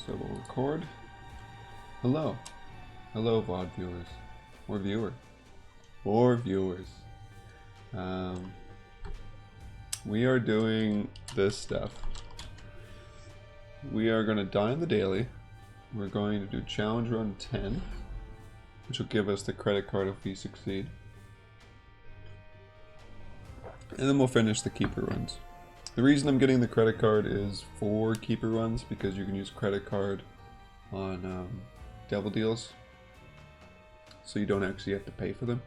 So we'll record. Hello. Hello, VOD viewers. Or viewer. Or viewers. We are doing this stuff. We are going to die in the daily. We're going to do challenge run 10, which will give us the credit card if we succeed. And then we'll finish the keeper runs. The reason I'm getting the credit card is for keeper runs, because you can use credit card on devil deals, so you don't actually have to pay for them.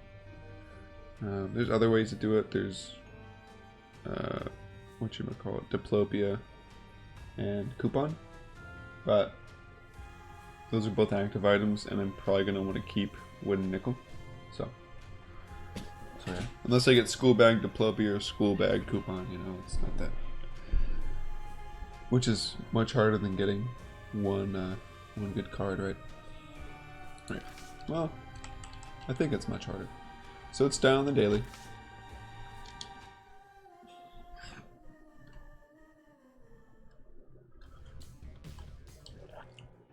There's other ways to do it. There's whatchamacallit, Diplopia and Coupon, but those are both active items, and I'm probably going to want to keep Wooden Nickel. So yeah. Unless I get School Bag Diplopia or School Bag Coupon, you know, it's not that. Which is much harder than getting one good card, right? Right. Well, I think it's much harder. So it's down the daily.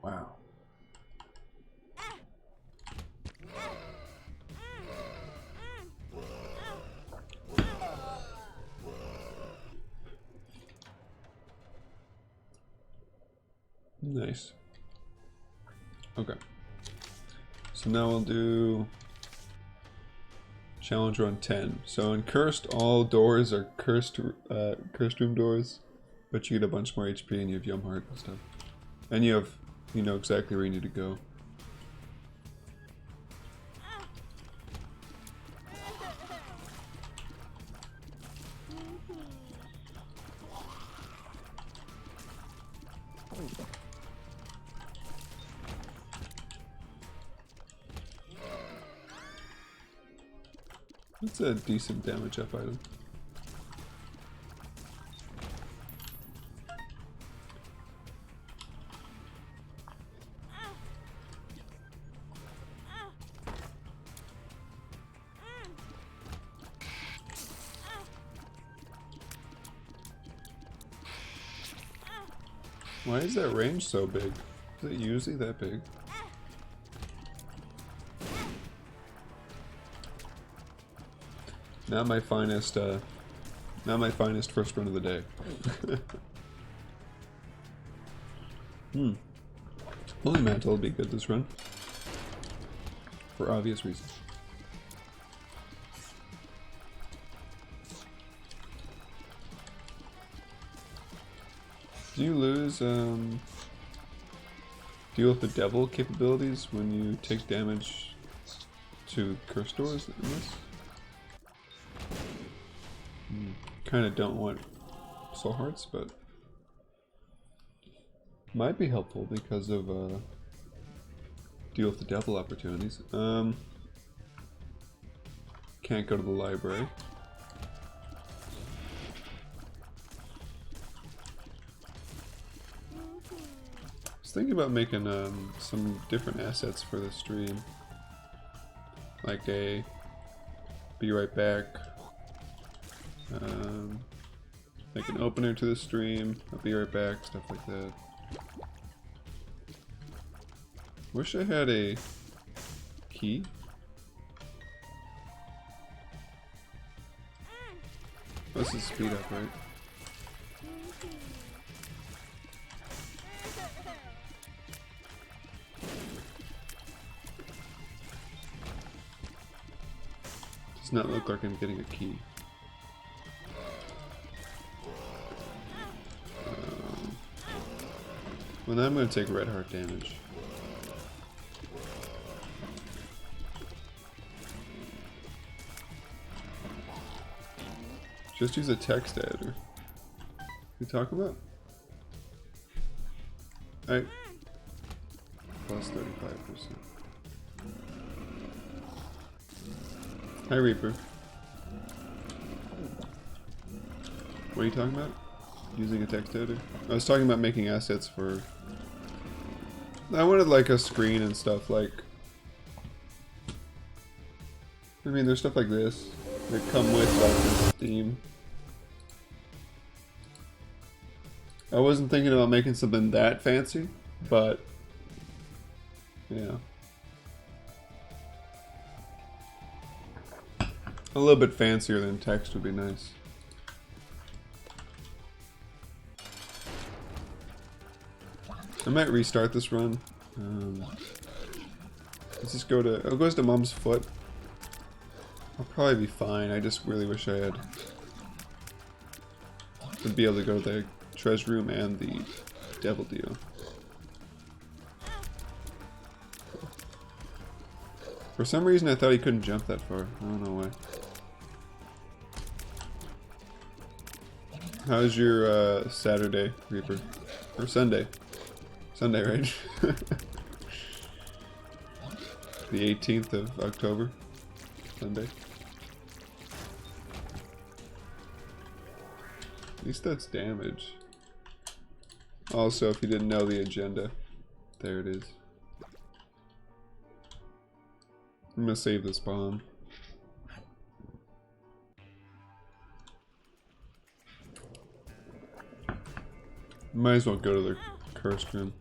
Wow. Nice. Okay. So now we'll do challenge run 10. So in Cursed, all doors are cursed room doors, but you get a bunch more HP and you have Yum Heart and stuff. And you know exactly where you need to go. That's a decent damage up item. Why is that range so big? Is it usually that big? Not my finest first run of the day. Holy Mantle will be good this run. For obvious reasons. Do you lose deal with the devil capabilities when you take damage to curse doors in this? Kind of don't want soul hearts, but might be helpful because of deal with the devil opportunities. Can't go to the library. I was thinking about making some different assets for the stream, like a be right back. Like an opener to the stream, I'll be right back, stuff like that. Wish I had a key. This is speed up, right? Does not look like I'm getting a key. Well, now I'm going to take red heart damage. Just use a text editor. What are you talking about? Alright. Plus 35%. Hi, Reaper. What are you talking about? Using a text editor? I was talking about making assets for... I wanted like a screen and stuff, like... I mean, there's stuff like this that come with like this theme. I wasn't thinking about making something that fancy, but yeah, a little bit fancier than text would be nice. I might restart this run. Let's just go to... Oh, it goes to Mom's Foot. I'll probably be fine. I just really wish I had... to be able to go to the treasure room and the devil deal. For some reason I thought he couldn't jump that far. I don't know why. How's your Saturday, Reaper? Or Sunday? Sunday, right? The 18th of October. Sunday. At least that's damage. Also, if you didn't know the agenda, there it is. I'm gonna save this bomb. Might as well go to the cursed room.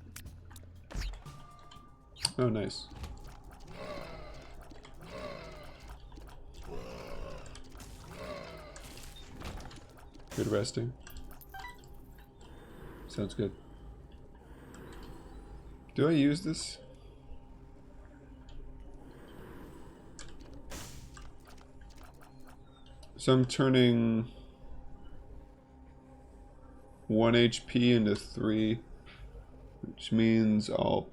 Oh, nice. Good resting. Sounds good. Do I use this? So I'm turning 1 HP into 3, which means I'll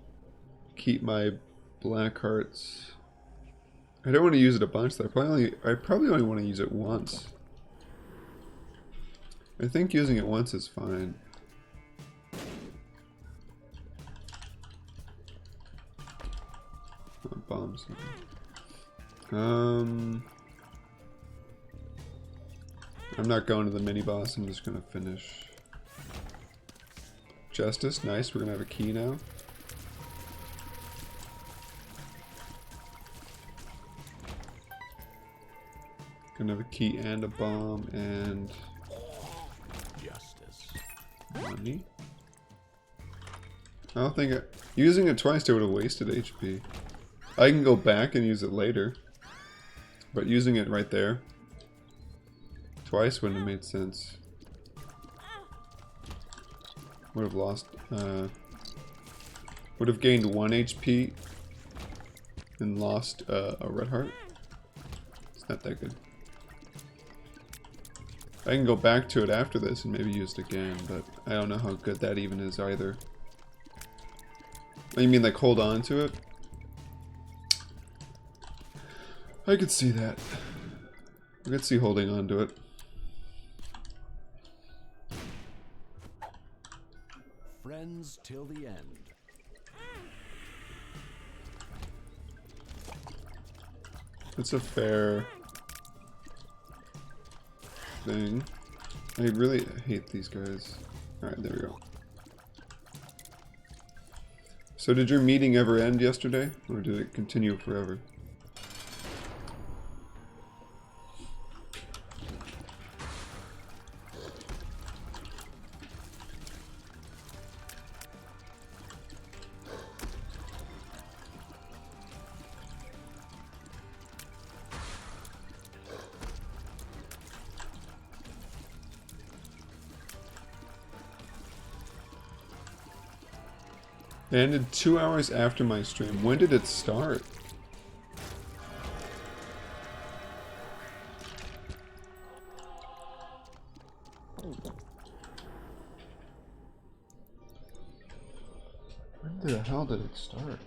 keep my black hearts. I don't want to use it a bunch though. I probably only want to use it once. I think using it once is fine. Oh, bombs. I'm not going to the mini boss. I'm just gonna finish. Justice, nice. We're gonna have a key now. Gonna have a key and a bomb and justice. Money. I don't think using it twice, I would have wasted HP. I can go back and use it later, but using it right there twice wouldn't have made sense. Would have lost. Would have gained 1 HP and lost a red heart. It's not that good. I can go back to it after this and maybe use it again, but I don't know how good that even is either. Oh, you mean like hold on to it? I could see that. I could see holding on to it. Friends till the end. It's a fair thing. I really hate these guys. Alright, there we go. So did your meeting ever end yesterday? Or did it continue forever? It ended 2 hours after my stream. When did it start? When the hell did it start?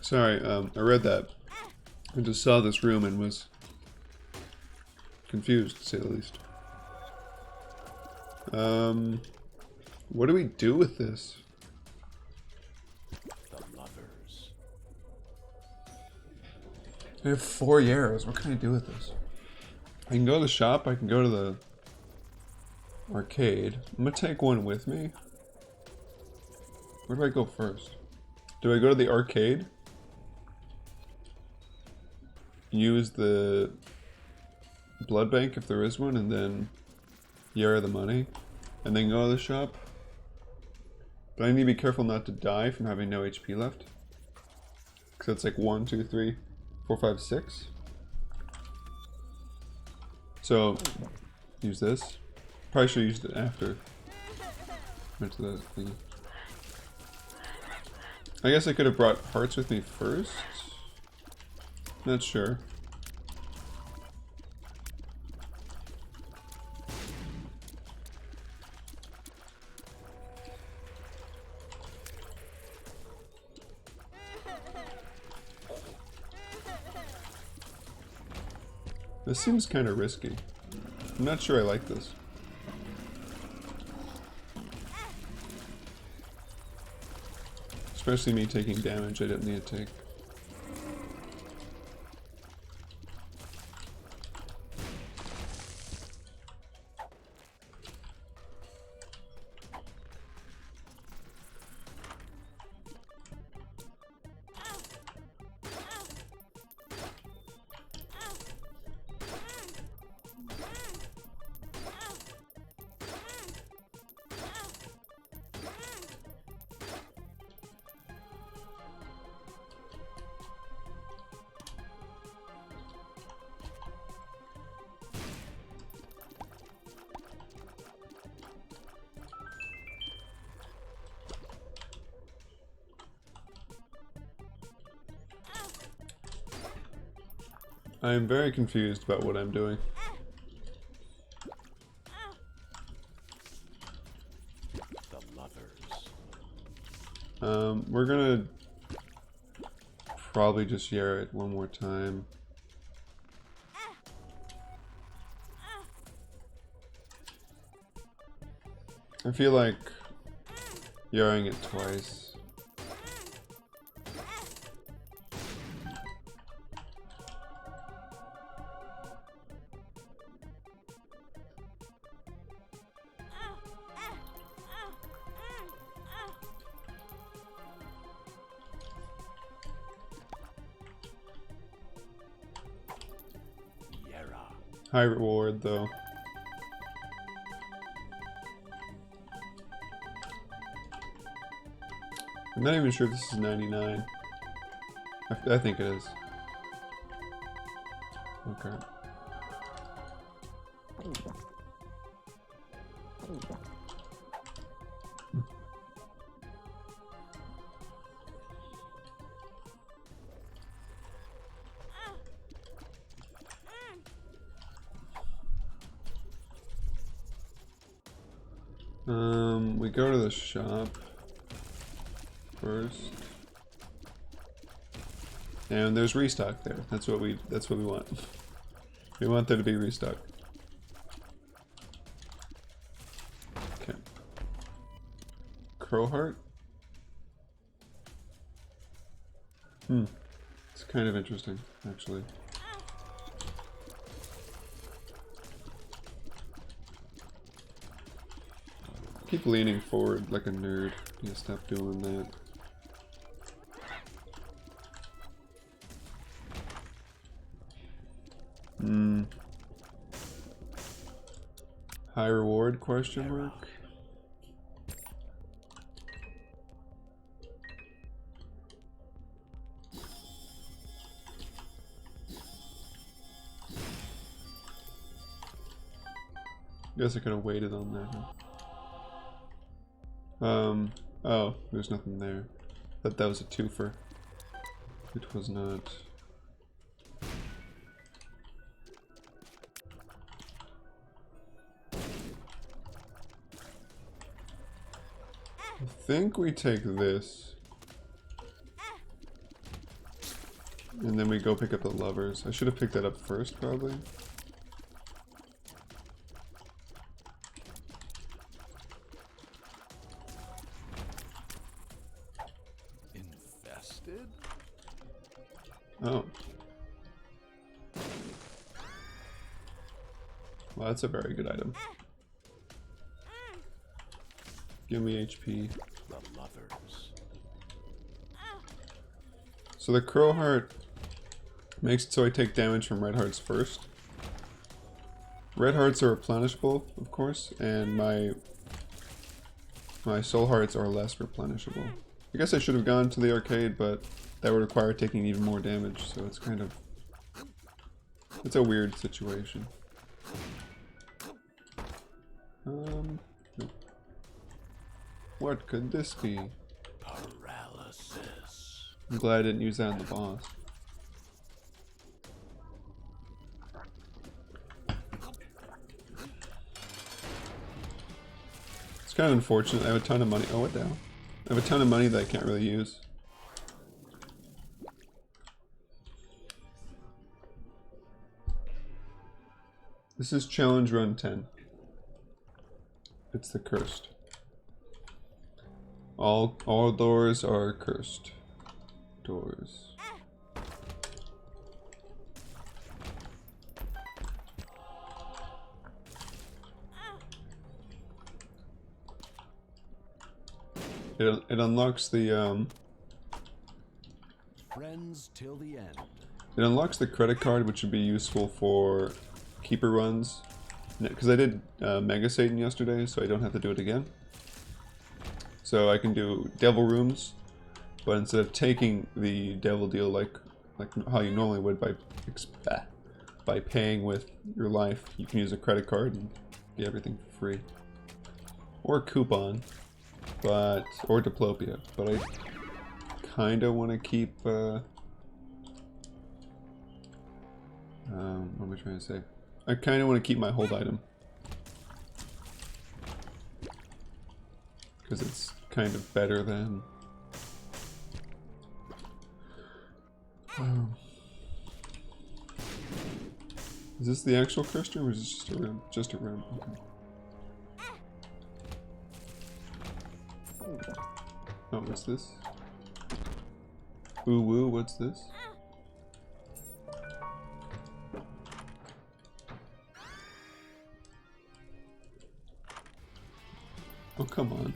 Sorry, I read that. I just saw this room and was confused, to say the least. What do we do with this? I have 4 arrows. What can I do with this? I can go to the shop. I can go to the arcade. I'm gonna take one with me. Where do I go first? Do I go to the arcade? Use the blood bank if there is one, and then Yara the money, and then go to the shop? But I need to be careful not to die from having no HP left. Because it's like 1, 2, 3, 4, 5, 6. So, use this. Probably should have used it after. Went to that thing. I guess I could have brought hearts with me first. Not sure. This seems kind of risky. I'm not sure I like this. Especially me taking damage I didn't need to take. I am very confused about what I'm doing. The lovers. We're gonna probably just Yara it one more time. I feel like Yaring it twice. High reward, though. I'm not even sure if this is 99. I think it is. Okay. We go to the shop first, and there's restock there. That's what we want. We want there to be restock. Okay. Crowheart. It's kind of interesting, actually. Keep leaning forward like a nerd. You gotta stop doing that. High reward question mark? Guess I could have waited on that, huh? Oh, there's nothing there. That was a twofer. It was not. I think we take this. And then we go pick up the lovers. I should have picked that up first, probably. Infested? Oh. Well, that's a very good item. Give me HP. The lovers. So the Crow Heart makes it so I take damage from red hearts first. Red hearts are replenishable, of course, and my soul hearts are less replenishable. I guess I should have gone to the arcade, but that would require taking even more damage, so it's kind of... it's a weird situation. Nope. What could this be? Paralysis. I'm glad I didn't use that on the boss. It's kind of unfortunate. I have a ton of money. Oh, what the hell? I have a ton of money that I can't really use. This is challenge run 10. It's the cursed. All doors are cursed. Doors. It unlocks the Friends till the end. it unlocks the credit card, which would be useful for keeper runs. Because I did Mega Satan yesterday, so I don't have to do it again. So I can do devil rooms, but instead of taking the devil deal like how you normally would by paying with your life, you can use a credit card and get everything for free. Or a coupon, or diplopia. But I kinda wanna keep what am I trying to say? I kinda wanna keep my hold item. Because it's kind of better than... Is this the actual cursed room, or is this just a room? Okay. Oh, what's this? Ooh woo, what's this? Oh, come on.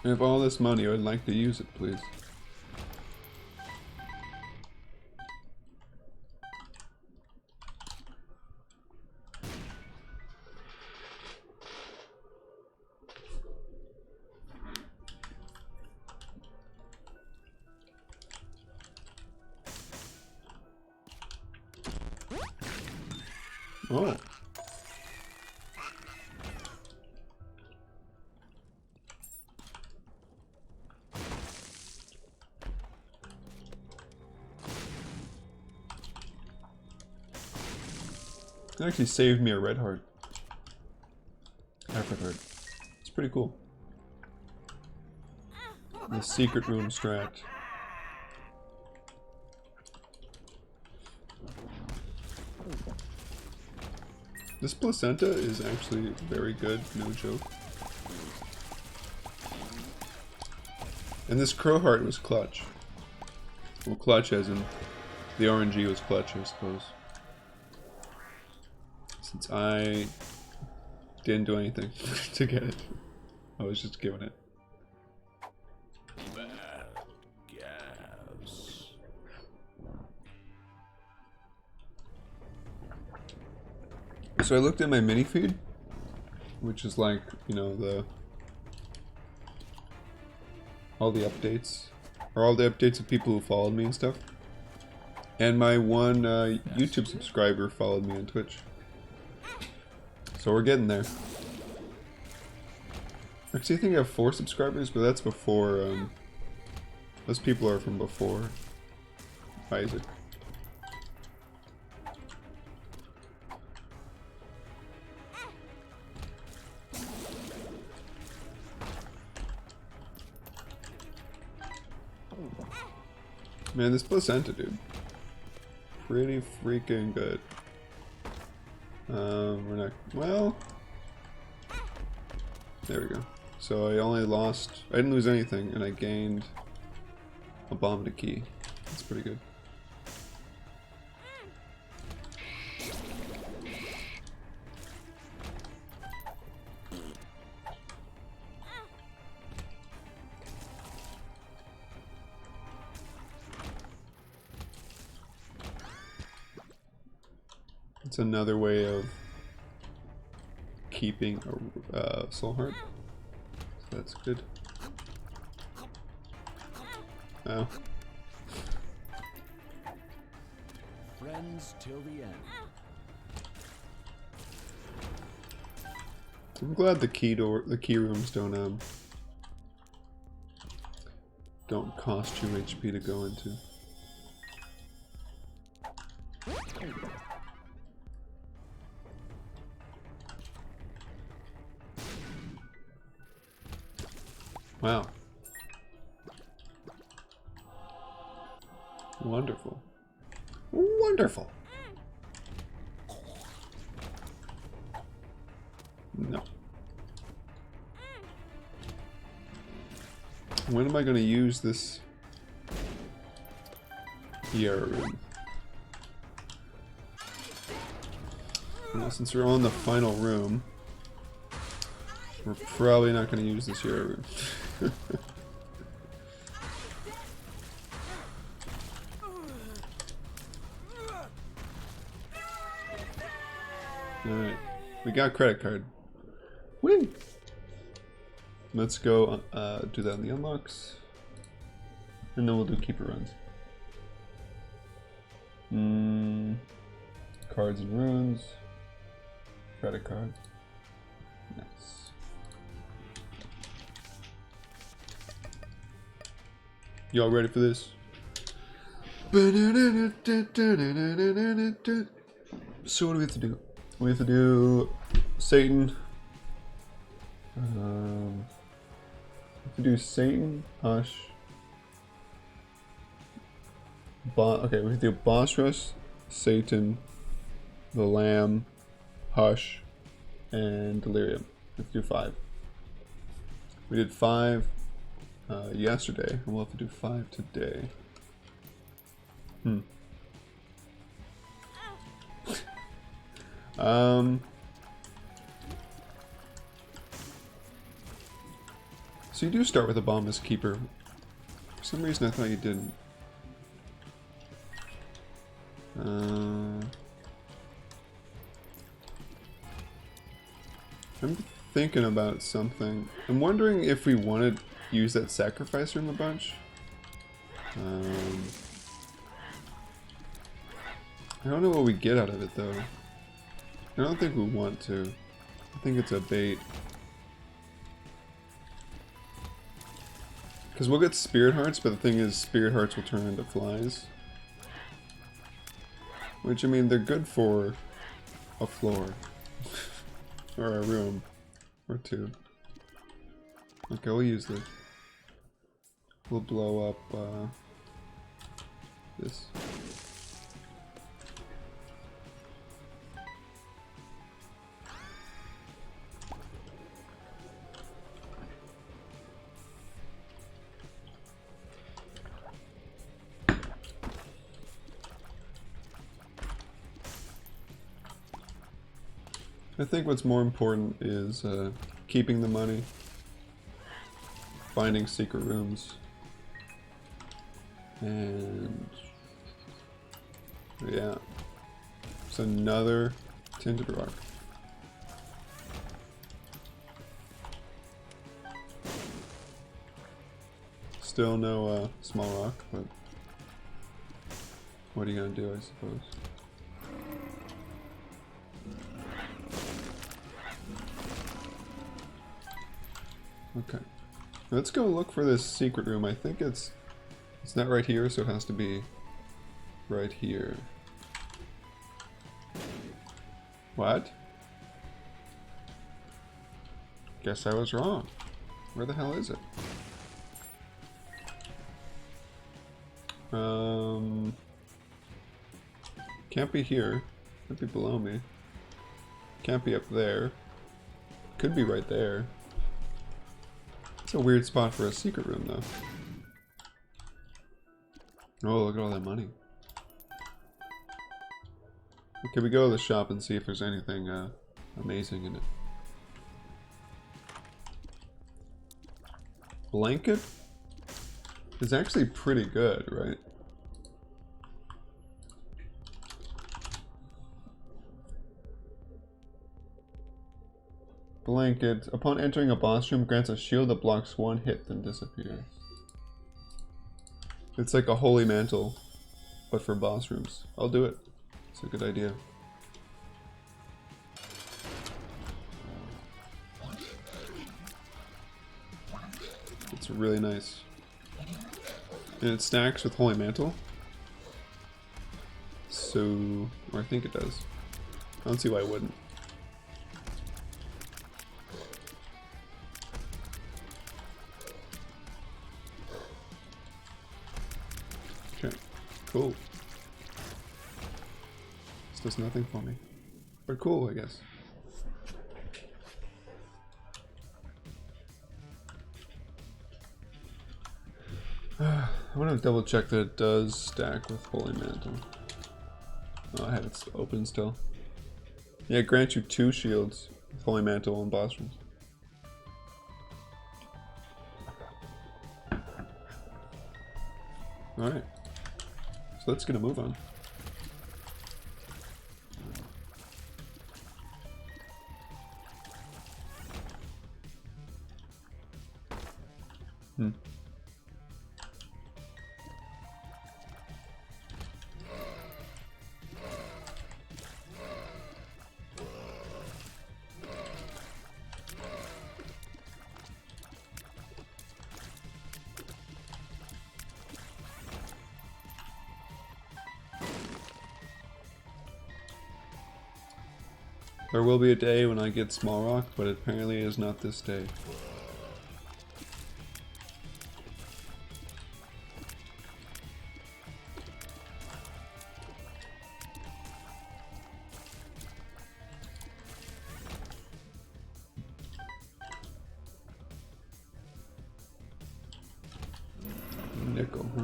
I have all this money, I'd like to use it, please. Oh. It actually saved me a red heart. Effort heart. It's pretty cool. The secret room strat. This placenta is actually very good, no joke. And this crow heart was clutch. Well, clutch as in the RNG was clutch, I suppose. Since I didn't do anything to get it. I was just given it. Gas. So I looked at my mini feed, which is like, you know, all the updates, or all the updates of people who followed me and stuff. And my one YouTube subscriber followed me on Twitch. So we're getting there. Actually, I think I have 4 subscribers, but that's before, those people are from before Isaac. Man, this placenta, dude. Pretty freaking good. We're not... Well... There we go. So I only lost... I didn't lose anything, and I gained a bomb and a key. That's pretty good. It's another way of keeping a soul heart. So that's good. Oh. Friends till the end. I'm glad the key rooms don't cost you HP to go into. Wow. Wonderful. Wonderful. No. When am I going to use this Yarrow room? Well, since we're on the final room, we're probably not going to use this Yarrow room. Alright, we got credit card. Win! Let's go do that in the unlocks. And then we'll do keeper runs. Cards and runes. Credit card. Nice. Y'all ready for this? So what do we have to do? We have to do Satan. We have to do Satan, Hush. Okay, we have to do Boss Rush, Satan, the Lamb, Hush, and Delirium. We have to do 5. We did 5 yesterday, and we'll have to do 5 today. So you do start with a bomb as keeper. For some reason I thought you didn't. I'm thinking about something. I'm wondering if we want to use that sacrifice room a bunch. I don't know what we get out of it though. I don't think we want to. I think it's a bait. Because we'll get spirit hearts, but the thing is spirit hearts will turn into flies. Which, I mean, they're good for a floor. Or a room. Or 2. Okay, we'll use this. We'll blow up this. I think what's more important is keeping the money, finding secret rooms, and yeah, it's another tinted rock. Still no small rock, but what are you gonna do, I suppose? Okay, let's go look for this secret room. I think it's not right here, so it has to be right here. What? Guess I was wrong. Where the hell is it? Can't be here. Could be below me. Can't be up there. Could be right there. It's a weird spot for a secret room, though. Oh, look at all that money. Okay, we go to the shop and see if there's anything amazing in it. Blanket is actually pretty good, right? Blanket. Upon entering a boss room, grants a shield that blocks one hit, then disappears. It's like a holy mantle, but for boss rooms. I'll do it. It's a good idea. It's really nice. And it stacks with holy mantle. So, or I think it does. I don't see why it wouldn't. Okay, cool. This does nothing for me. But cool, I guess. I want to double check that it does stack with Holy Mantle. Oh, I have it open still. Yeah, it grants you 2 shields with Holy Mantle on boss rooms. Alright. So let's get a move on. There will be a day when I get Small Rock, but it apparently is not this day. Nickel, huh?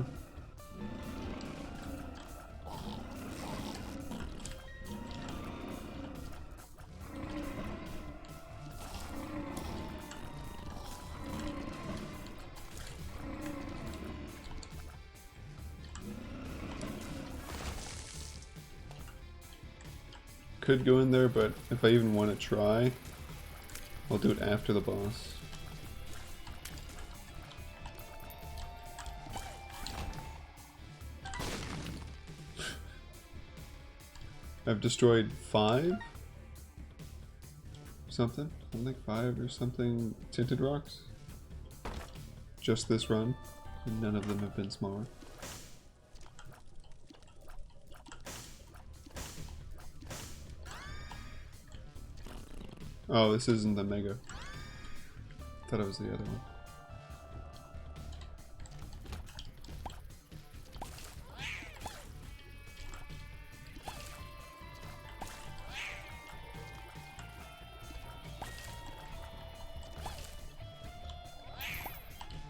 Could go in there, but if I even want to try, I'll do it after the boss. I've destroyed 5? Something like 5 or something tinted rocks. Just this run, and none of them have been smaller. Oh, this isn't the mega. Thought it was the other one.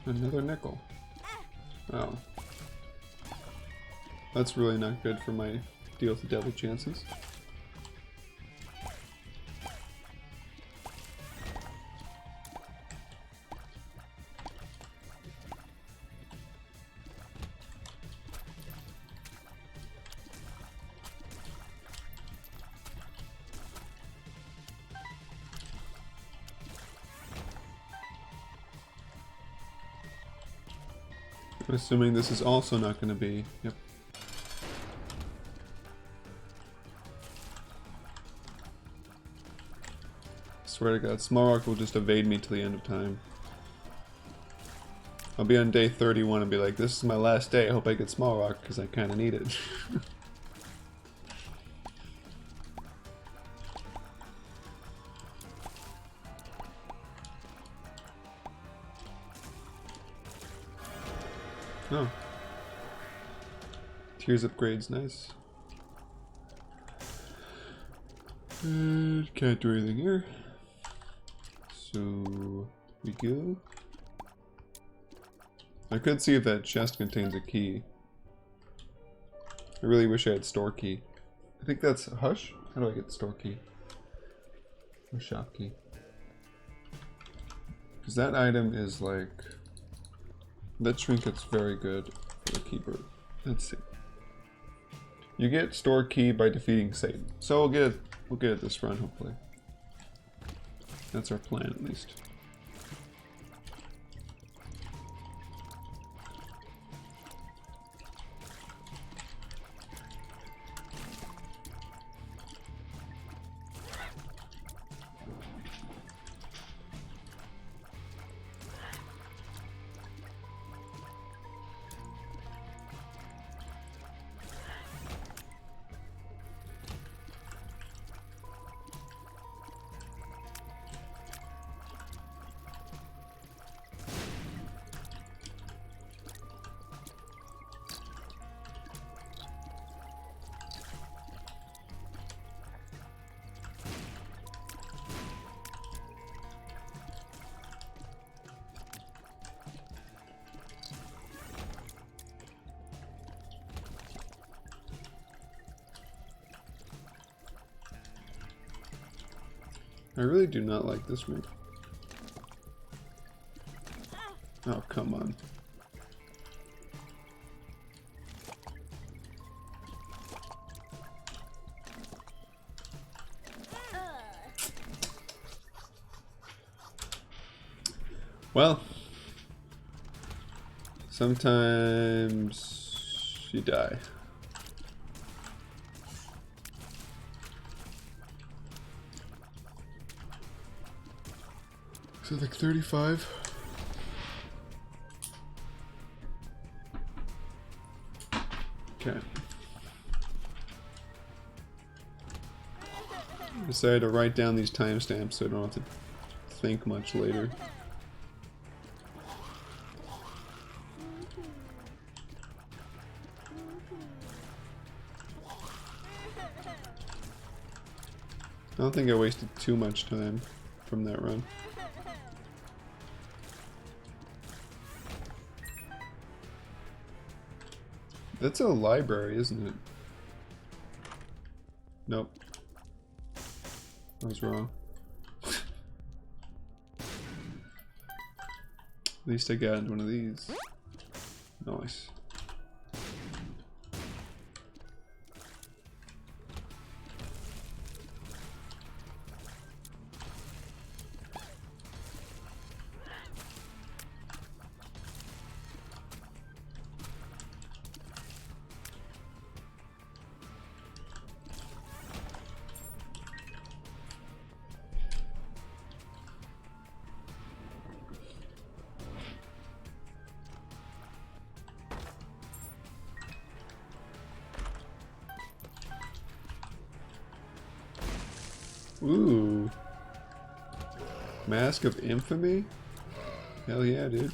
Another nickel. Oh. That's really not good for my deal with the devil chances. I'm assuming this is also not going to be... Yep. Swear to God, Small Rock will just evade me till the end of time. I'll be on day 31 and be like, this is my last day, I hope I get Small Rock, because I kind of need it. Oh. Tears upgrades, nice. Can't do anything here. So we go. I could see if that chest contains a key. I really wish I had store key. I think that's Hush? How do I get store key? Or shop key? Because that item is like... That trinket's very good for the keeper. Let's see. You get store key by defeating Satan. So we'll get it this run, hopefully. That's our plan, at least. I really do not like this move. Oh, come on. Well, sometimes you die. So like 35. Okay. I decided to write down these timestamps so I don't have to think much later. I don't think I wasted too much time from that run. That's a library, isn't it? Nope. I was wrong. At least I got one of these. Nice. Ooh. Mask of Infamy? Hell yeah, dude.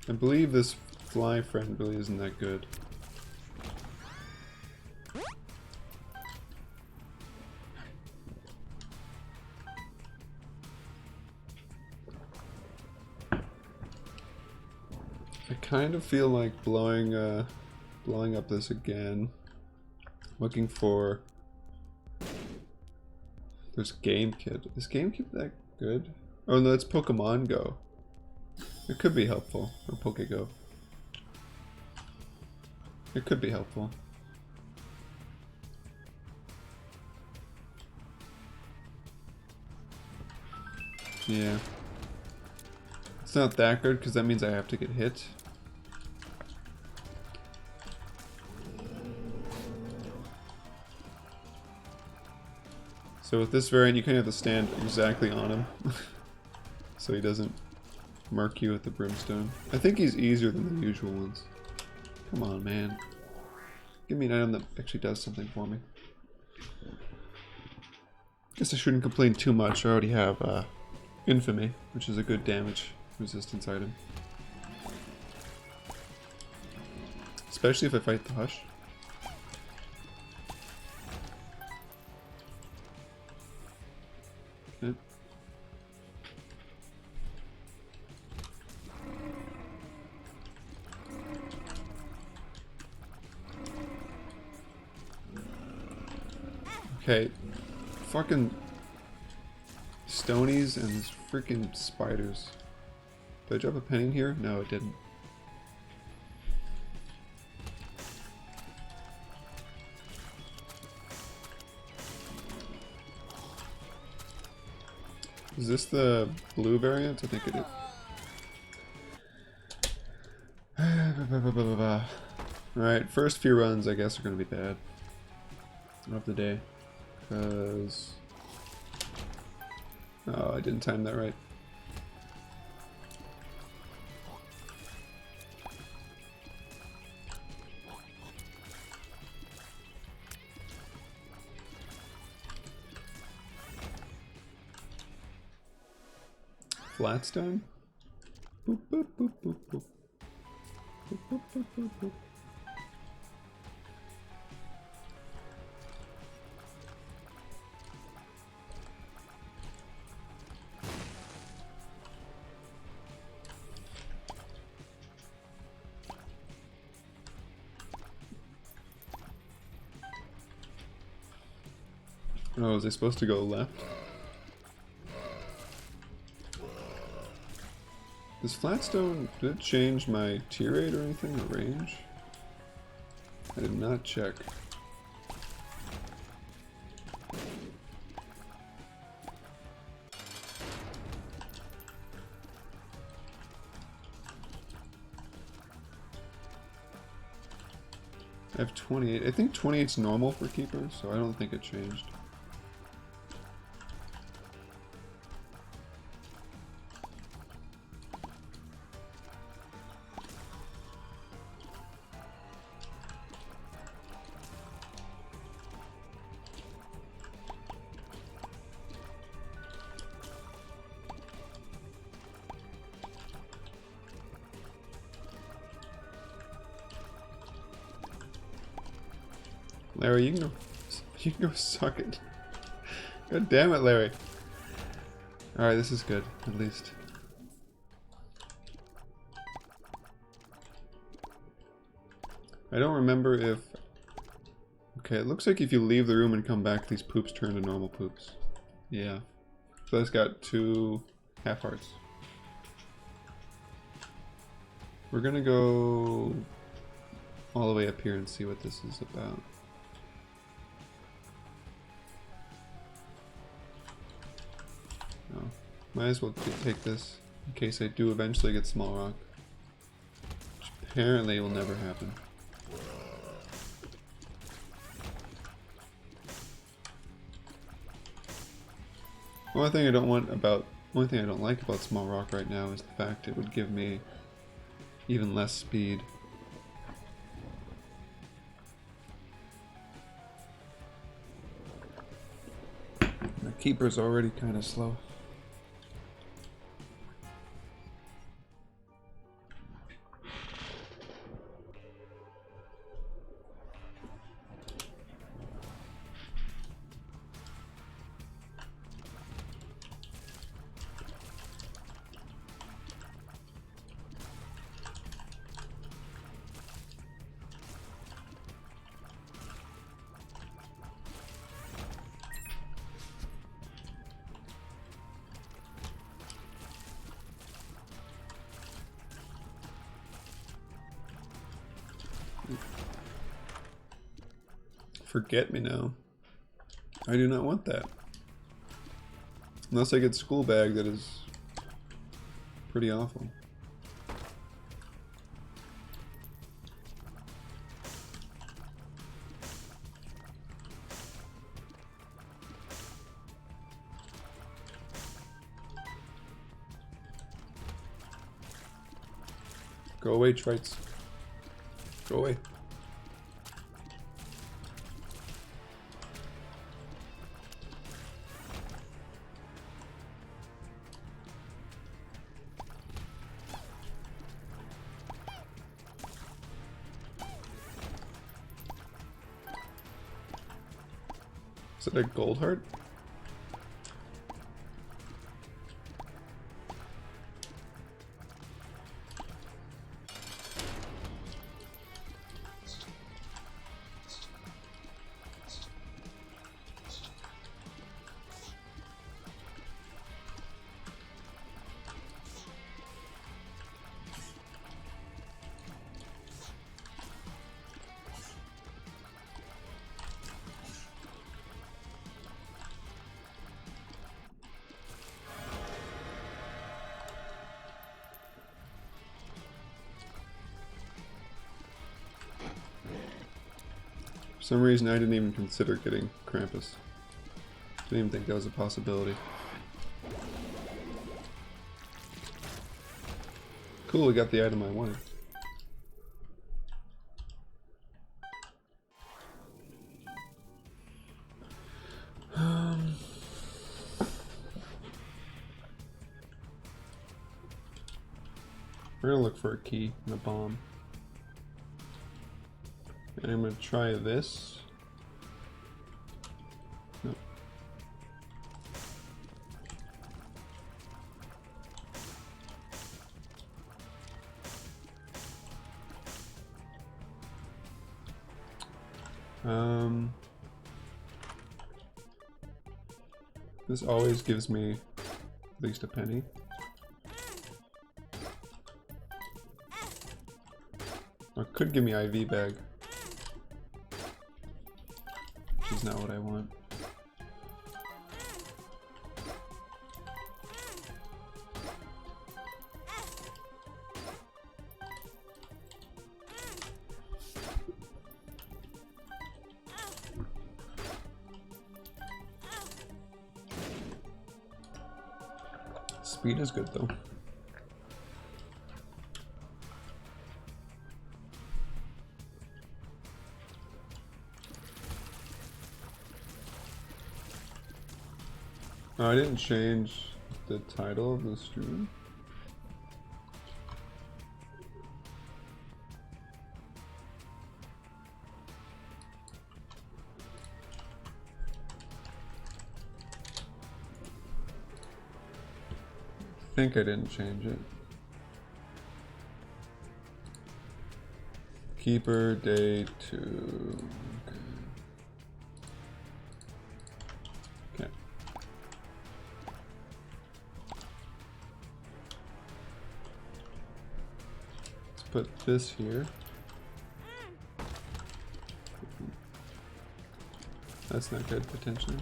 I believe this fly friend really isn't that good. I kind of feel like blowing up this again. Looking for... There's Game Kit. Is Game Kit that good? Oh no, it's Pokemon Go. It could be helpful. Or PokeGo. It could be helpful. Yeah. It's not that good because that means I have to get hit. So with this variant, you kind of have to stand exactly on him. So he doesn't mark you with the brimstone. I think he's easier than the usual ones. Come on, man. Give me an item that actually does something for me. Guess I shouldn't complain too much. I already have Infamy, which is a good damage resistance item. Especially if I fight the Hush. Okay. Okay. Fucking stonies and these freaking spiders. Did I drop a penny in here? No, it didn't. Is this the blue variant? I think it is. Alright, first few runs I guess are going to be bad. Of the day. Because... oh, I didn't time that right. Flatstone? Boop, boop, boop, boop, boop. Boop, boop, boop, boop, boop. Oh, is it supposed to go left? Does Flatstone, did it change my tier rate or anything, or range? I did not check. I have 28. I think 28's normal for keepers, so I don't think it changed. Larry, you can go suck it. God damn it, Larry. Alright, this is good, at least. I don't remember if... okay, it looks like if you leave the room and come back, these poops turn to normal poops. Yeah. So that's got 2 half hearts. We're gonna go all the way up here and see what this is about. Might as well take this in case I do eventually get small rock. Which apparently will never happen. Only thing I don't like about small rock right now is the fact it would give me even less speed. My keeper's already kind of slow. Forget me now. I do not want that. Unless I get school bag, that is pretty awful. Go away, Trites. Go away. Is it a gold heart? some reason I didn't even consider getting Krampus. Didn't even think that was a possibility. Cool, we got the item I wanted. We're gonna look for a key and a bomb. And I'm gonna try this. Nope. This always gives me at least a penny. Or it could give me IV bag. Which is not what I want. Speed is good though. Oh, I didn't change the title of the stream. I think I didn't change it. Keeper day 2. Okay. Let's put this here. That's not good potentially.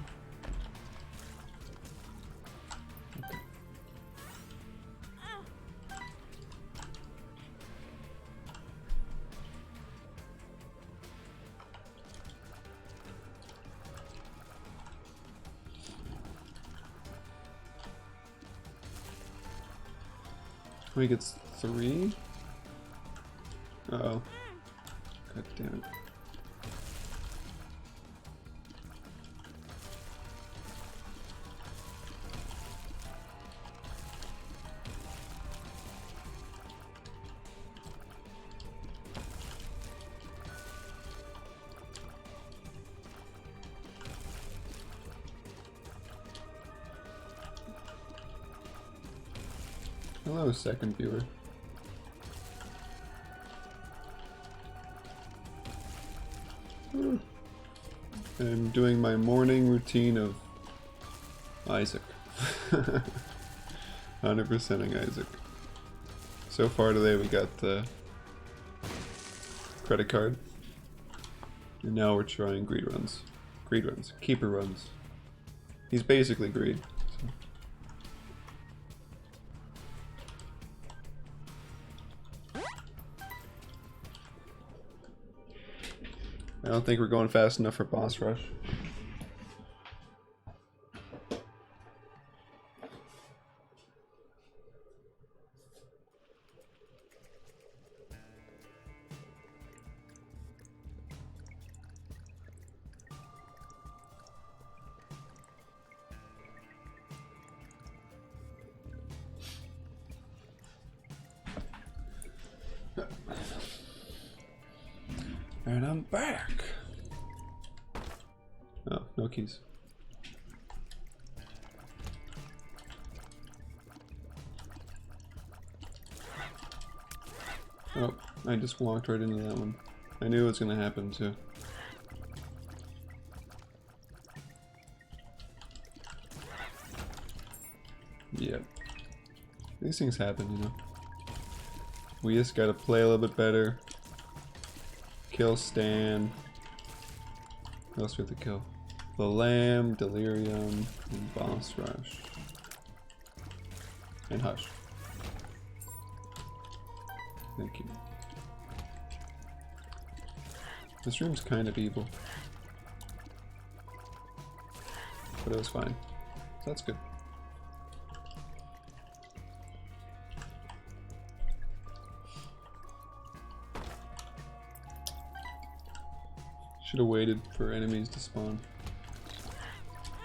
He gets 3? Uh-oh. God damn it. Hello, second viewer. I'm doing my morning routine of Isaac. 100%ing Isaac. So far today we got the credit card. And now we're trying greed runs. Greed runs. Keeper runs. He's basically greed. So. I don't think we're going fast enough for boss rush. And I'm back. Oh, no keys. Oh, I just walked right into that one. I knew it was gonna happen too. Yep. These things happen, you know. We just gotta play a little bit better. Kill Stan. What else do we have to kill? The Lamb, Delirium, and Boss Rush. And Hush. Thank you. This room's kind of evil. but it was fine. So that's good. Should have waited for enemies to spawn.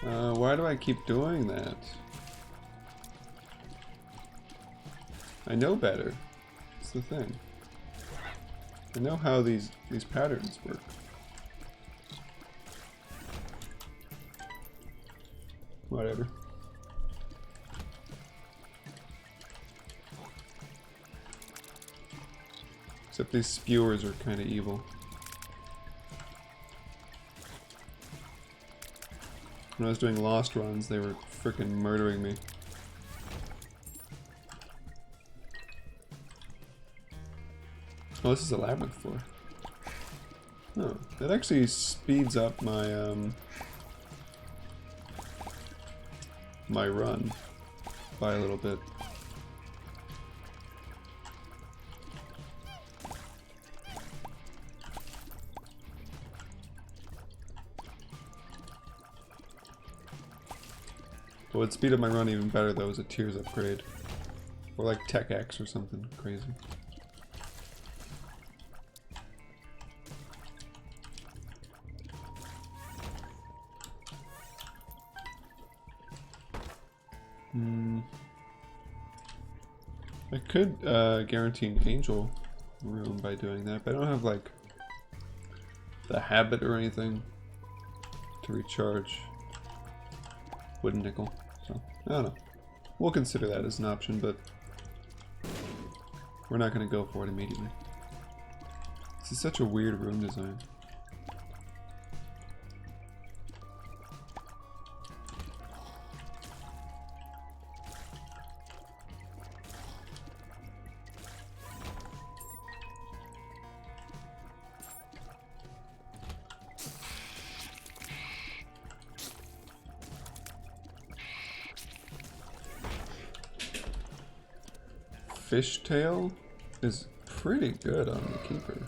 Why do I keep doing that? I know better. That's the thing. I know how these patterns work. Whatever. Except these spewers are kind of evil. When I was doing lost runs, they were freaking murdering me. Oh, this is a labyrinth floor. Oh, that actually speeds up my my run by a little bit. What would speed up my run even better though is a tiers upgrade. Or like Tech X or something crazy. I could guarantee an angel room by doing that, but I don't have like the habit or anything to recharge wooden nickel, so I don't know. We'll consider that as an option, but we're not going to go for it immediately. This is such a weird room design. Fishtail is pretty good on the keeper.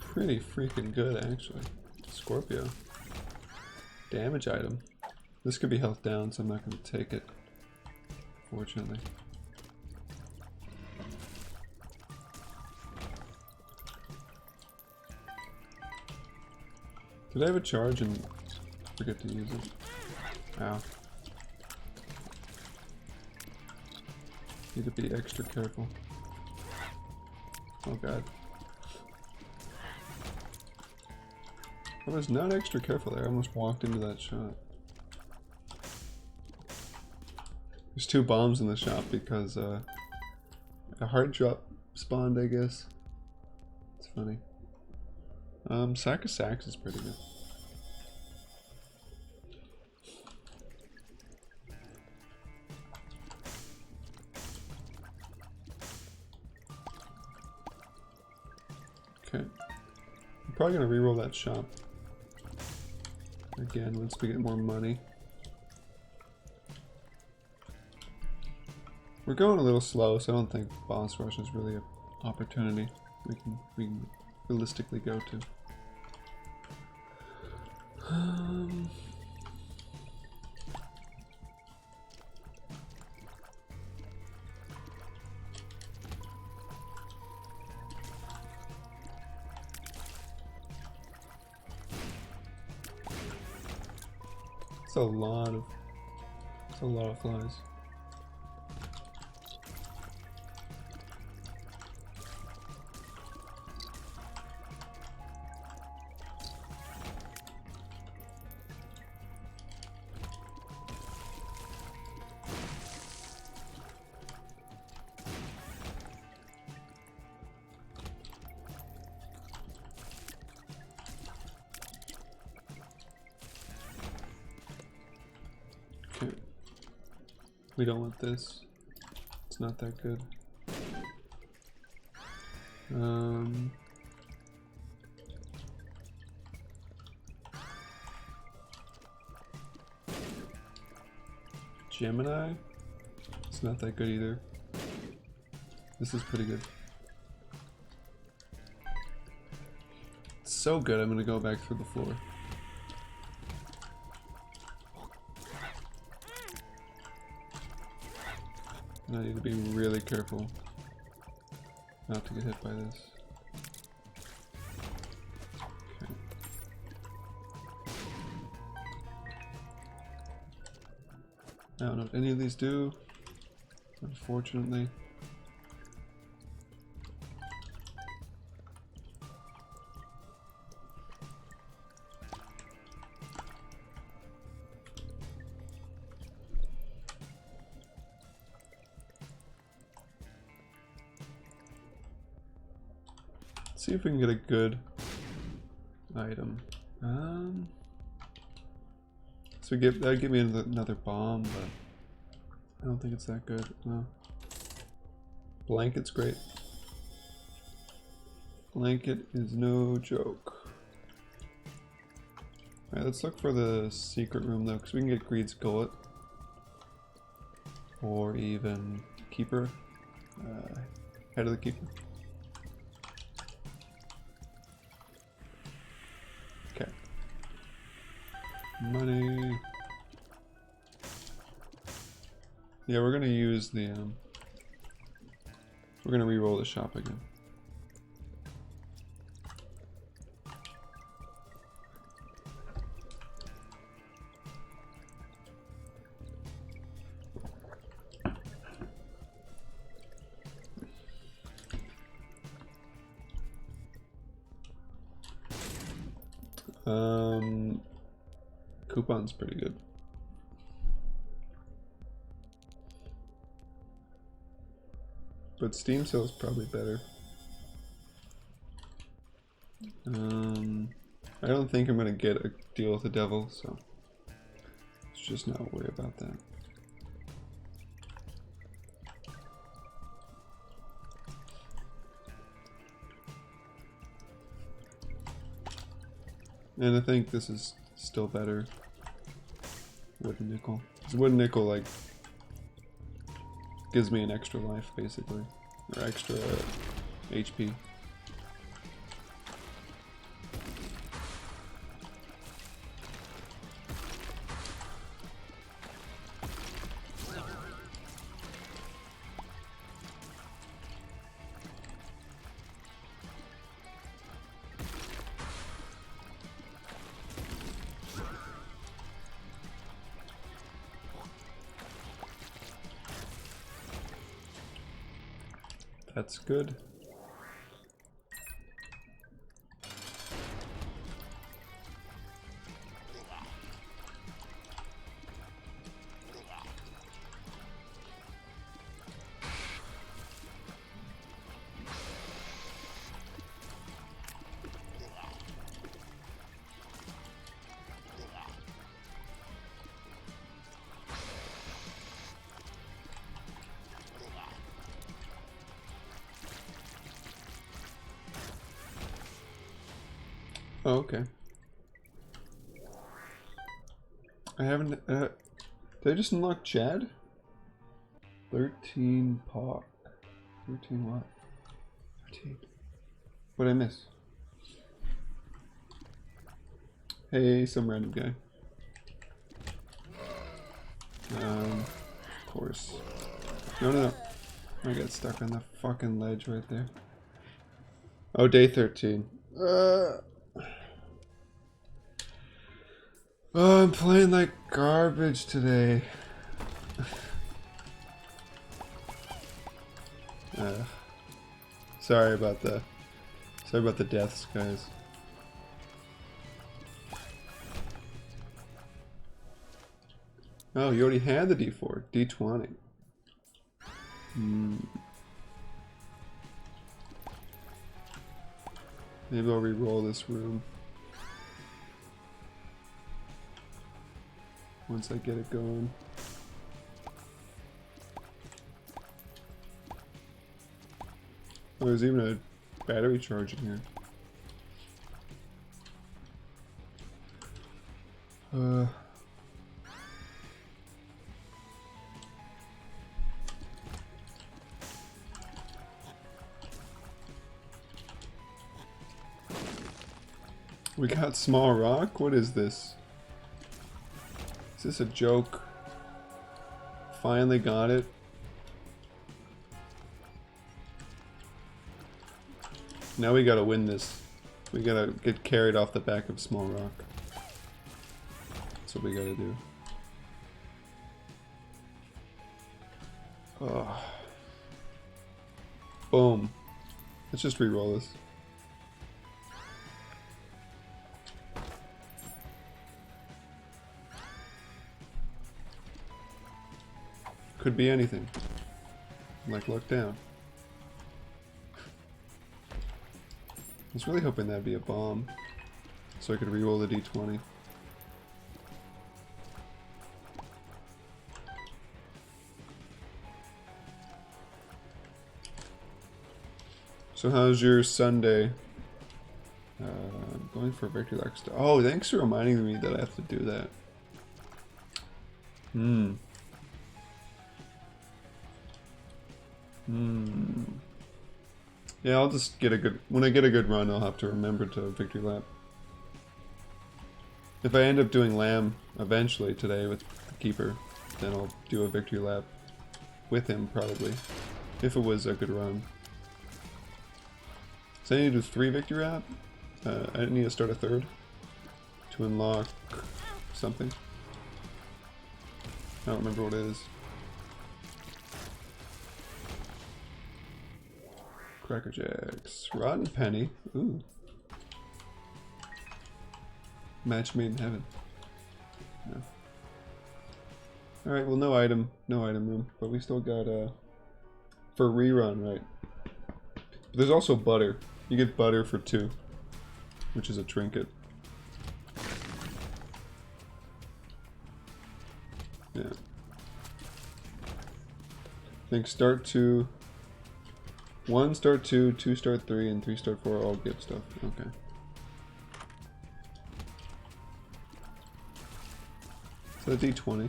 Pretty freaking good actually. Scorpio. Damage item. This could be health down, so I'm not going to take it, fortunately. Did I have a charge and forget to use it? Ow. Need to be extra careful. Oh god. I was not extra careful there, I almost walked into that shot. There's 2 bombs in the shop because a heart drop spawned, I guess. It's funny. Sack of Sacks is pretty good. Okay. I'm probably gonna reroll that shop again once we get more money. We're going a little slow, so I don't think boss rush is really an opportunity we can realistically go to. It's a lot of flies. We don't want this. It's not that good. Gemini. It's not that good either. This is pretty good. It's so good, I'm gonna go back through the floor. And I need to be really careful not to get hit by this. Okay. I don't know what any of these do, unfortunately. See if we can get a good item. So that'd give me another bomb, but I don't think it's that good. No. Blanket's great. Blanket is no joke. Alright, let's look for the secret room though, because we can get Greed's Gullet. Or even Keeper. Head of the Keeper. Okay. Money. Yeah, we're gonna use the we're gonna re-roll the shop again. Coupon's pretty good. But Steam sale's probably better. I don't think I'm gonna get a deal with the devil, so let's just not worry about that. And I think this is still better. Wooden nickel. This wooden nickel like gives me an extra life basically, or extra HP. That's good. Oh, okay. I haven't, did I just unlock Chad? 13 Park. 13 what? 13. What'd I miss? Hey, some random guy. Of course. No. I got stuck on the fucking ledge right there. Oh, day 13. Oh, I'm playing like garbage today. Sorry about the deaths, guys. Oh, you already had the D4. D20. Maybe I'll re-roll this room once I get it going. Oh, there's even a battery charge in here. We got small rock? What is this? Is this a joke? Finally got it. Now we gotta win this. We gotta get carried off the back of small rock. That's what we gotta do. Oh. Boom. Let's just re-roll this. Could be anything. Like luck down. I was really hoping that'd be a bomb, so I could re-roll the d20. So how's your Sunday? I'm going for victory lap stuff. Oh, thanks for reminding me that I have to do that. Yeah, I'll just get a good... When I get a good run, I'll have to remember to victory lap. If I end up doing lamb eventually today with the keeper, then I'll do a victory lap with him probably. If it was a good run. So I need to do 3 victory lap? I need to start a 3rd to unlock something. I don't remember what it is. Cracker Jacks. Rotten Penny. Ooh. Match made in heaven. No. Alright, well no item room, but we still got for rerun, right? But there's also butter. You get butter for 2, which is a trinket. Yeah. I think start 2, 1 start 2, 2 start 3, and 3 start 4 all get stuff. Okay. So D20.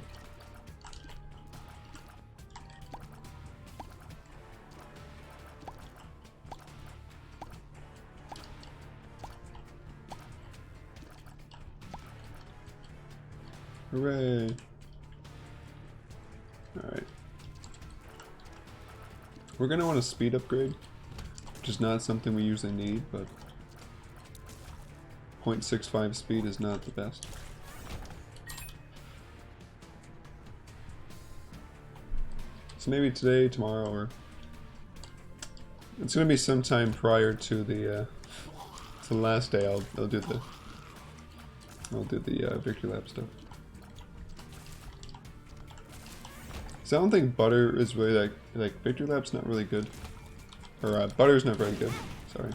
Hooray! Alright. We're gonna want a speed upgrade, which is not something we usually need, but 0.65 speed is not the best. So maybe today, tomorrow, or it's gonna be sometime prior to the last day. I'll do the victory lap stuff. So I don't think butter is really like victory lap's not really good, or butter's not very good. Sorry,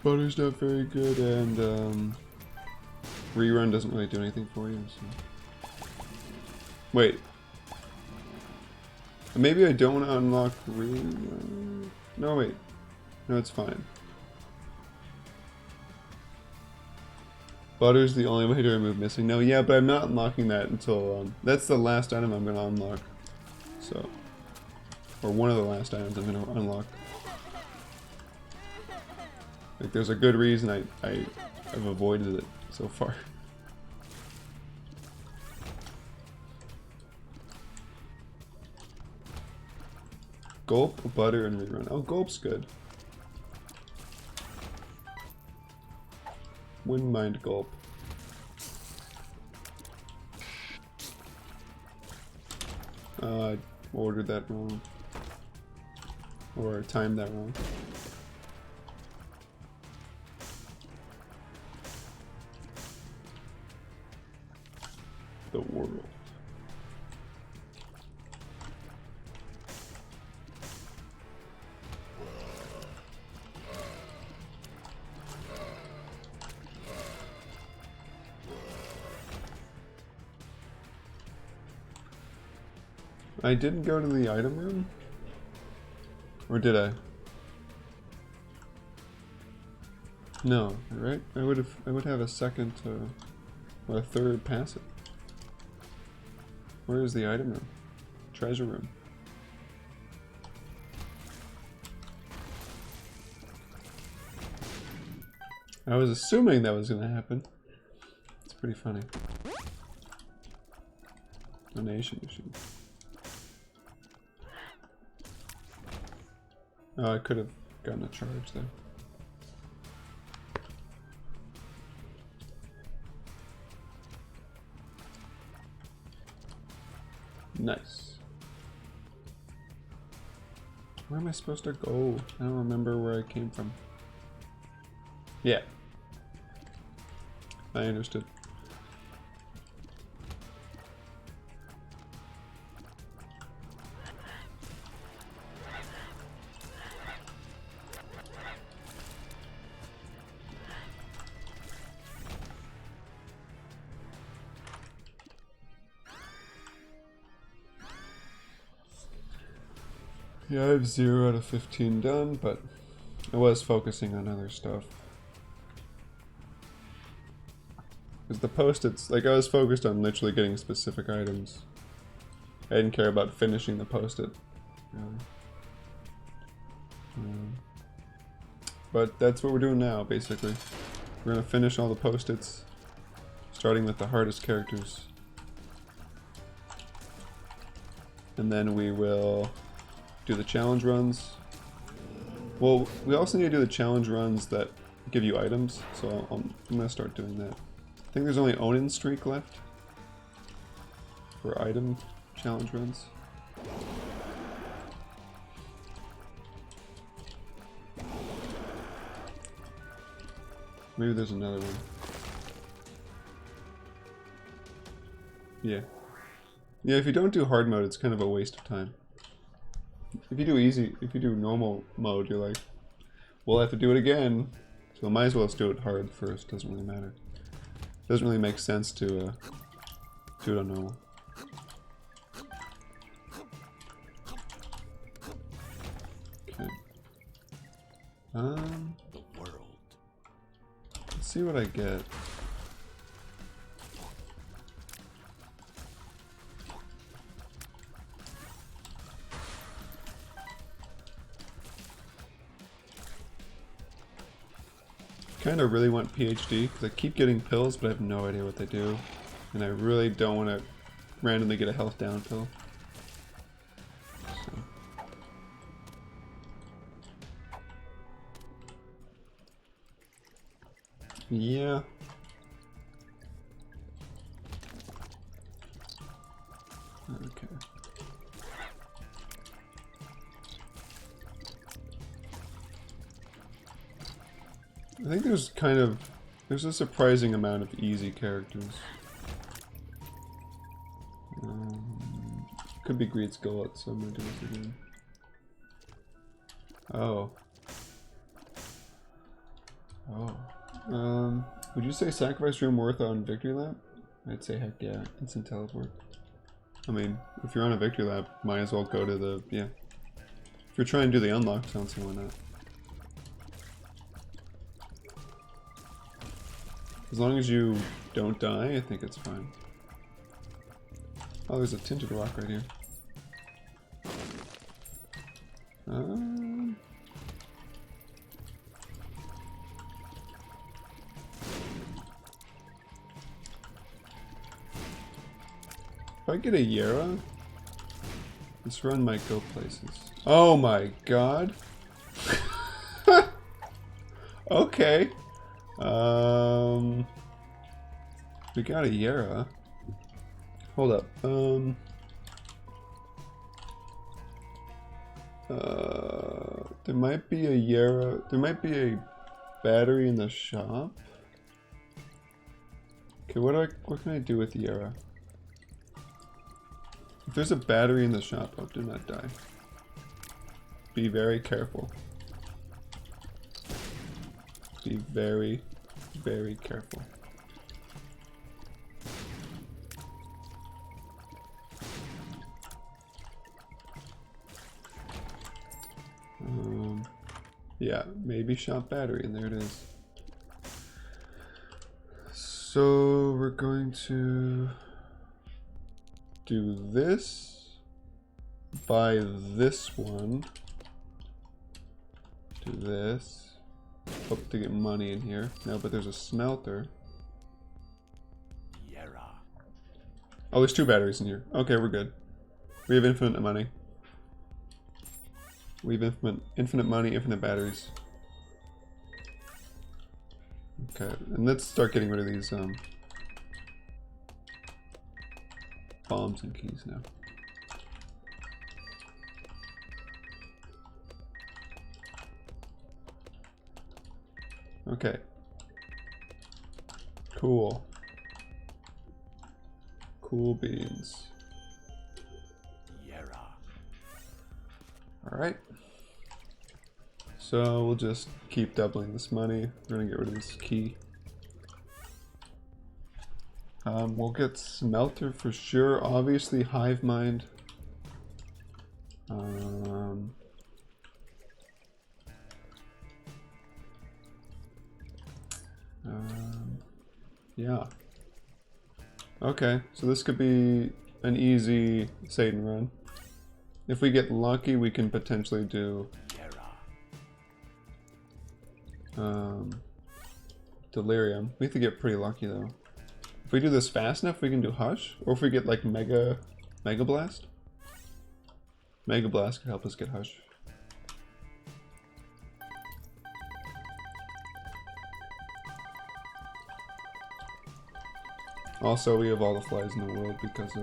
butter's not very good, and rerun doesn't really do anything for you. So. Wait, maybe I don't want to unlock rerun. No, wait, no, it's fine. Butter's the only way to remove missing. No, yeah, but I'm not unlocking that until, that's the last item I'm gonna unlock. So, or one of the last items I'm gonna unlock. Like, there's a good reason I've avoided it so far. Gulp, butter, and rerun. Oh, gulp's good. Wouldn't mind gulp. I ordered that wrong. Or timed that wrong. The world. I didn't go to the item room? Or did I? No, right? I would have a second or a third pass it. Where is the item room? Treasure room. I was assuming that was gonna happen. It's pretty funny. Donation machine. Oh, I could have gotten a charge there. Nice. Where am I supposed to go? I don't remember where I came from. Yeah. I understood. Yeah, I have 0 out of 15 done, but I was focusing on other stuff. Because the post-its, like I was focused on literally getting specific items. I didn't care about finishing the post-it. But that's what we're doing now, basically. We're gonna finish all the post-its, starting with the hardest characters. And then we will do the challenge runs. Well, we also need to do the challenge runs that give you items, so I'm gonna start doing that. I think there's only Onin streak left for item challenge runs. Maybe there's another one. Yeah. Yeah, if you don't do hard mode, it's kind of a waste of time. If you do easy, if you do normal mode, you're like, we'll have to do it again. So might as well just do it hard first, doesn't really matter. Doesn't really make sense to do it on normal. Okay. The world. Let's see what I get. I kind of really want PhD because I keep getting pills, but I have no idea what they do, and I really don't want to randomly get a health down pill. So. Yeah. Okay. I think there's a surprising amount of easy characters. Could be Greed's Gullet, so I'm gonna do this again. Oh. Oh. Would you say Sacrifice Room worth on Victory Lap? I'd say heck yeah, instant teleport. I mean, if you're on a Victory Lap, might as well go to the, yeah. If you're trying to do the unlocks, I don't see why not. As long as you don't die, I think it's fine. Oh, there's a tinted rock right here. If I get a Yera, this run might go places. Oh my god! Okay. We got a Yera. Hold up. There might be a Yera. There might be a battery in the shop. Okay, what can I do with Yera? If there's a battery in the shop, oh, do not die. Be very careful. Be very, very careful. Yeah, maybe shop battery, and there it is. So we're going to do this, buy this one, do this, Hope to get money in here. No, but there's a smelter. Oh, there's 2 batteries in here. Okay, we're good. We have infinite money. We have infinite money, infinite batteries. Okay, and let's start getting rid of these bombs and keys now. Okay. Cool. Cool beans. Alright. So we'll just keep doubling this money. We're gonna get rid of this key. We'll get smelter for sure. Obviously hive mind. Yeah. Okay, so this could be an easy Satan run. If we get lucky, we can potentially do Delirium. We have to get pretty lucky though. If we do this fast enough, we can do Hush, or if we get like Mega Blast. Mega Blast could help us get Hush. Also, we have all the flies in the world because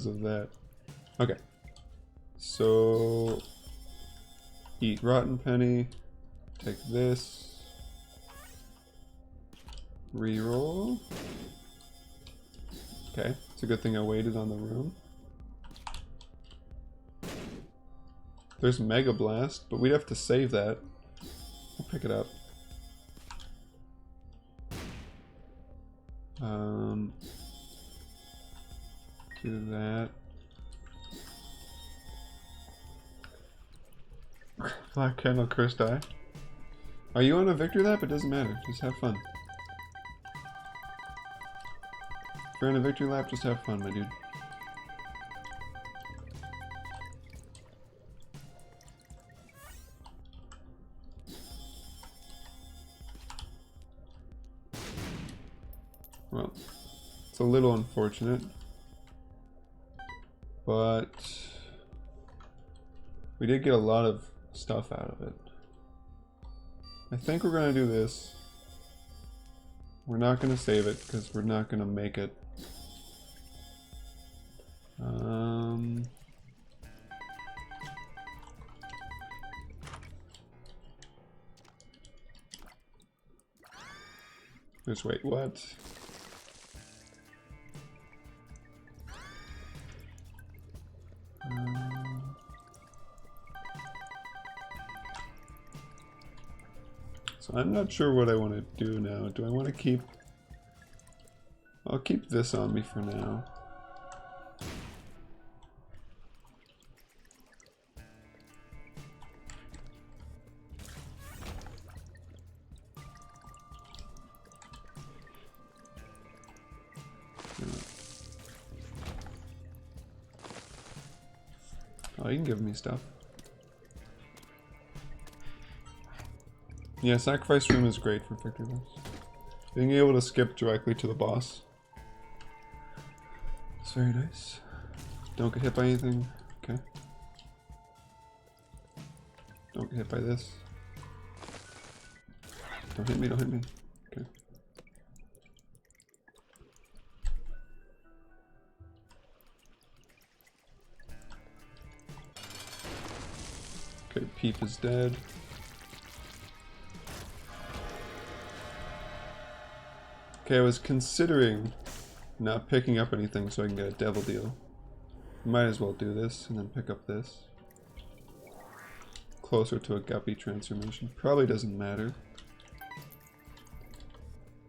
of that. Okay. So eat rotten penny. Take this. Reroll. Okay, it's a good thing I waited on the room. There's Mega Blast, but we'd have to save that. I'll pick it up. Do that. Black Candle Curse die. Are you on a victory lap? It doesn't matter. Just have fun. If you're on a victory lap, just have fun, my dude. Well, it's a little unfortunate, but we did get a lot of stuff out of it. I think we're gonna do this. We're not gonna save it because we're not gonna make it. Just wait, what? So I'm not sure what I want to do now. Do I want to keep... I'll keep this on me for now. Oh, you can give me stuff. Yeah, Sacrifice Room is great for victory laps. Being able to skip directly to the boss. It's very nice. Don't get hit by anything. Okay. Don't get hit by this. Don't hit me, don't hit me. Okay. Okay, Peep is dead. Okay, I was considering not picking up anything so I can get a devil deal. Might as well do this and then pick up this. Closer to a guppy transformation. Probably doesn't matter.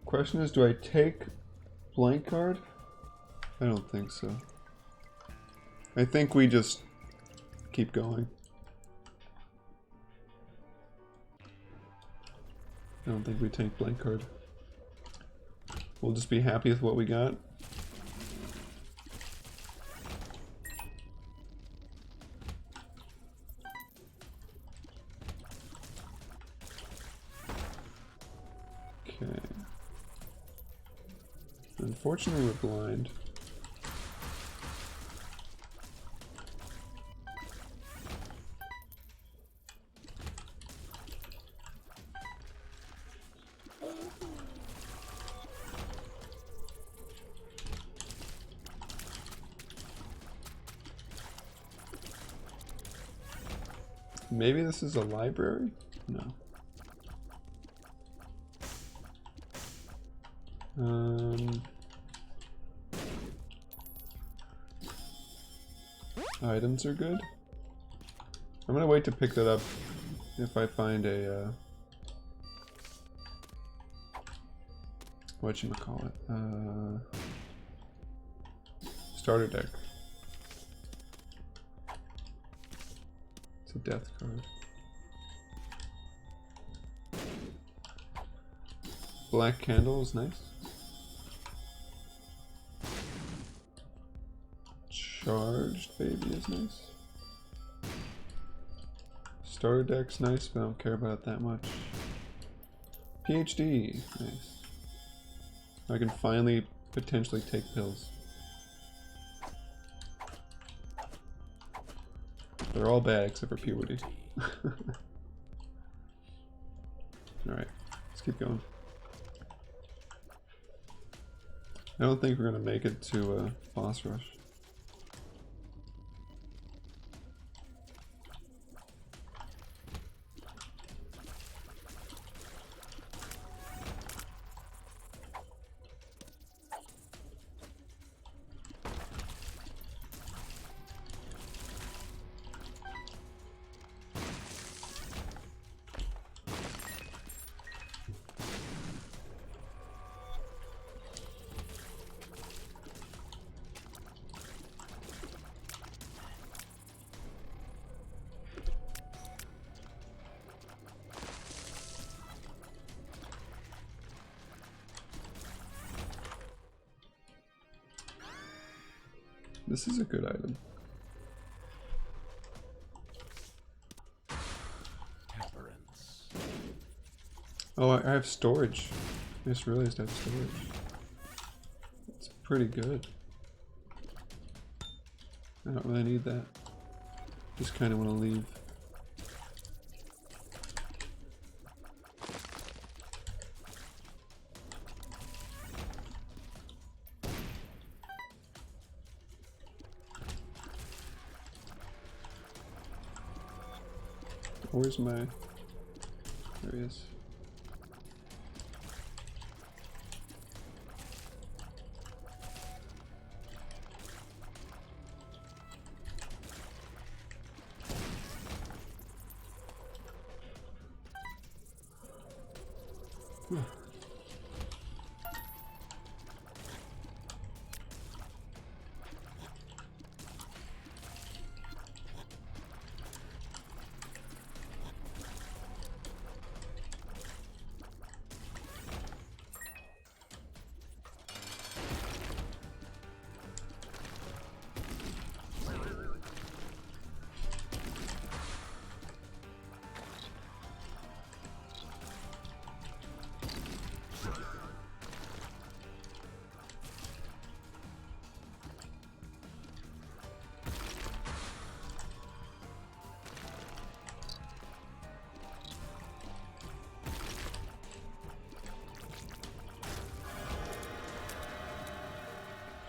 Question is, do I take blank card? I don't think so. I think we just keep going. I don't think we take blank card. We'll just be happy with what we got. Unfortunately, we're blind. Maybe this is a library? No. Items are good. I'm gonna wait to pick that up if I find a whatchamacallit? Starter deck. It's a death card. Black candle is nice. Charged baby is nice. Starter deck's nice, but I don't care about it that much. PhD, nice. I can finally potentially take pills. They're all bad except for puberty. Alright, let's keep going. I don't think we're gonna make it to a boss rush. This is a good item. Temperance. Oh, I have storage. I just realized I have storage. It's pretty good. I don't really need that. Just kind of want to leave. Where's my... There he is.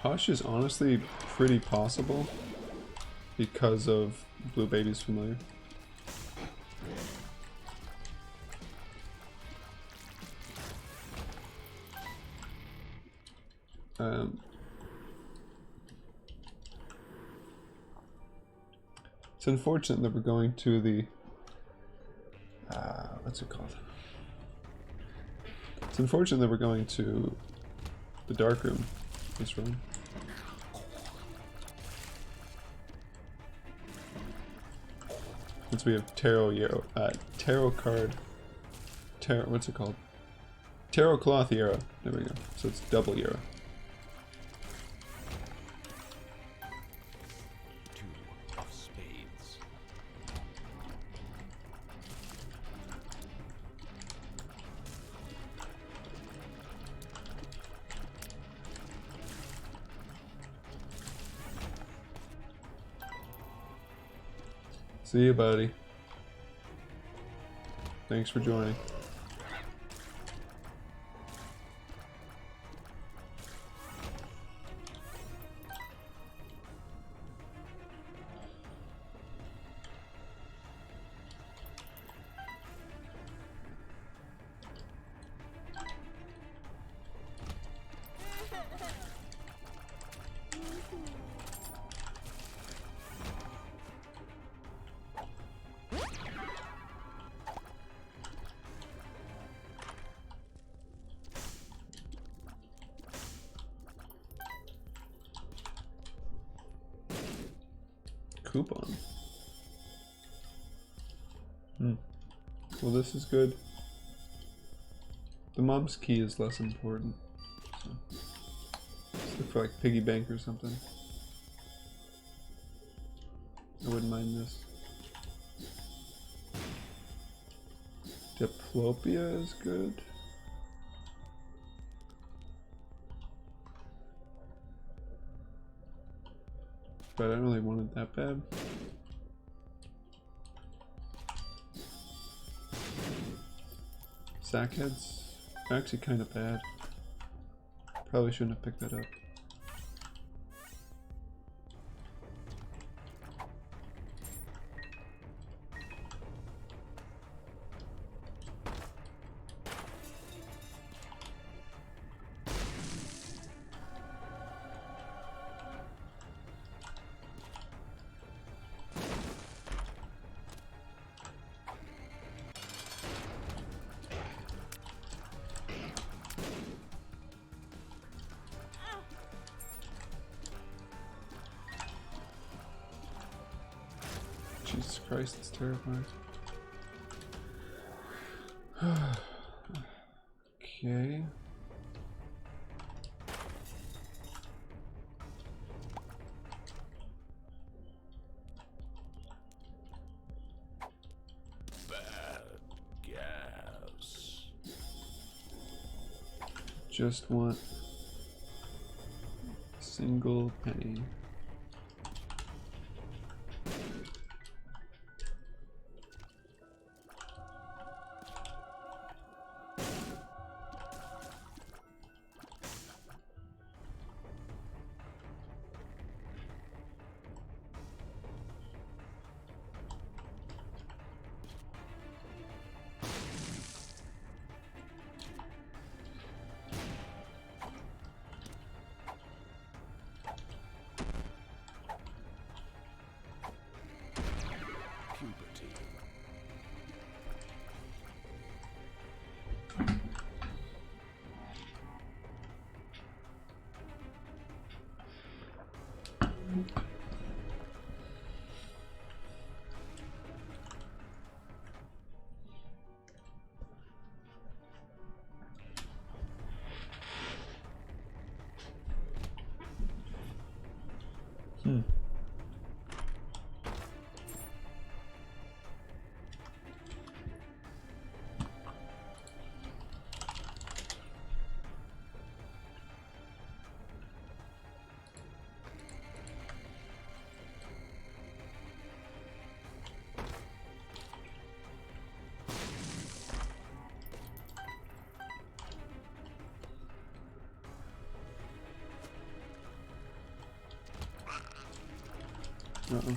Hush is honestly pretty possible because of Blue Baby's familiar. It's unfortunate that we're going to the what's it called? It's unfortunate that we're going to the dark room this run. Since we have tarot card, what's it called? Tarot cloth Yarrow. There we go. So it's double Yarrow. Two of spades. See you, buddy. Thanks for joining. Coupon. Well, this is good. The mom's key is less important. So. Let's look for like piggy bank or something. I wouldn't mind this. Diplopia is good. But I don't really want it that bad. Sackheads are actually kind of bad. Probably shouldn't have picked that up. Jesus Christ, it's terrifying. Okay. Bad gas. Just want a single penny. Puberty. Uh-oh.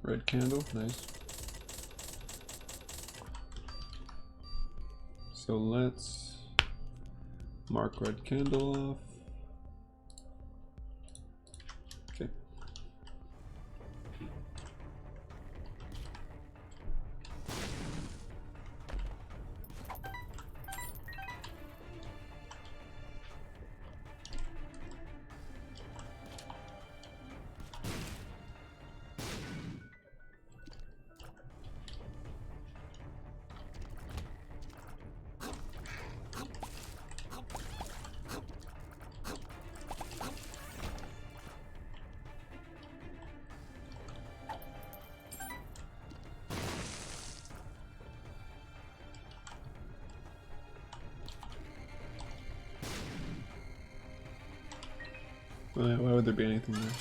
Red candle, nice. So let's mark red candle off. Okay. Why would there be anything there?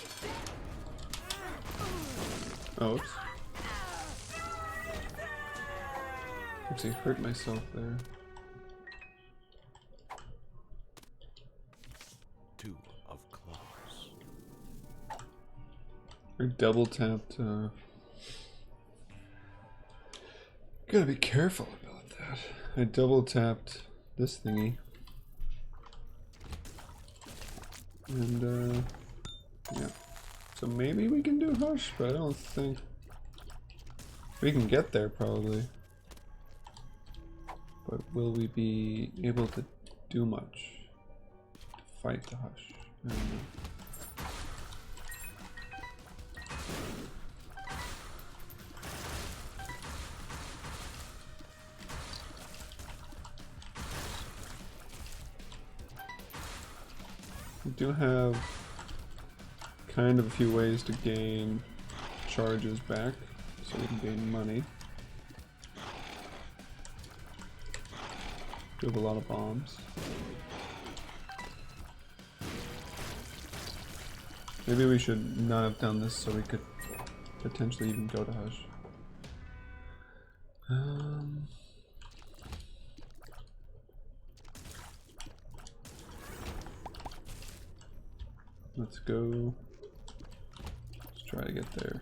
Oh, oops. Actually hurt myself there. 2 of clubs. I double tapped. Gotta be careful about that. I double tapped this thingy. And yeah. So maybe we can do Hush, but I don't think we can get there probably. But will we be able to do much to fight the Hush? I don't know. We do have kind of a few ways to gain charges back, so we can gain money. We have a lot of bombs. Maybe we should not have done this so we could potentially even go to Hush. Let's go. Let's try to get there.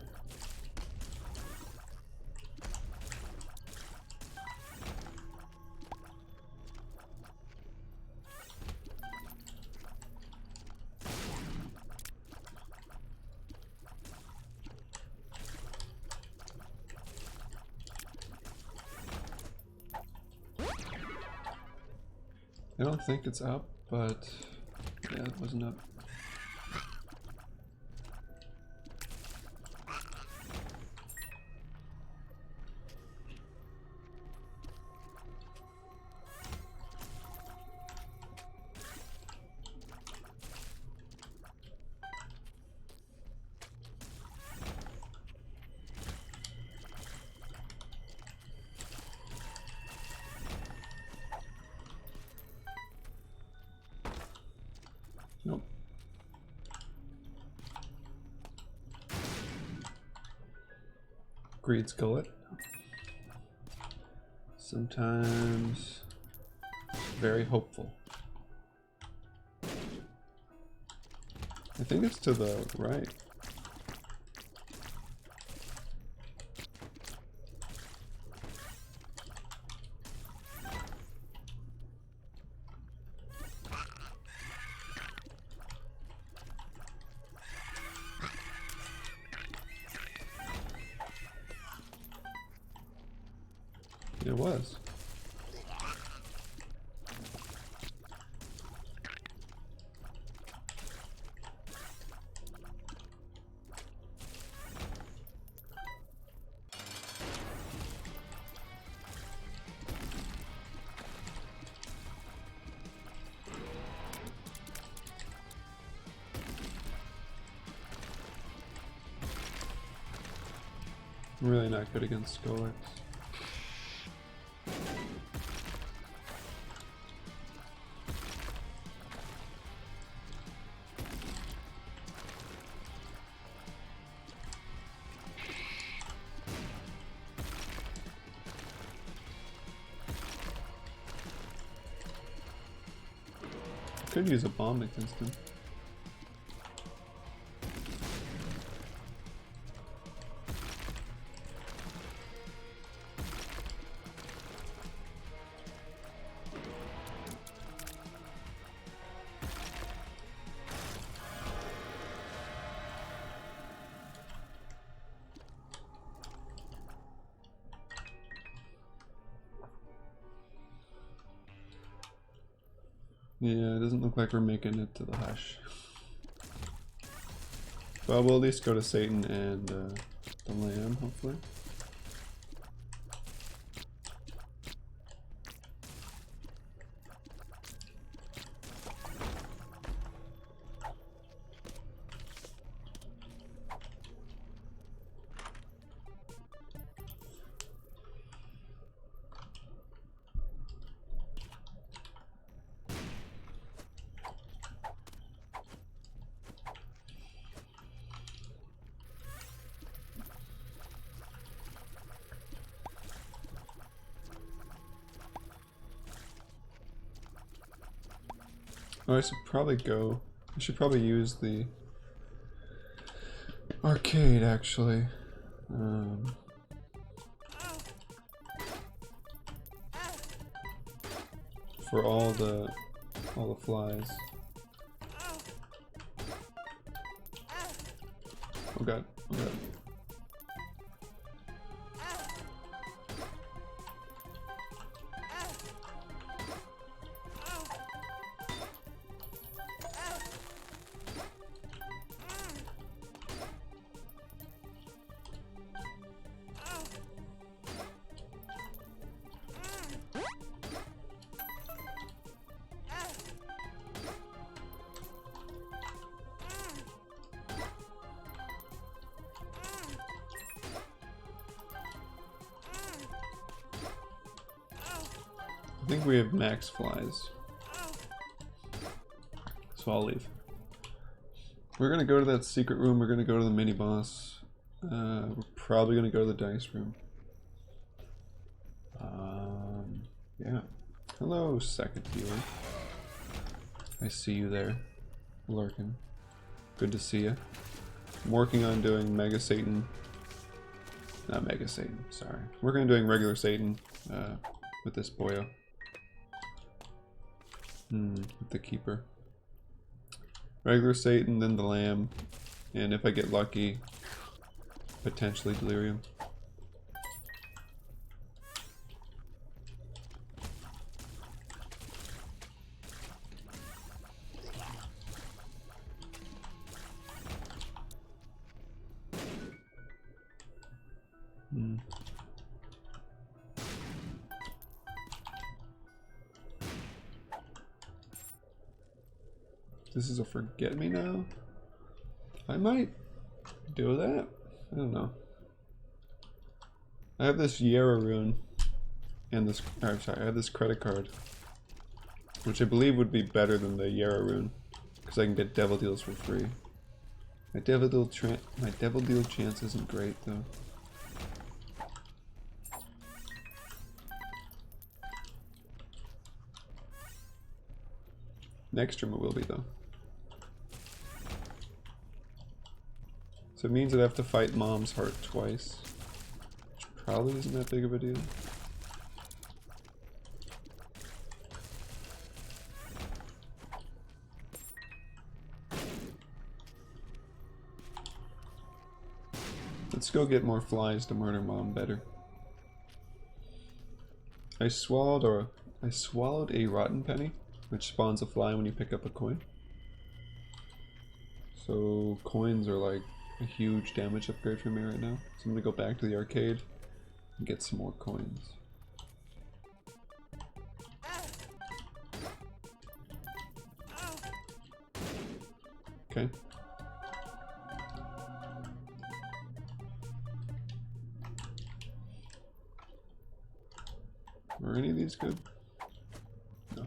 I don't think it's up, but yeah, it wasn't up. Nope. Greed Skullet. Sometimes very hopeful. I think it's to the right. It was. I'm really not good against Skolix. Could use a bomb against him. Yeah, it doesn't look like we're making it to the hush. Well, we'll at least go to Satan and the Lamb, hopefully. Oh, I should probably go. I should probably use the arcade actually. For all the flies. Oh god, oh god. I think we have max flies, so I'll leave. We're gonna go to that secret room, we're gonna go to the mini boss. We're probably gonna go to the dice room. Yeah. Hello, second viewer. I see you there, lurking. Good to see you. I'm working on doing Mega Satan. Not Mega Satan, sorry. Working on doing regular Satan with this boyo. With the keeper. Regular Satan, then the Lamb, and if I get lucky, potentially Delirium. This is a forget-me-now? I might do that. I don't know. I have this Yara rune and this, or sorry, I have this credit card, which I believe would be better than the Yara rune, because I can get devil deals for free. My devil deal chance isn't great though. Next stream it will be though. So it means I'd have to fight Mom's heart twice, which probably isn't that big of a deal. Let's go get more flies to murder Mom better. I swallowed a rotten penny, which spawns a fly when you pick up a coin. So coins are like a huge damage upgrade for me right now. So I'm gonna go back to the arcade and get some more coins. Okay. Are any of these good? No.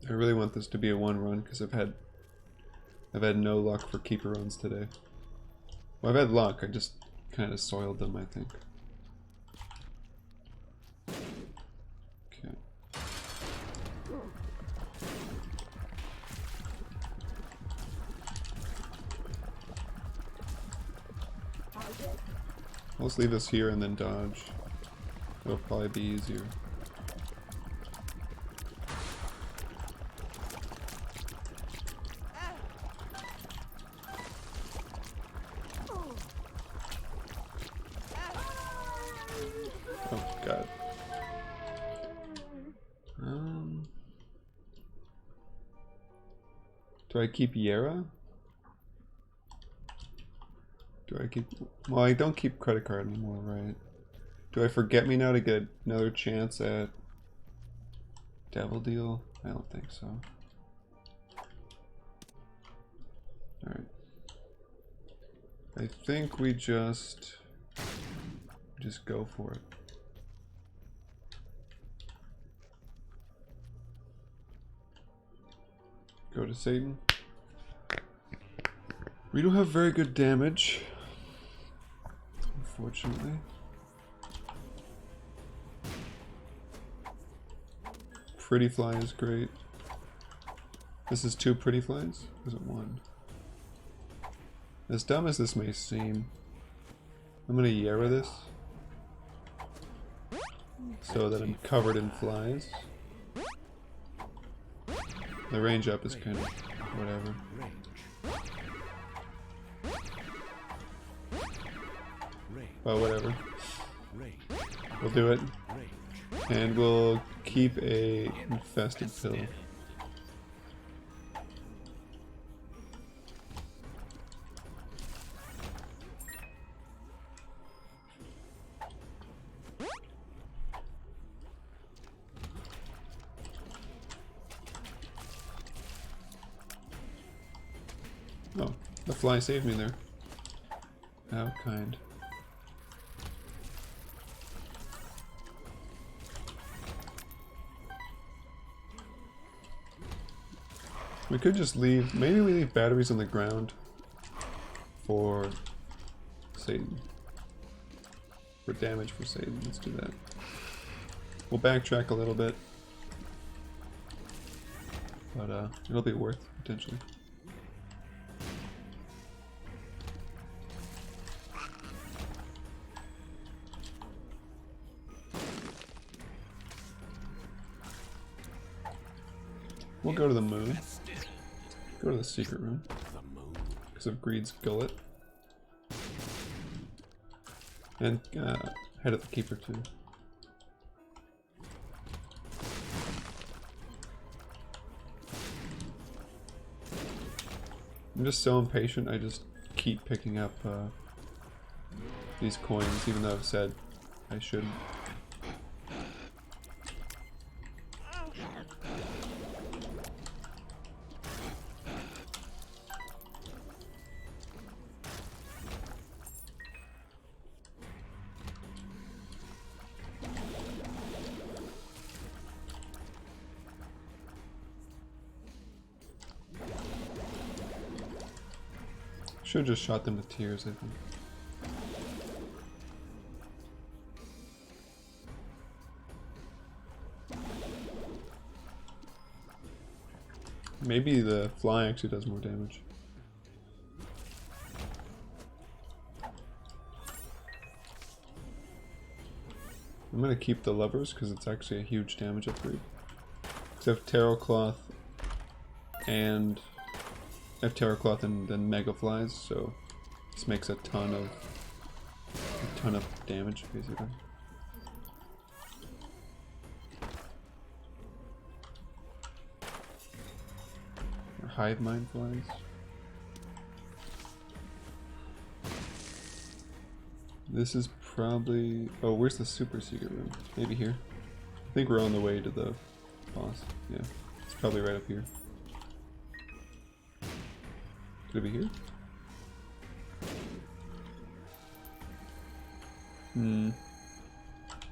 I really want this to be a one run because I've had no luck for keeper runs today. Well, I've had luck, I just kind of soiled them, I think. Okay. Let's leave this here and then dodge. It'll probably be easier. Do I keep Yera? Do I keep... Well, I don't keep credit card anymore, right? Do I forget me now to get another chance at Devil Deal? I don't think so. Alright. I think we just go for it. Go to Satan. We don't have very good damage, unfortunately. Pretty Fly is great. This is 2 Pretty Flies? Or is it 1? As dumb as this may seem, I'm gonna Yera this so that I'm covered in flies. The range up is kind of whatever. Well, whatever. We'll do it. And we'll keep a infested pill. Oh, the fly saved me there. How kind. We could just leave, maybe we leave batteries on the ground for Satan. For damage for Satan, let's do that. We'll backtrack a little bit. But it'll be worth potentially. We'll go to the moon. Go to the secret room. Because of Greed's gullet. And head at the keeper too. I'm just so impatient, I just keep picking up these coins, even though I've said I shouldn't. Should've just shot them with tears, I think. Maybe the fly actually does more damage. I'm gonna keep the levers because it's actually a huge damage upgrade. Because I have Tarot Cloth and then Mega Flies, so this makes a ton of damage basically. Or Hive Mind Flies. This is probably... Oh, where's the super secret room? Maybe here? I think we're on the way to the boss. Yeah, it's probably right up here. Could it be here?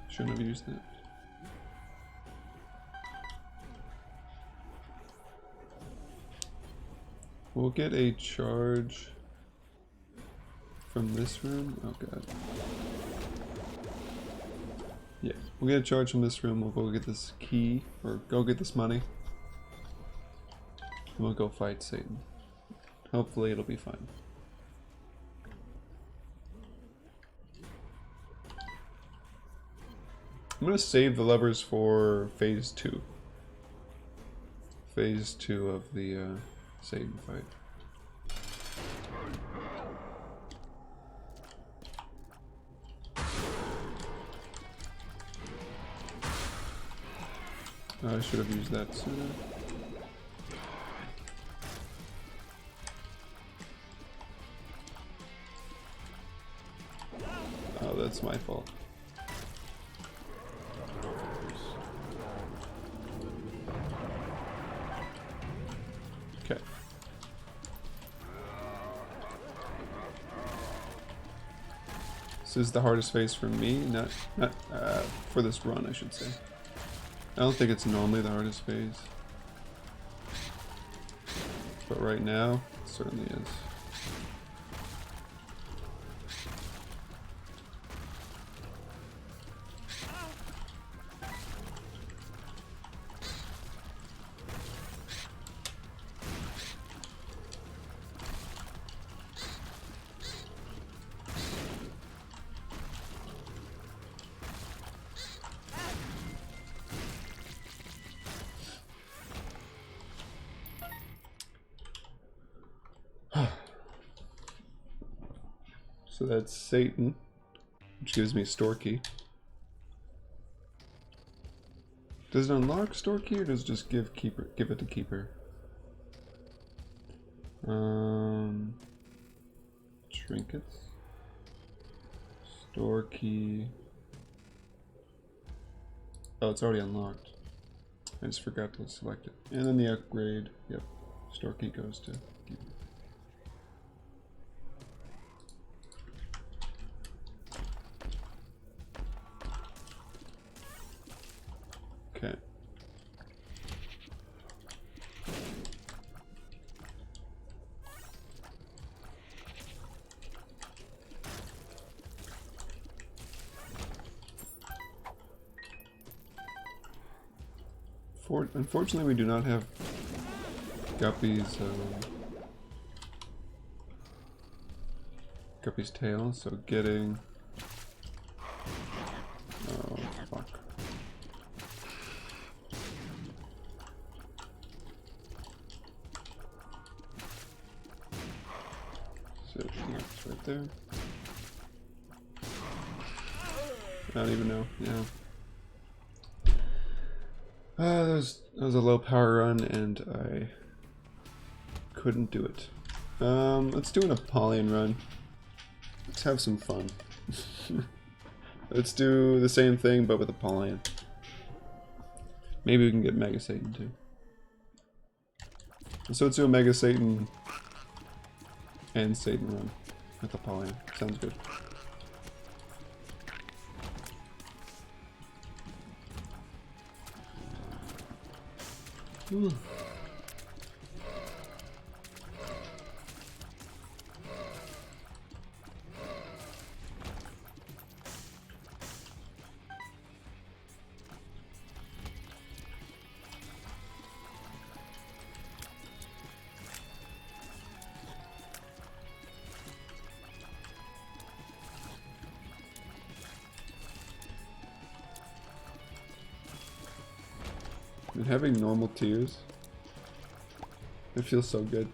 Shouldn't have used that. We'll get a charge from this room. Oh god. Yeah, we'll get a charge from this room. We'll go get this key, or go get this money. And we'll go fight Satan. Hopefully it'll be fine. I'm gonna save the levers for phase 2. Phase 2 of the Satan fight. I should have used that sooner. that's my fault. Okay. This is the hardest phase for me, not for this run, I should say. I don't think it's normally the hardest phase, but right now, it certainly is. So that's Satan, which gives me store key. Does it unlock store key or does it just give it to keeper? Trinkets. Store key. Oh, it's already unlocked. I just forgot to select it. And then the upgrade. Yep. Store key goes to keeper. Okay. Unfortunately, we do not have Guppy's tail, so getting... Oh, fuck. So, yeah, it's right there. I don't even know, yeah. That was a low power run and I couldn't do it. Let's do an Apollyon run. Let's have some fun. Let's do the same thing but with Apollyon. Maybe we can get Mega Satan too. So let's do a Mega Satan and Satan run with Apollyon. Sounds good. Ooh. And having normal tears, it feels so good.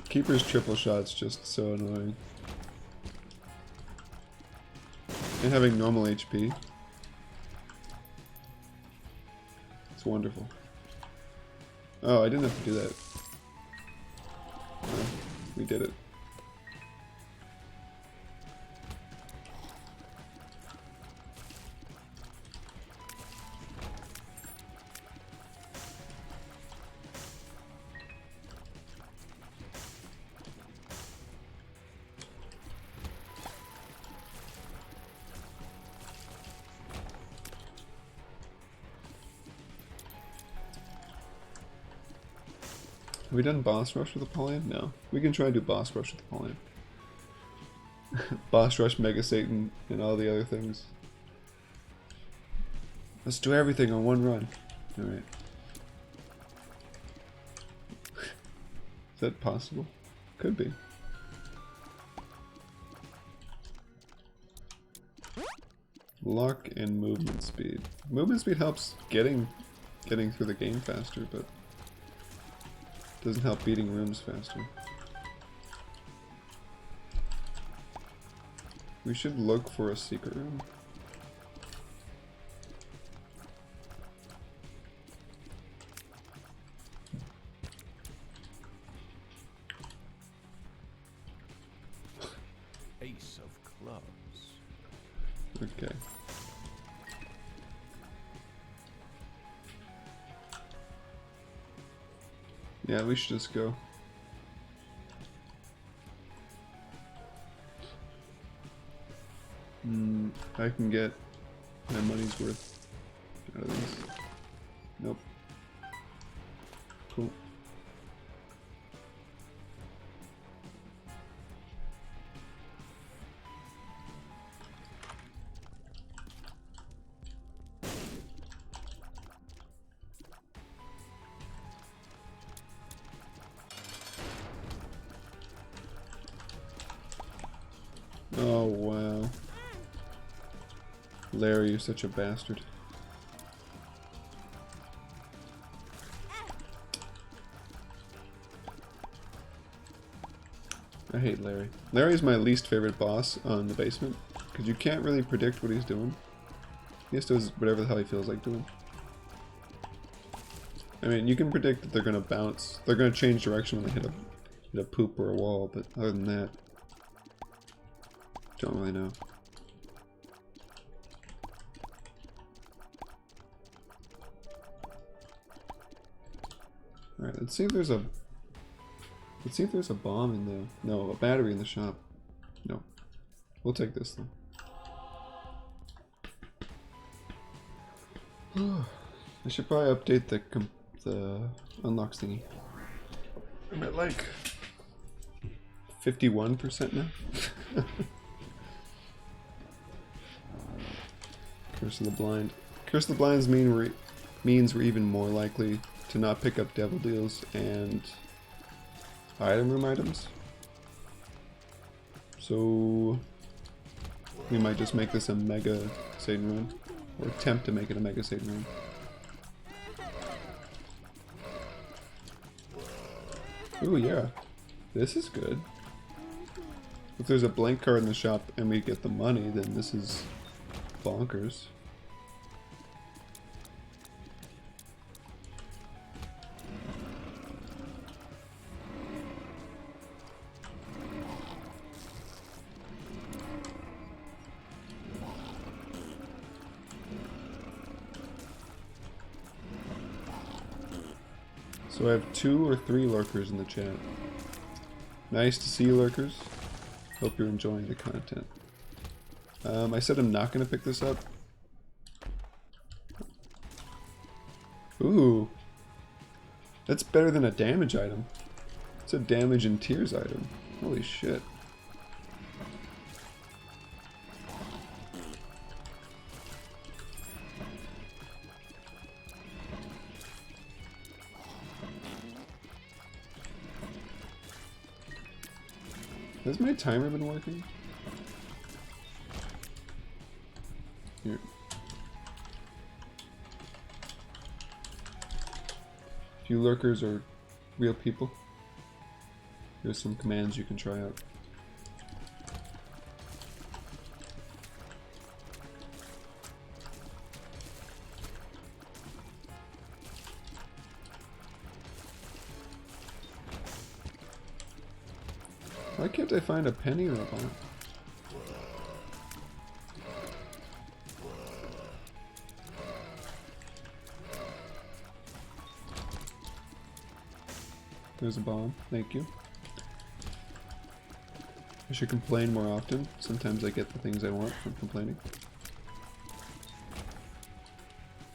Keeper's triple shot's just so annoying. And having normal HP, it's wonderful. Oh, I didn't have to do that. Oh, we did it. Have we done boss rush with Apollyon? No. We can try to do boss rush with Apollyon. Boss rush, Mega Satan, and all the other things. Let's do everything on one run. Alright. Is that possible? Could be. Luck and movement speed. Movement speed helps getting through the game faster, but doesn't help beating rooms faster. We should look for a secret room. clubs. Okay. Yeah, we should just go. I can get my money's worth out of these. Nope. Cool. Oh, wow. Larry, you're such a bastard. I hate Larry. Larry's my least favorite boss on the basement, because you can't really predict what he's doing. He just does whatever the hell he feels like doing. I mean, you can predict that they're gonna bounce. They're gonna change direction when they hit a poop or a wall, but other than that, don't really know. Alright, let's see if there's a bomb in the... No, a battery in the shop. No. We'll take this though. I should probably update the unlocks thingy. I'm at like 51% now. Curse of the Blind. Curse of the Blind's means we're even more likely to not pick up devil deals and item room items. So we might just make this a mega Satan run, or attempt to make it a mega Satan run. Ooh, yeah, this is good. If there's a blank card in the shop and we get the money, then this is bonkers. So I have 2 or 3 lurkers in the chat. Nice to see you, lurkers. Hope you're enjoying the content. I said I'm not going to pick this up. Ooh. That's better than a damage item. It's a damage and tears item. Holy shit. Has my timer been working? Here. If you lurkers are real people, here's some commands you can try out. Why can't I find a penny or a bomb? There's a bomb, thank you. I should complain more often. Sometimes I get the things I want from complaining.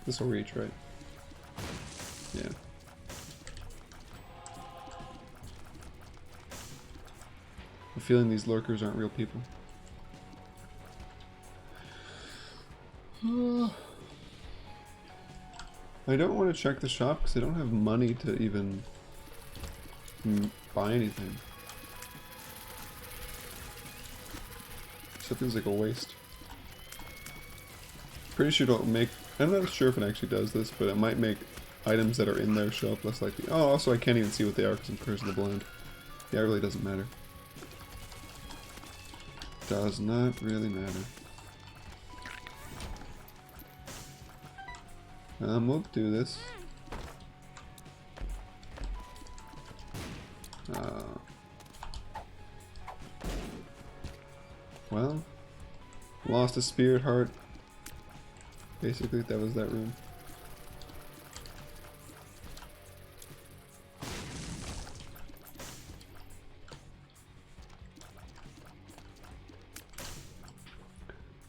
This will reach, right? Yeah. I'm feeling these lurkers aren't real people. I don't want to check the shop because I don't have money to even buy anything. So it feels like a waste. Pretty sure it'll make... I'm not sure if it actually does this, but it might make items that are in there show up less likely. Oh, also I can't even see what they are because I'm Curse of the Blind. Yeah, it really doesn't matter. Does not really matter. We'll do this. Well, Lost a spirit heart. Basically, that was that room.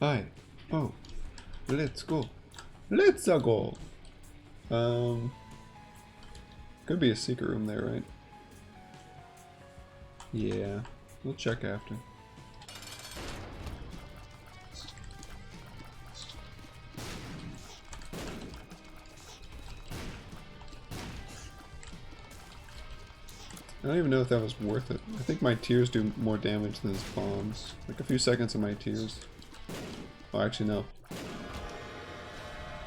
Hi. Oh. Let's go. Let's go. Could be a secret room there, right? Yeah. We'll check after. I don't even know if that was worth it. I think my tears do more damage than his bombs. Like a few seconds of my tears. Oh, actually no.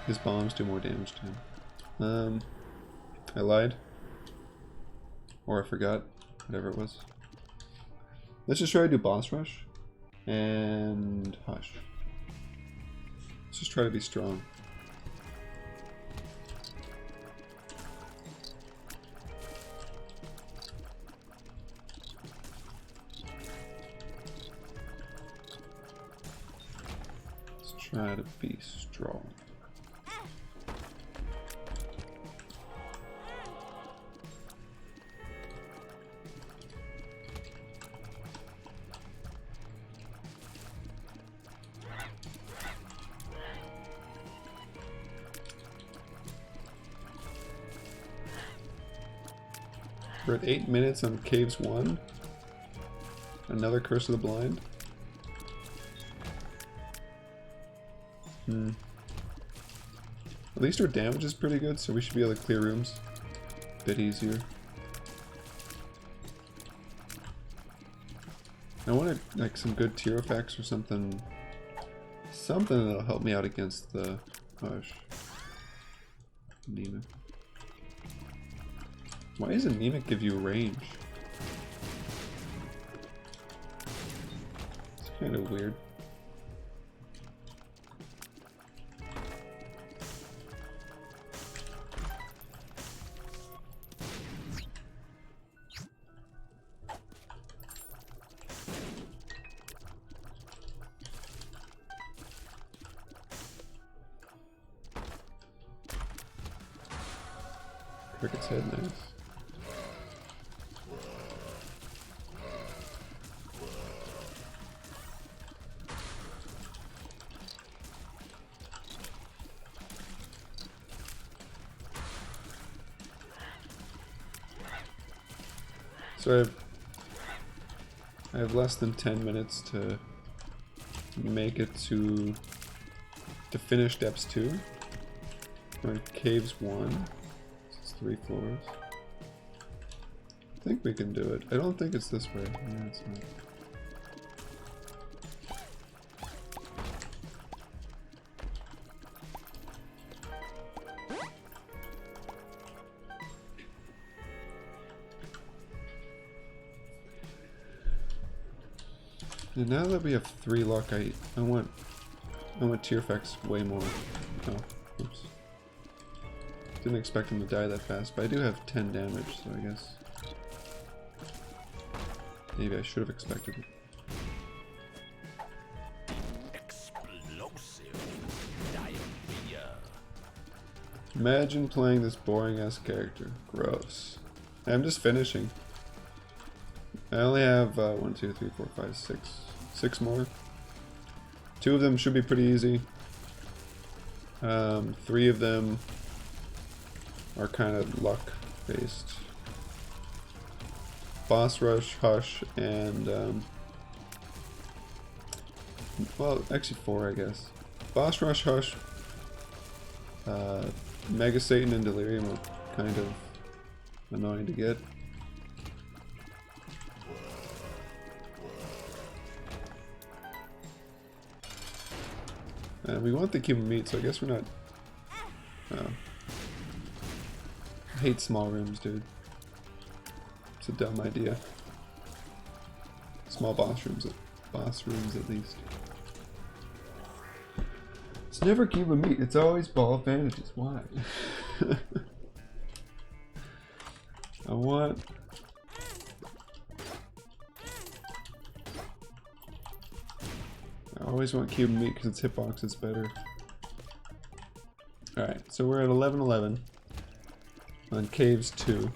His bombs do more damage to him. I lied. Or I forgot. Whatever it was. Let's just try to do boss rush. And hush. Let's just try to be strong. Try to be strong. We're at 8 minutes on Caves 1. Another Curse of the Blind. At least our damage is pretty good, so we should be able to clear rooms a bit easier. I wanted like some good tier effects or something. Something that'll help me out against the Hush. Nina. Why doesn't Nina give you range? It's kind of weird. Cricket's head, nice. So I have less than 10 minutes to make it to finish depths 2. We're in caves 1. It's 3 floors. I think we can do it. I don't think it's this way. Yeah, it's not. And now that we have 3 luck, I want tier effects way more. Oh, oops. Didn't expect him to die that fast, but I do have 10 damage, so I guess maybe I should have expected it. Explosive diarrhea. Imagine playing this boring ass character. Gross. I'm just finishing. I only have 1, 2, 3, 4, 5, 6 more. 2 of them should be pretty easy. 3 of them are kind of luck based. Boss rush, hush, and well, actually 4, I guess. Boss rush, hush, Mega Satan, and Delirium are kind of annoying to get. And we want the cube of meat, so I guess we're not. I hate small rooms, dude. It's a dumb idea. Small boss rooms at least. It's never cube of meat. It's always ball of bandages. Why? I want. always want cube meat because its hitbox is better. Alright, so we're at 11-11 on caves 2.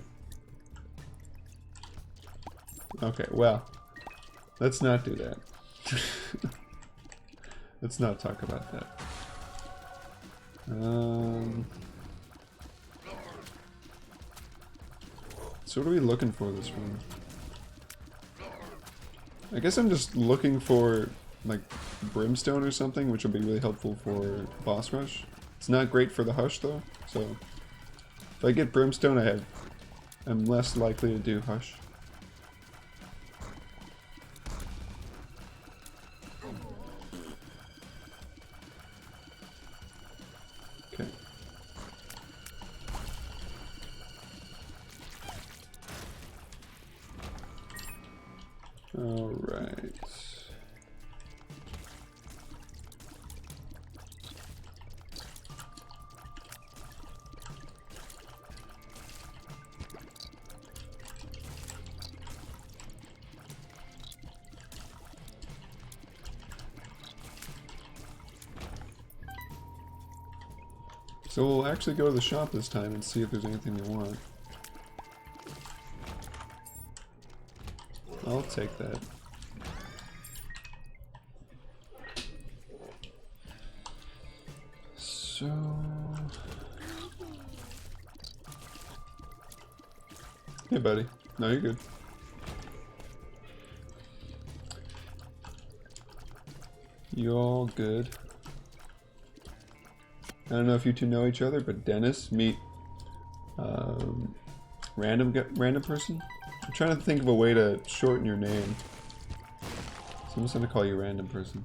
Okay, well, let's not do that. Let's not talk about that. So what are we looking for this run? I guess I'm just looking for like brimstone or something, which will be really helpful for boss rush. It's not great for the hush though, so if I get brimstone, I'm less likely to do hush. Okay. All right. So we'll actually go to the shop this time and see if there's anything we want. I'll take that. So... Hey buddy. No, you're good. You all good? I don't know if you two know each other, but Dennis, meet random person. I'm trying to think of a way to shorten your name, so I'm just gonna call you random person.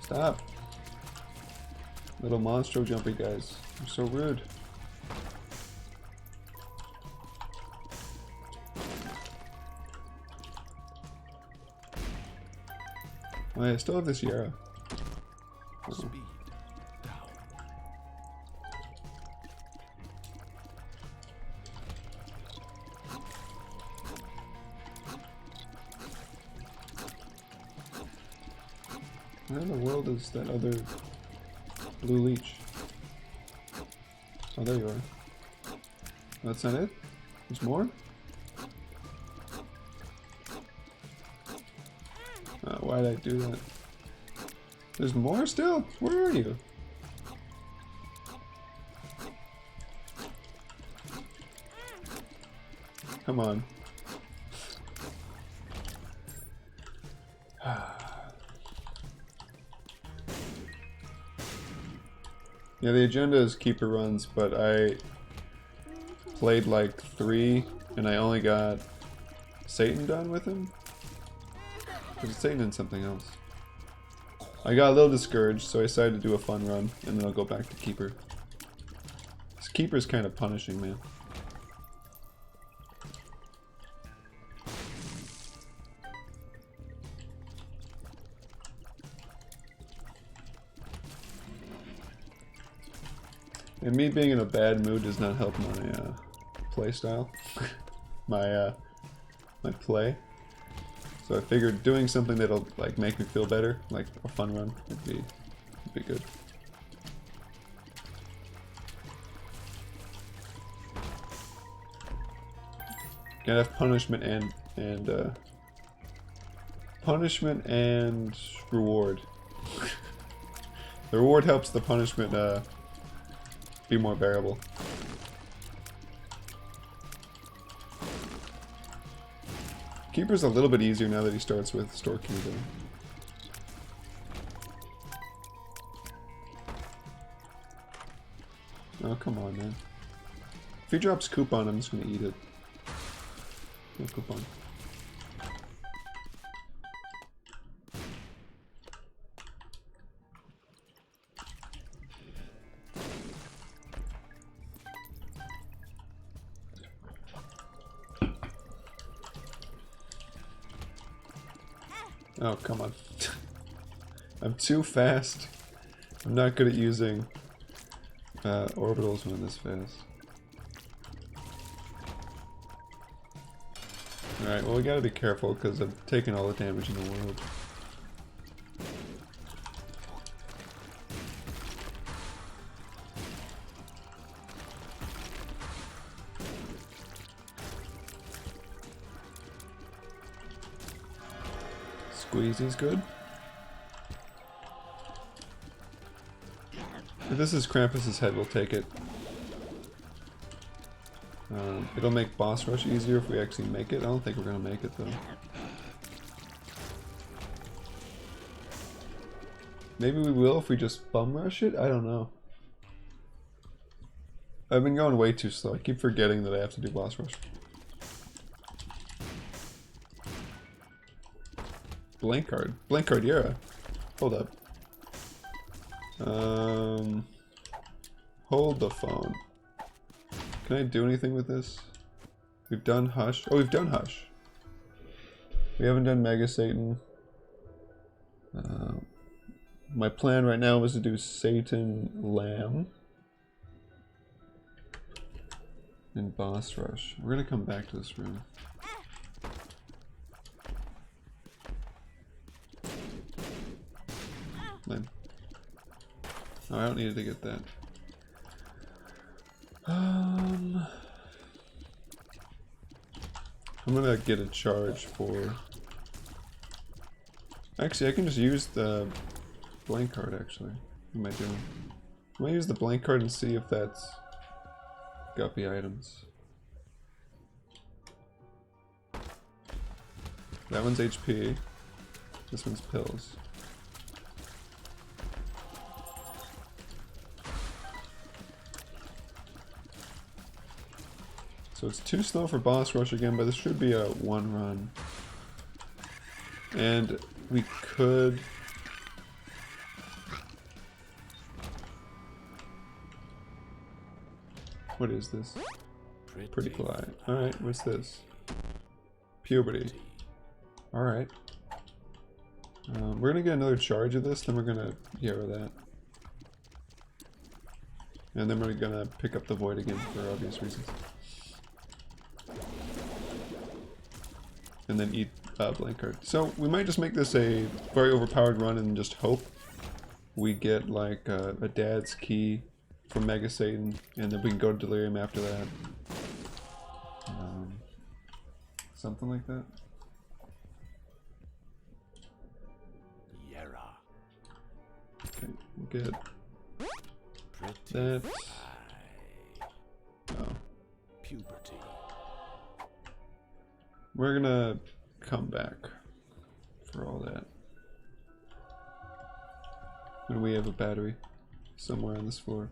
Stop, little monstro jumpy guys. You're so rude. Oh, I still have this Yara. Oh. Speed down. Where in the world is that other blue leech? Oh, there you are. That's not it? There's more? Why did I do that? There's more still? Where are you? Come on. Yeah, the agenda is keeper runs, but I played like 3 and I only got Satan done with him. Because Satan and something else. I got a little discouraged, so I decided to do a fun run, and then I'll go back to Keeper. This Keeper's kind of punishing, man. And me being in a bad mood does not help my play style. my play. So I figured doing something that'll like make me feel better, like a fun run, would be good. Gotta have punishment and reward. The reward helps the punishment be more bearable. Keeper's a little bit easier now that he starts with store key though. Oh, come on, man. If he drops coupon, I'm just gonna eat it. No coupon. Oh, come on. I'm too fast. I'm not good at using orbitals when I'm this fast. Alright, well we gotta be careful because I'm taking all the damage in the world. Squeezy's good. If this is Krampus's head, we'll take it. It'll make boss rush easier if we actually make it. I don't think we're gonna make it though. Maybe we will if we just bum rush it? I don't know. I've been going way too slow. I keep forgetting that I have to do boss rush. Blank card. Blank card Yara. Hold up. Hold the phone. Can I do anything with this? We've done Hush. Oh, we've done Hush. We haven't done Mega Satan. My plan right now was to do Satan Lamb. And Boss Rush. We're gonna come back to this room. Lamb. Oh, I don't need to get that. I'm gonna get a charge for... Actually, I can just use the blank card, actually. What am I doing? I'm gonna use the blank card and see if that's guppy items. That one's HP. This one's pills. So it's too slow for boss rush again, but this should be a one run. And we could... What is this? Pretty fly. Alright, what's this? Puberty. Alright. We're gonna get another charge of this, then we're gonna get rid of that. And then we're gonna pick up the void again for obvious reasons. And then eat blank card. So we might just make this a very overpowered run and just hope we get like a dad's key from Mega Satan, and then we can go to Delirium after that. Something like that. Okay, we'll get that. Oh. Puberty. We're gonna come back for all that. And we have a battery somewhere on this floor.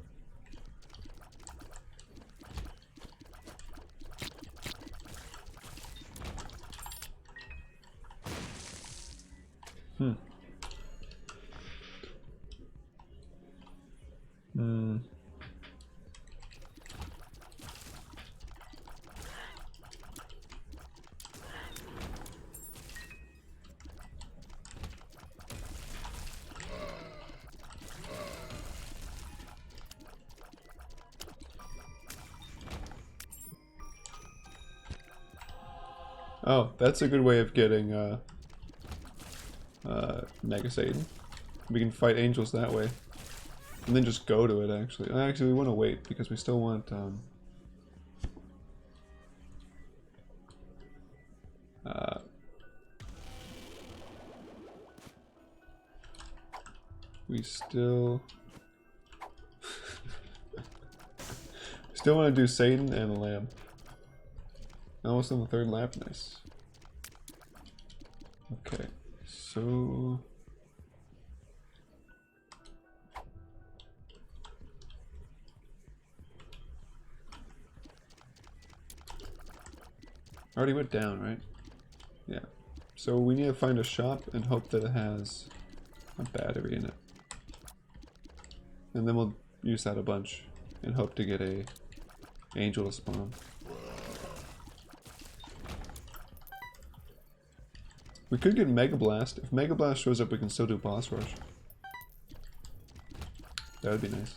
Oh, that's a good way of getting Mega Satan. We can fight angels that way. And then just go to it, actually. Actually, we want to wait, because we still want, we still... still want to do Satan and a lamb. Almost on the third lap, nice. Okay, so... Already went down, right? Yeah. So we need to find a shop and hope that it has a battery in it. And then we'll use that a bunch and hope to get a angel to spawn. We could get Mega Blast. If Mega Blast shows up, we can still do boss rush. That would be nice.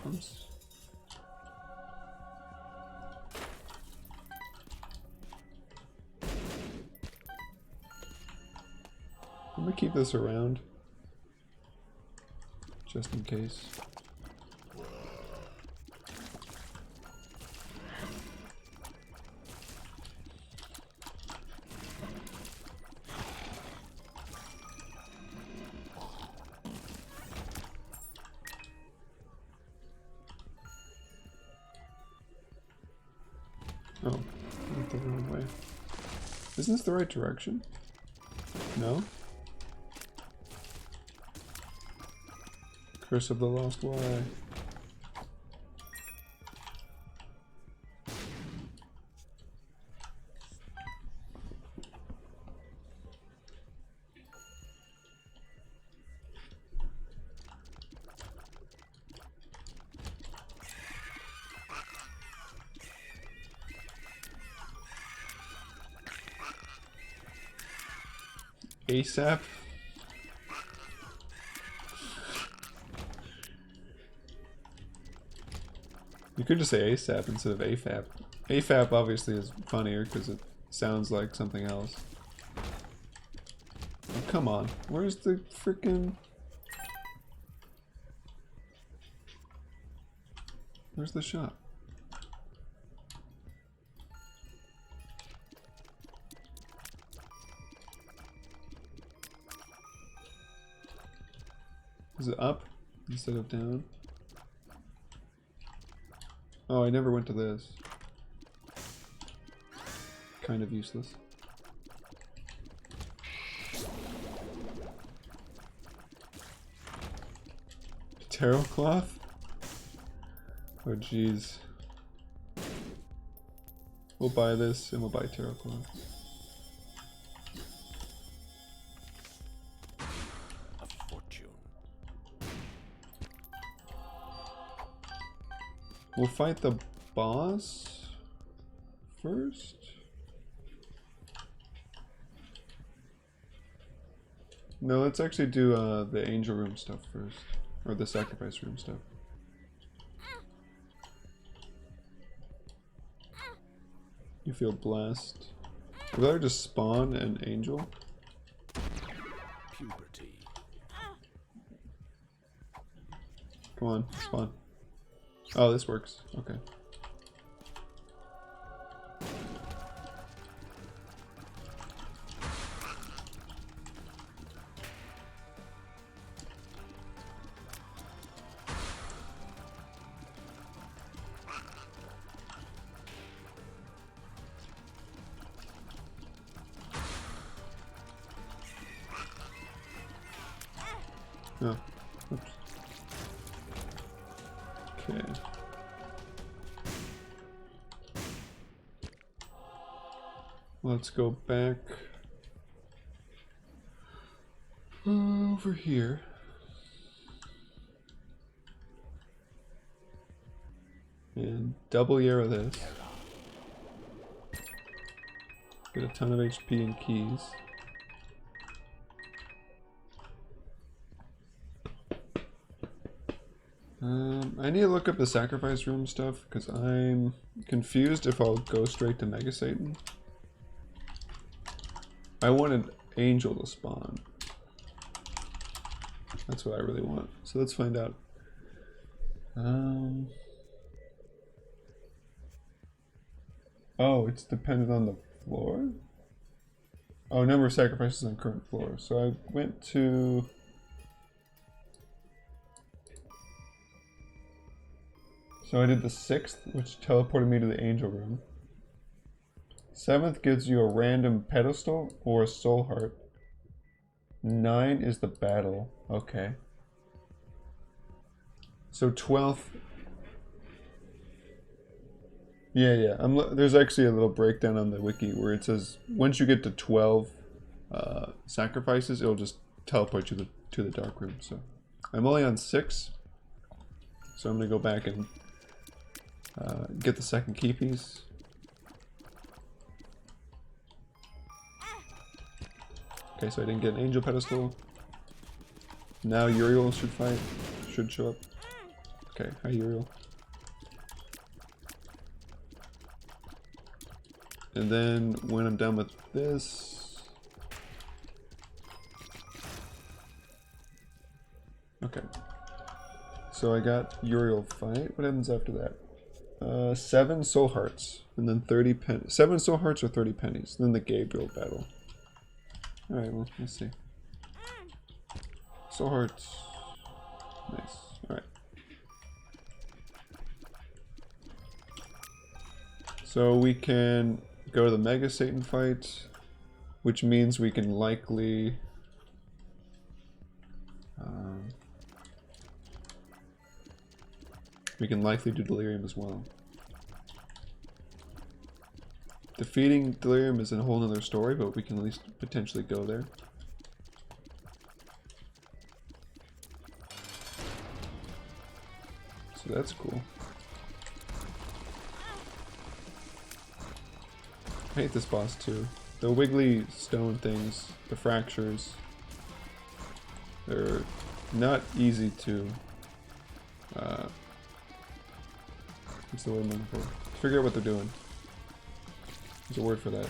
bombs. I'm gonna keep this around, just in case. Oh, I went the wrong way. Isn't this the right direction? No? Curse of the Lost Y. ASAP? You could just say ASAP instead of AFAP. AFAP obviously is funnier because it sounds like something else. Oh, come on. Where's the freaking... Where's the shop? Is it up instead of down? Oh, I never went to this. Kind of useless. Tarot cloth? Oh jeez. We'll buy this and we'll buy tarot cloth. We'll fight the boss first. No, let's actually do the angel room stuff first. Or the sacrifice room stuff. You feel blessed. Would I just spawn an angel? Puberty. Come on, spawn. Oh, this works. Okay. Oh, oops. Okay. Let's go back over here. And double arrow this. Get a ton of HP and keys. I need to look up the sacrifice room stuff because I'm confused if I'll go straight to Mega Satan. I wanted Angel to spawn. That's what I really want. So let's find out. Oh, it's dependent on the floor? Oh, number of sacrifices on current floor. So I went to... So I did the 6th, which teleported me to the angel room. 7th gives you a random pedestal or a soul heart. 9 is the battle. Okay. So 12th... Yeah. There's actually a little breakdown on the wiki where it says once you get to 12 sacrifices, it'll just teleport you to the dark room. So I'm only on 6. So I'm going to go back and get the second key piece. Okay, so I didn't get an angel pedestal. Now Uriel should show up. Okay, hi Uriel. And then when I'm done with this... Okay. So I got Uriel fight. What happens after that? 7 soul hearts. And then 30 pennies. 7 soul hearts or 30 pennies. Then the Gabriel battle. Alright, well, let's see. Soul hearts. Nice. Alright. So we can go to the Mega Satan fight, which means we can likely do Delirium as well. Defeating Delirium is a whole other story, but we can at least potentially go there. So that's cool. I hate this boss too. The wiggly stone things, the fractures, they're not easy to, what's the word I'm looking for? Figure out what they're doing. There's a word for that.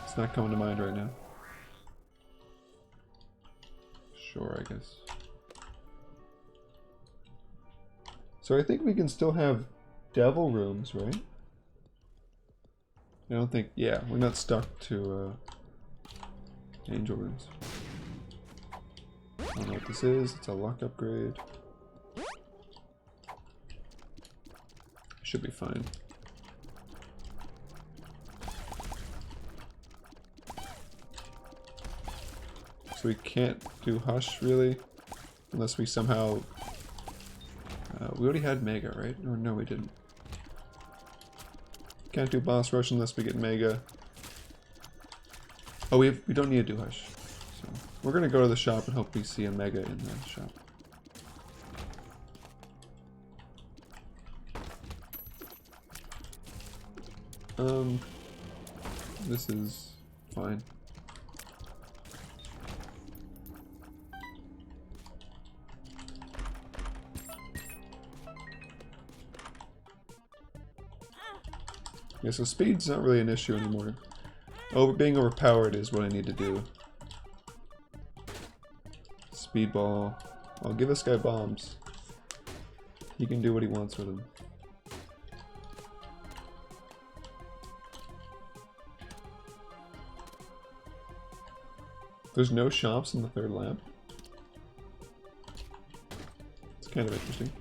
It's not coming to mind right now. Sure, I guess. So I think we can still have devil rooms, right? I don't think, yeah, we're not stuck to angel rooms. I don't know what this is, it's a luck upgrade. Should be fine. So we can't do Hush, really, unless we somehow... we already had Mega, right? Or no, we didn't. Can't do Boss Rush unless we get Mega. Oh, we don't need to do Hush. So we're gonna go to the shop and hope we see a Mega in the shop. This is fine. Yeah, so speed's not really an issue anymore. Being overpowered is what I need to do. Speedball. I'll give this guy bombs. He can do what he wants with them. There's no shops in the third lab. It's kind of interesting.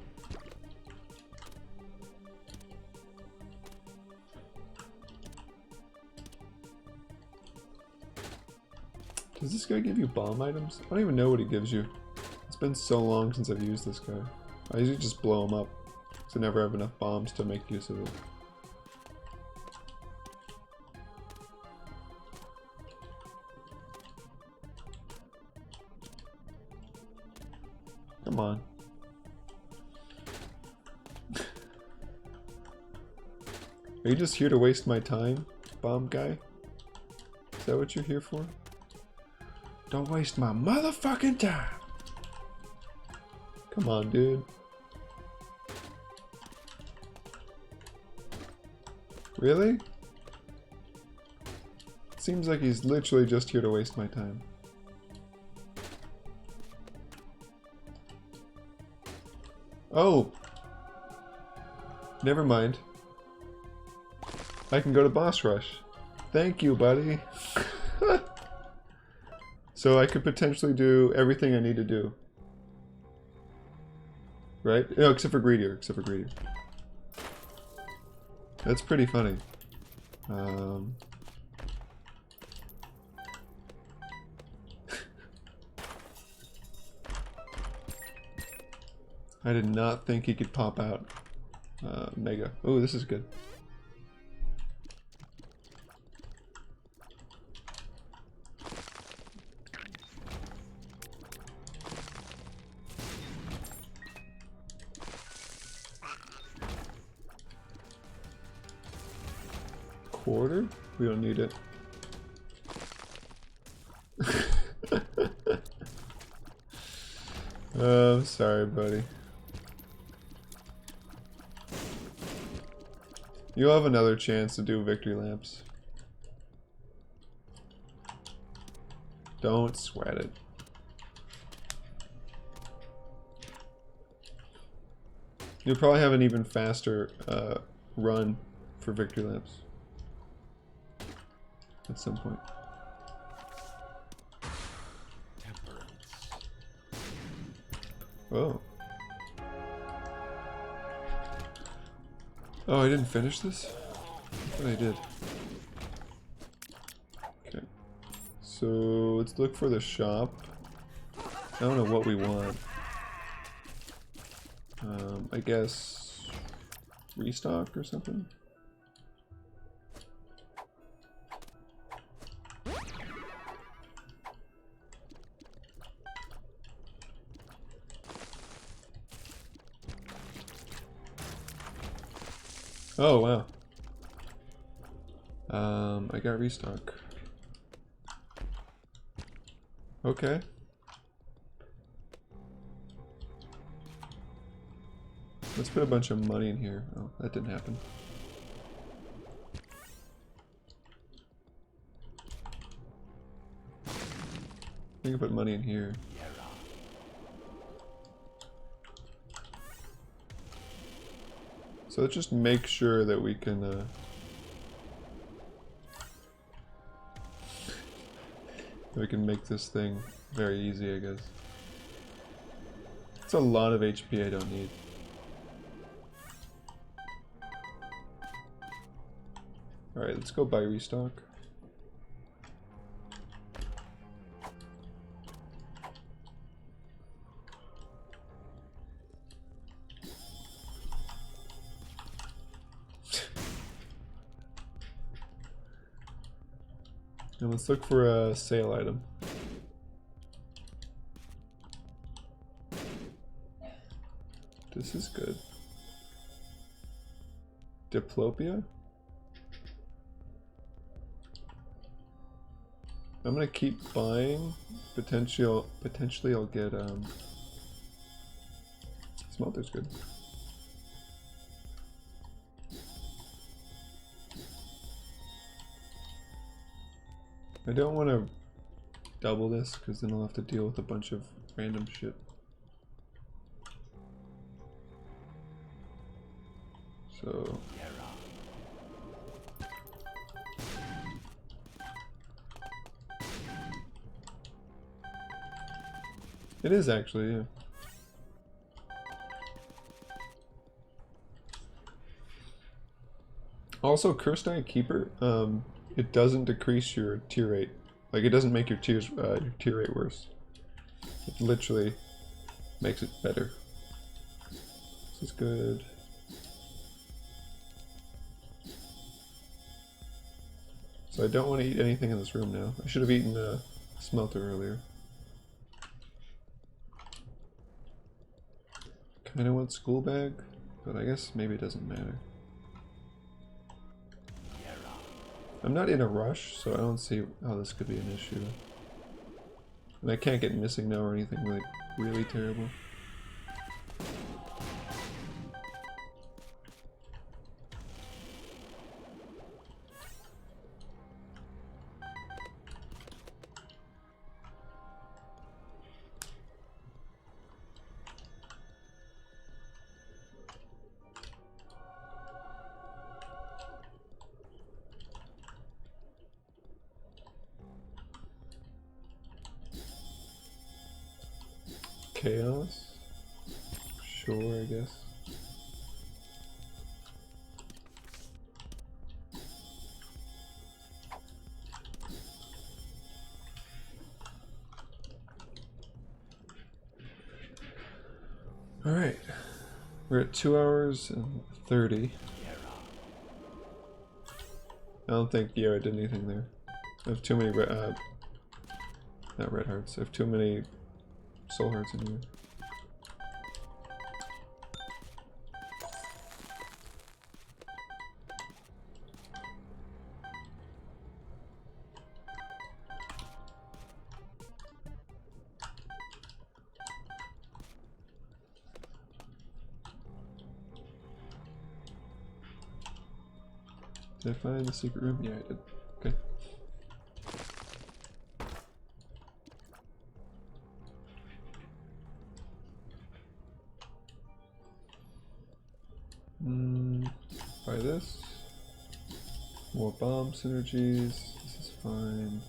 Does this guy give you bomb items? I don't even know what he gives you. It's been so long since I've used this guy. I usually just blow him up, because I never have enough bombs to make use of it. Come on. Are you just here to waste my time, bomb guy? Is that what you're here for? Don't waste my motherfucking time! Come on, dude. Really? Seems like he's literally just here to waste my time. Oh! Never mind. I can go to Boss Rush. Thank you, buddy. So I could potentially do everything I need to do. Right? No, except for Greedier. Except for Greedier. That's pretty funny. I did not think he could pop out Mega. Oh, this is good. Quarter? We don't need it. Oh, sorry, buddy. You'll have another chance to do victory laps. Don't sweat it. You'll probably have an even faster run for victory laps at some point. Temperance. Oh. Oh, I didn't finish this? I thought I did. Okay. So let's look for the shop. I don't know what we want. I guess restock or something? Oh, wow. I got restock. Okay. Let's put a bunch of money in here. Oh, that didn't happen. We can put money in here. So let's just make sure that we can make this thing very easy, I guess. It's a lot of HP I don't need. Alright, let's go buy restock. And let's look for a sale item. This is good. Diplopia? I'm gonna keep buying. Potentially I'll get smelter's good. I don't want to double this because then I'll have to deal with a bunch of random shit. So it is actually, yeah. Also, Cursed Eye Keeper, it doesn't decrease your tier rate. Like, it doesn't make your tier rate worse. It literally makes it better. This is good. So I don't want to eat anything in this room now. I should have eaten a smelter earlier. Kinda want school bag, but I guess maybe it doesn't matter. I'm not in a rush, so I don't see how this could be an issue. And I can't get missing now or anything like really terrible. Chaos? Sure, I guess. Alright. We're at 2 hours and 30. I don't think Yara did anything there. I have too many not red hearts. I have too many soul hearts in here. Did I find the secret room? Yeah, I did. Okay. Buy this. More bomb synergies. This is fine.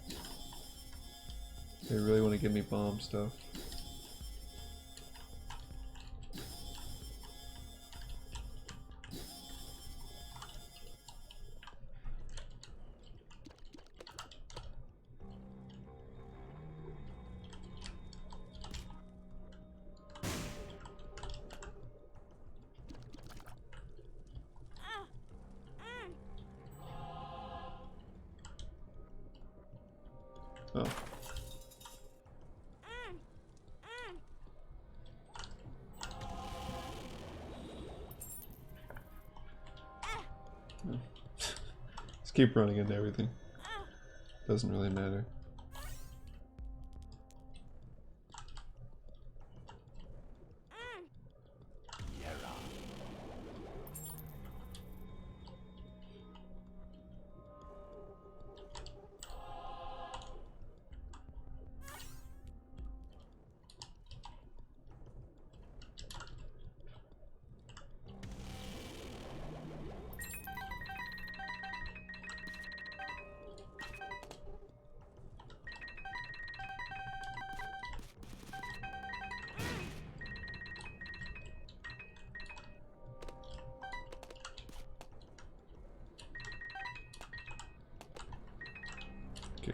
They really want to give me bomb stuff. Oh. Just keep running into everything. Doesn't really matter. Okay.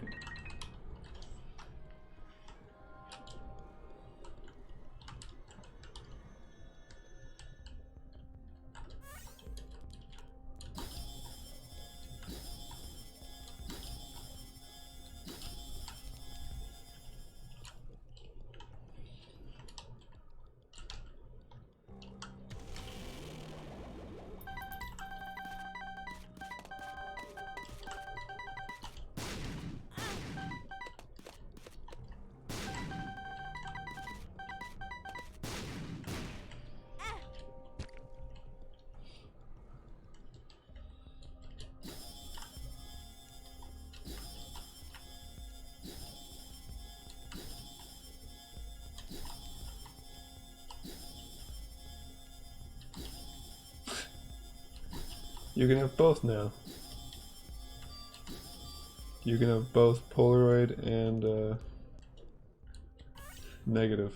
You can have both now. You can have both Polaroid and negative.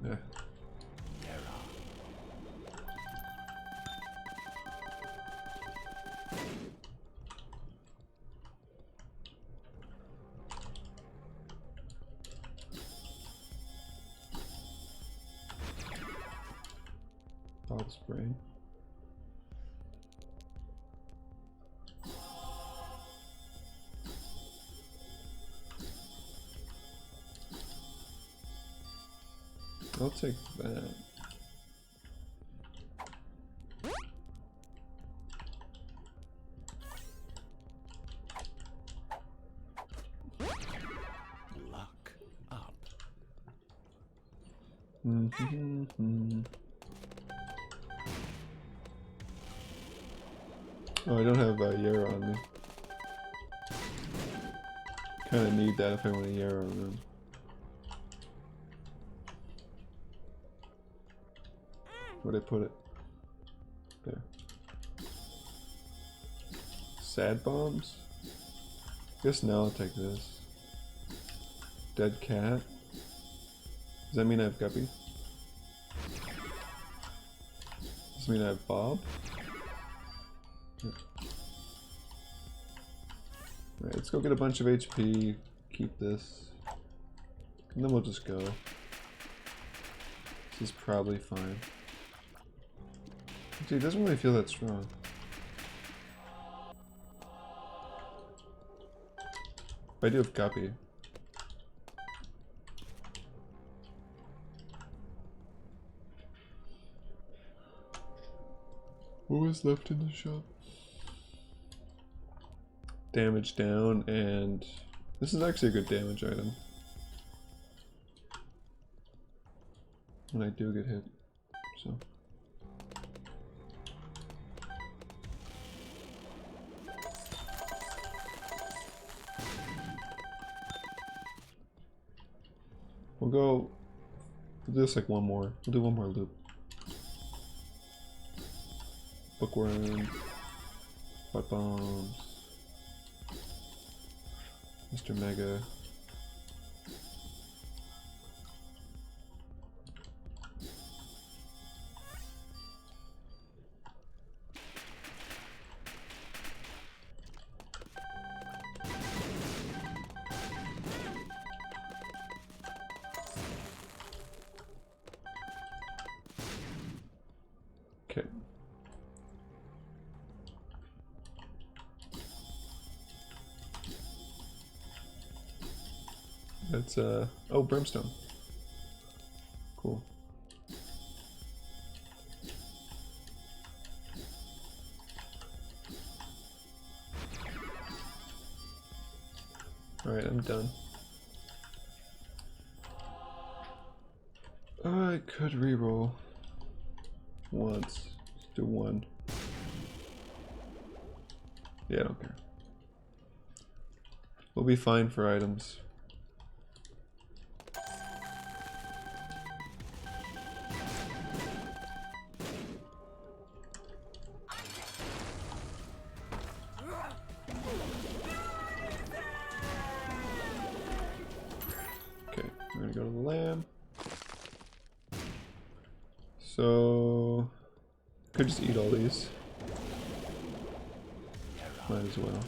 Yeah. Hot spray. I'll take that. Luck up. Oh, I don't have a Yarrow on me. Kinda need that if I want a Yarrow run. Where'd I put it? There. Sad bombs? Guess now I'll take this. Dead cat? Does that mean I have Guppy? Does that mean I have Bob? Yeah. Alright, let's go get a bunch of HP, keep this, and then we'll just go. This is probably fine. Dude, it doesn't really feel that strong. But I do have Guppy. What was left in the shop? Damage down, and this is actually a good damage item. When I do get hit, so We'll do this like one more. We'll do one more loop. Bookworm. Butt bombs. Mr. Mega. Okay. That's oh, brimstone. Cool. All right, I'm done. I could reroll once. Let's do one. Yeah, I don't care. We'll be fine for items. Okay, we're gonna go to the lamb. So, could just eat all these. Might as well.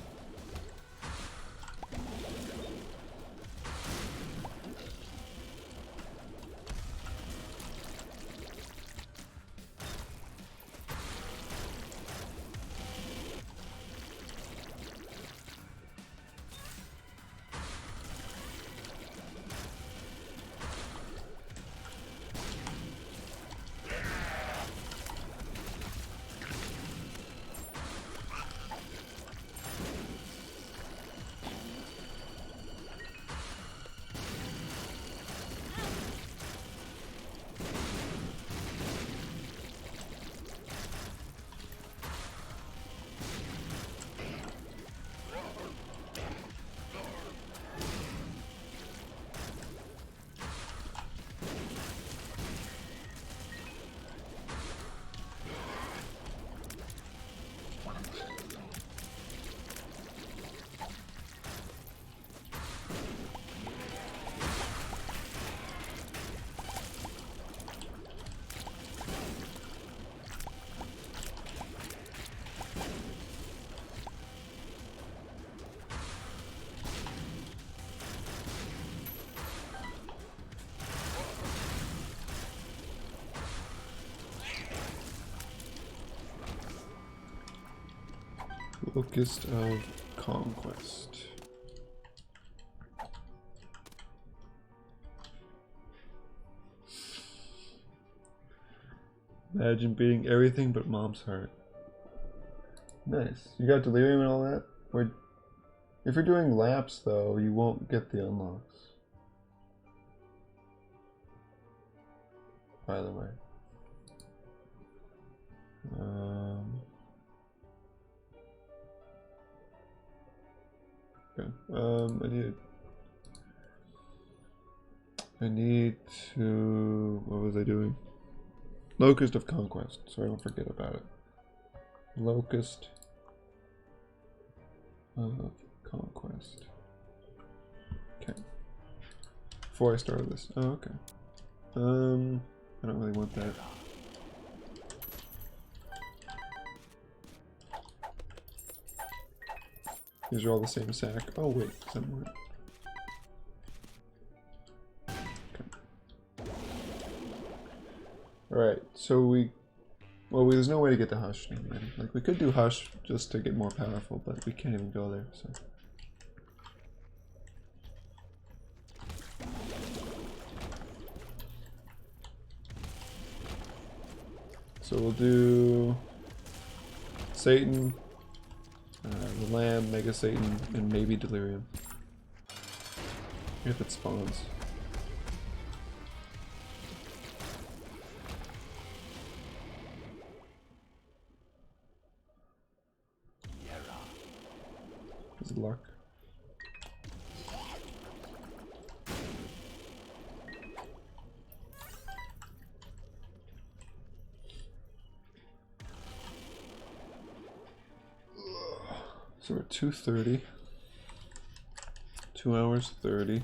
Locust of Conquest. Imagine beating everything but Mom's heart. Nice. You got Delirium and all that? Or if you're doing laps though, you won't get the unlocks. By the way. Okay. I need to, what was I doing? Locust of Conquest, so I don't forget about it. Locust of Conquest. Okay. Before I started this. Oh, okay. I don't really want that. These are all the same sack. Oh wait, somewhere. Alright, so there's no way to get the Hush again. Like, we could do Hush just to get more powerful, but we can't even go there, so. So we'll do Satan, the Lamb, Mega Satan, and maybe Delirium. If it spawns. Is it luck? So we're 2:30. 2 hours 30.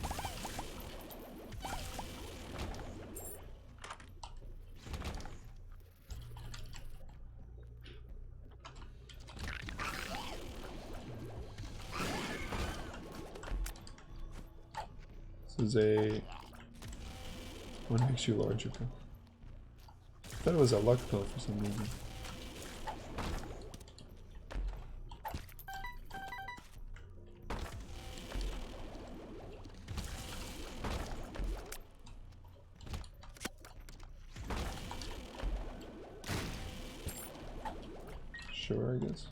This is a... What makes you larger pill? I thought it was a luck pill for some reason. Sure, I guess.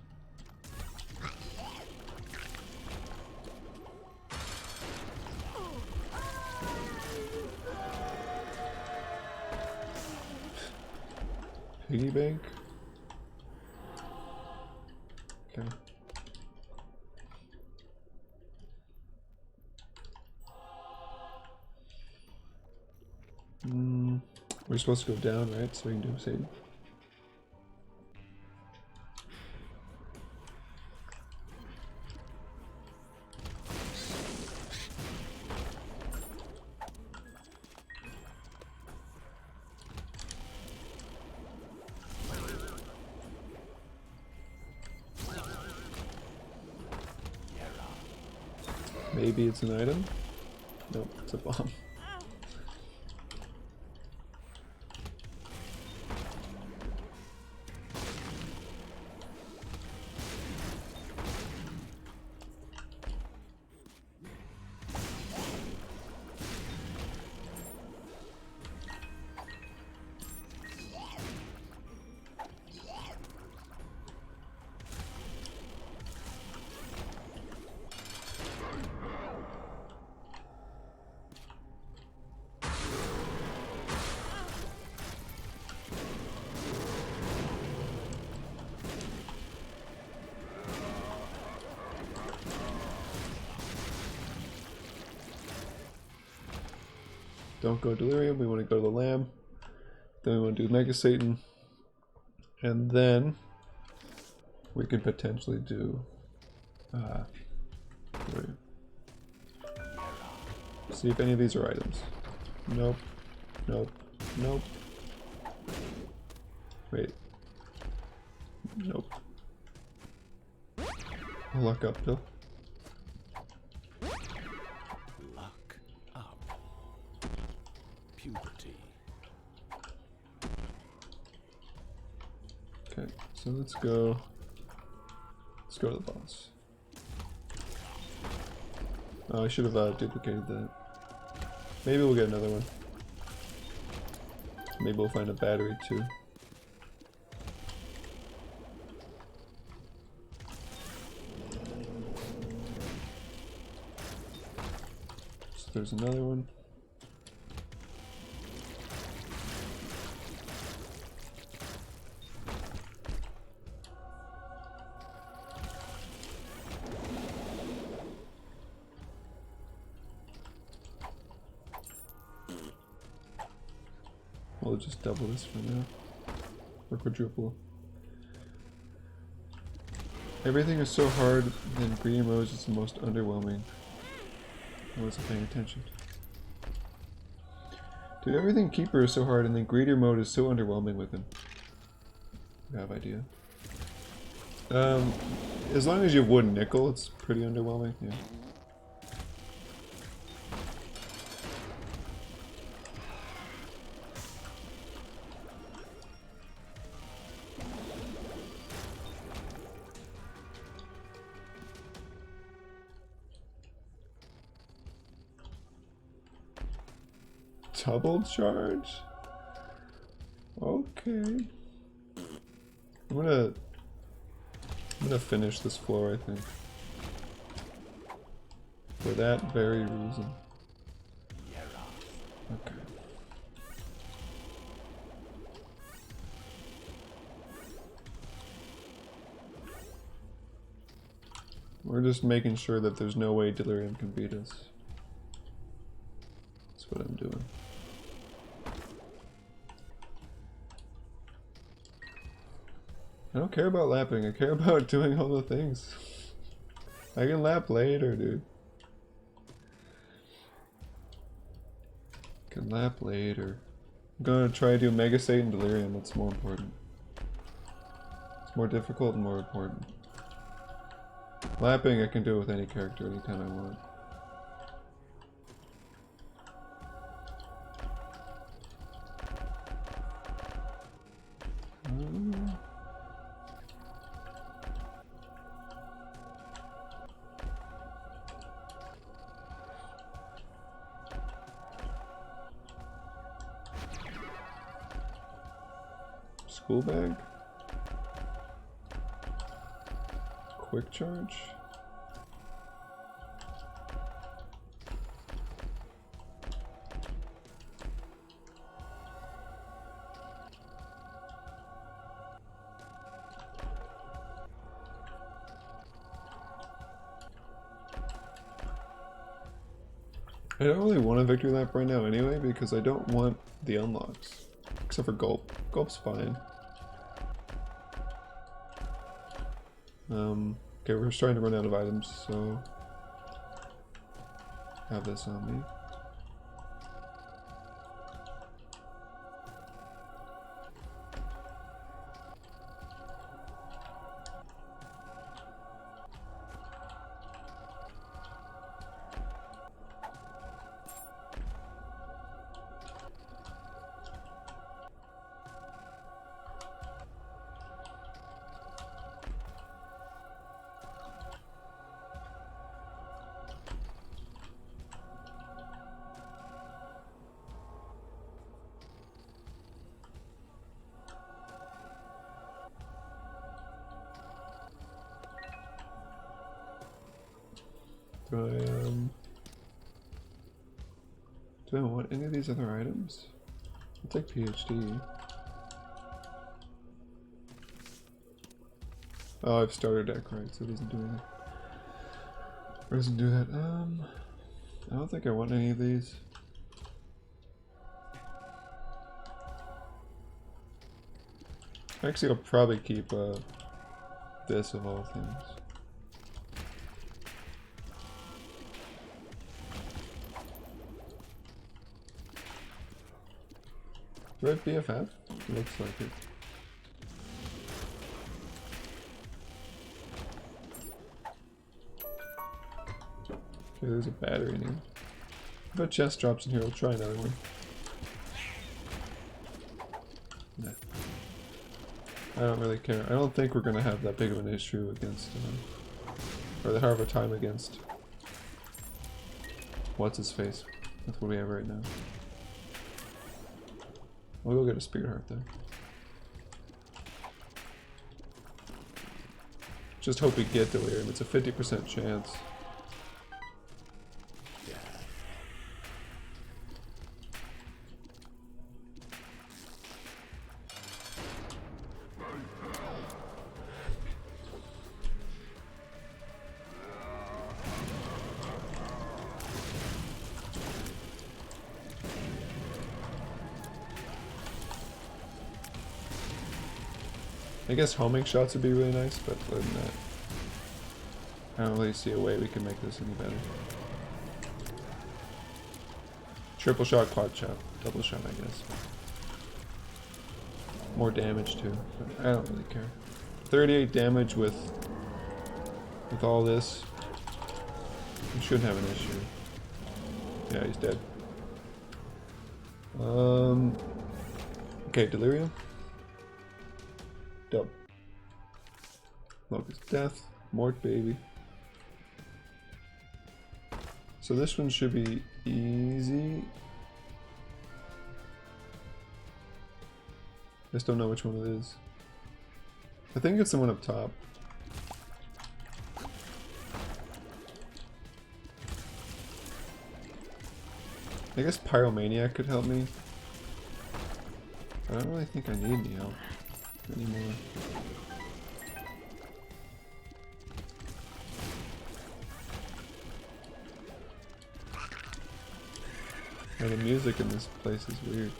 Piggy bank? Okay. We're supposed to go down, right? So we can do Satan. Maybe it's an item? Nope, it's a bomb. Don't go Delirium, we want to go to the Lamb. Then we want to do Mega Satan. And then we could potentially do see if any of these are items. Nope. Nope. Nope. Wait. Nope. Luck up, Bill. Okay, so let's go to the boss. Oh, I should have duplicated that. Maybe we'll get another one. Maybe we'll find a battery too. So there's another one. We'll just double this for now. Or quadruple. Everything is so hard, then greedy mode is the most underwhelming. I wasn't paying attention. Dude, everything Keeper is so hard, and then greedier mode is so underwhelming with him. I have idea. As long as you have wooden nickel, it's pretty underwhelming, yeah. Double charge? Okay. I'm gonna finish this floor, I think. For that very reason. Okay. We're just making sure that there's no way Delirium can beat us. That's what I'm doing. I don't care about lapping, I care about doing all the things. I can lap later, dude. Can lap later. I'm gonna try to do Mega Satan Delirium, that's more important. It's more difficult and more important. Lapping I can do with any character anytime I want. School bag? Quick charge? I don't really want a victory lap right now anyway because I don't want the unlocks. Except for Gulp. Gulp's fine. Okay, we're starting to run out of items, so have this on me. Do I want any of these other items? I'll take PhD. Oh, I've started deck, right, so it doesn't do anything. Or doesn't do that. I don't think I want any of these. Actually, I'll probably keep this of all things. Do I have BFF? Looks like it. Okay, there's a battery in here. If a chest drops in here, we'll try another one. Nah. I don't really care. I don't think we're gonna have that big of an issue against, or the hard of a time against. What's his face? That's what we have right now. We'll go get a Spirit Heart though. Just hope we get Delirium. It's a 50% chance. I guess homing shots would be really nice, but other than that, I don't really see a way we can make this any better. Triple shot, quad shot, double shot, I guess. More damage too, but I don't really care. 38 damage with all this. We shouldn't have an issue. Yeah, he's dead. Okay, Delirium. Dub. Locust Death. Mort Baby. So this one should be easy. I just don't know which one it is. I think it's the one up top. I guess Pyromaniac could help me. I don't really think I need any help anymore. Yeah, the music in this place is weird.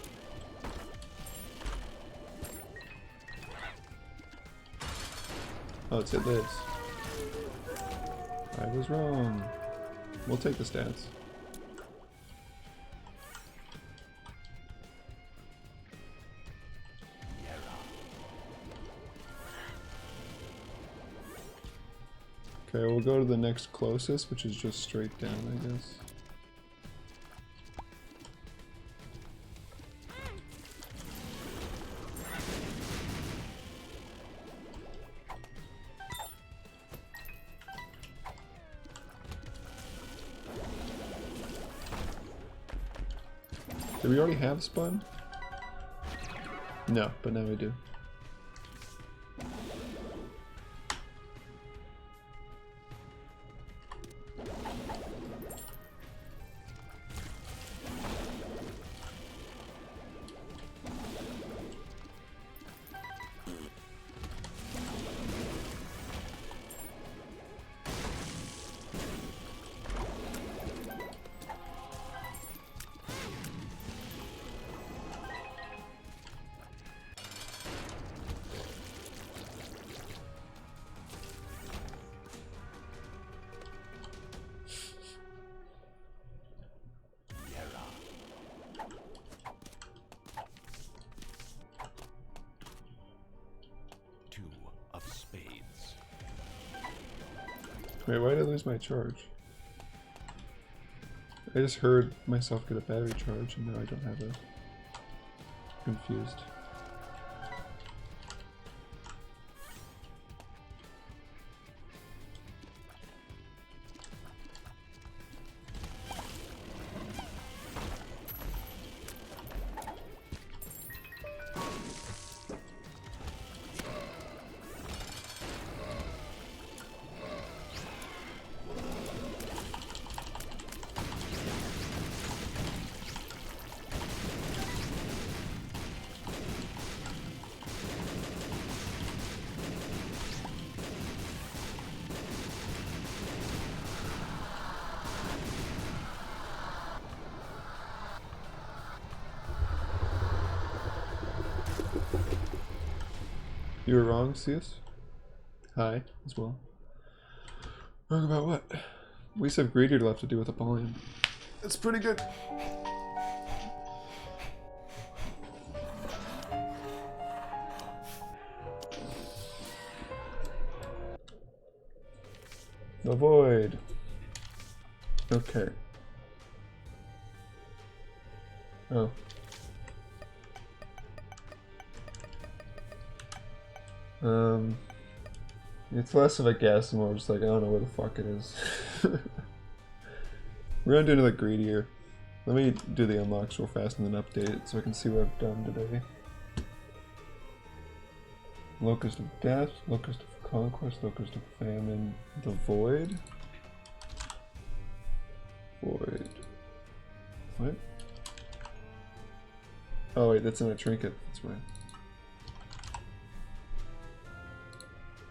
Oh, it's at this. I was wrong. We'll take the stats. Okay, we'll go to the next closest, which is just straight down, I guess. Did we already have spun? No, but now we do. Wait, why did I lose my charge? I just heard myself get a battery charge and now I don't have it. Confused. You were wrong, Ceus? Hi, as well. Wrong about what? We just have Greedier left to do with Apollyon. It's pretty good. The Void. Okay. Oh. It's less of a guess and more just like, I don't know where the fuck it is. We're gonna do another Greedier. Let me do the unlocks real fast and then update it so I can see what I've done today. Locust of Death, Locust of Conquest, Locust of Famine, the Void. Void. What? Oh wait, that's in a trinket, that's right.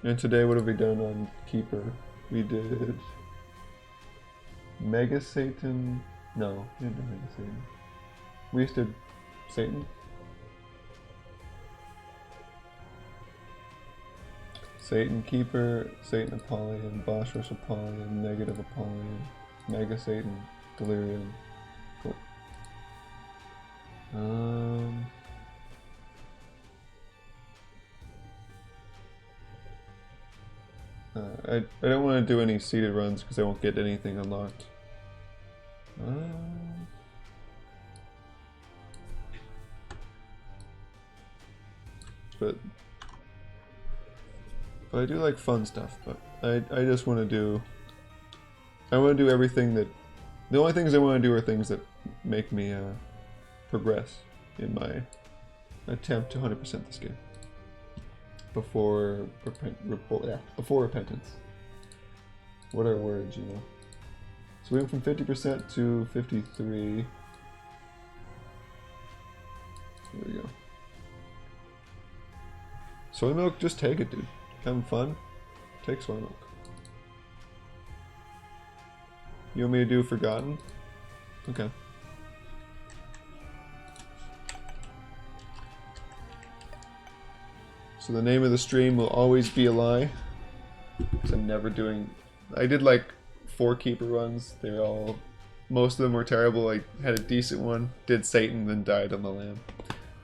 And today, what have we done on Keeper? We did Mega Satan. No, we didn't do Mega Satan. We just did Satan. Satan Keeper, Satan Apollyon, Boss Rush Apollyon, Negative Apollyon, Mega Satan, Delirium. Cool. I don't want to do any seeded runs because I won't get anything unlocked. But I do like fun stuff, but I just want to do... I want to do everything that... The only things I want to do are things that make me progress in my attempt to 100% this game. Before repentance. What are words, you know? So we went from 50% to 53. There we go. Soy milk, just take it, dude. Having fun? Take soy milk. You want me to do Forgotten? Okay. So the name of the stream will always be a lie. Because I'm never doing I did like 4 keeper runs. They were all, most of them were terrible. I had a decent one, did Satan, then died on the lamb.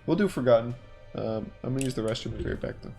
We'll do Forgotten. I'm gonna use the restroom and be right back though.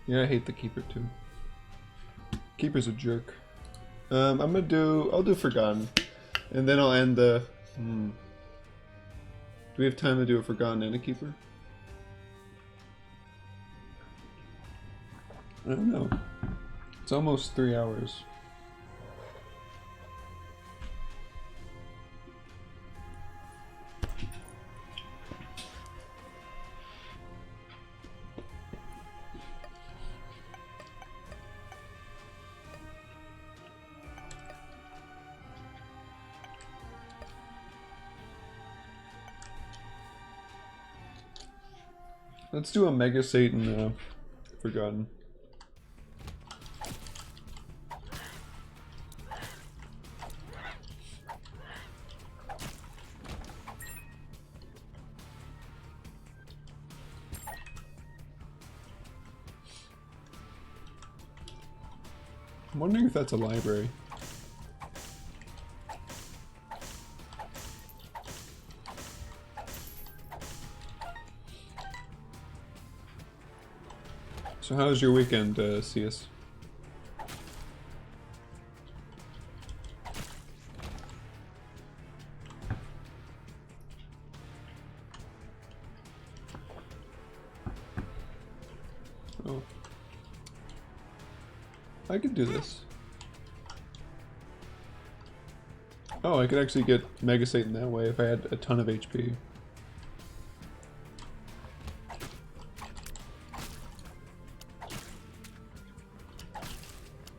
Yeah, I hate the keeper too. Keeper's a jerk. I'll do Forgotten. And then I'll end the... Do we have time to do a Forgotten and a keeper? I don't know. It's almost 3 hours. Let's do a Mega Satan Forgotten. I'm wondering if that's a library. So how was your weekend, CS? Oh. I could do this. Oh, I could actually get Mega Satan that way if I had a ton of HP.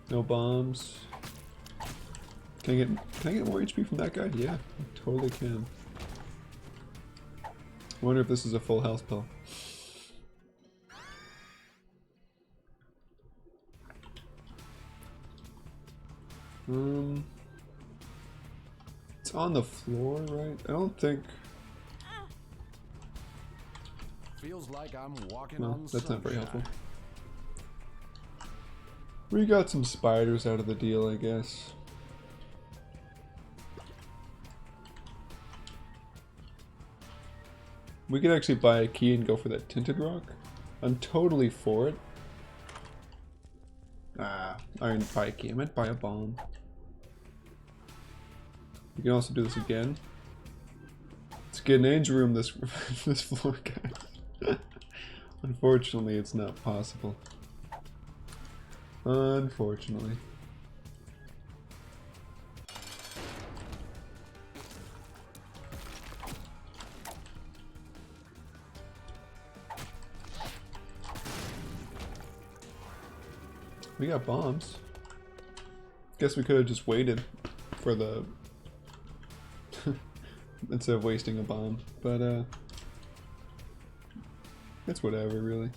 No bombs. Can I get more HP from that guy? Yeah, I totally can. I wonder if this is a full health pill. It's on the floor, right? I don't think... Feels like I'm walking No, on that's not very sunshine. helpful. We got some spiders out of the deal, I guess. We could actually buy a key and go for that tinted rock. I'm totally for it. Ah, I didn't buy a key. I meant buy a bomb. We can also do this again. Let's get an age room this this floor, guys. Unfortunately, it's not possible. Unfortunately. We got bombs. Guess we could have just waited for the instead of wasting a bomb, but it's whatever, really.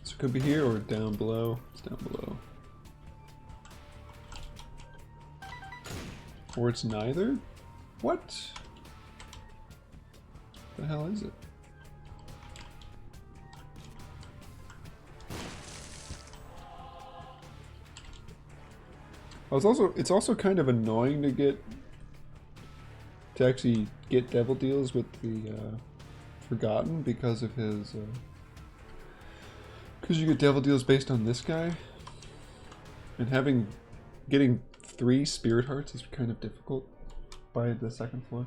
So it could be here or down below. It's down below. Or it's neither? What? The hell is it? It's also kind of annoying to actually get devil deals with the Forgotten because of his because you get devil deals based on this guy, and getting 3 spirit hearts is kind of difficult by the second floor.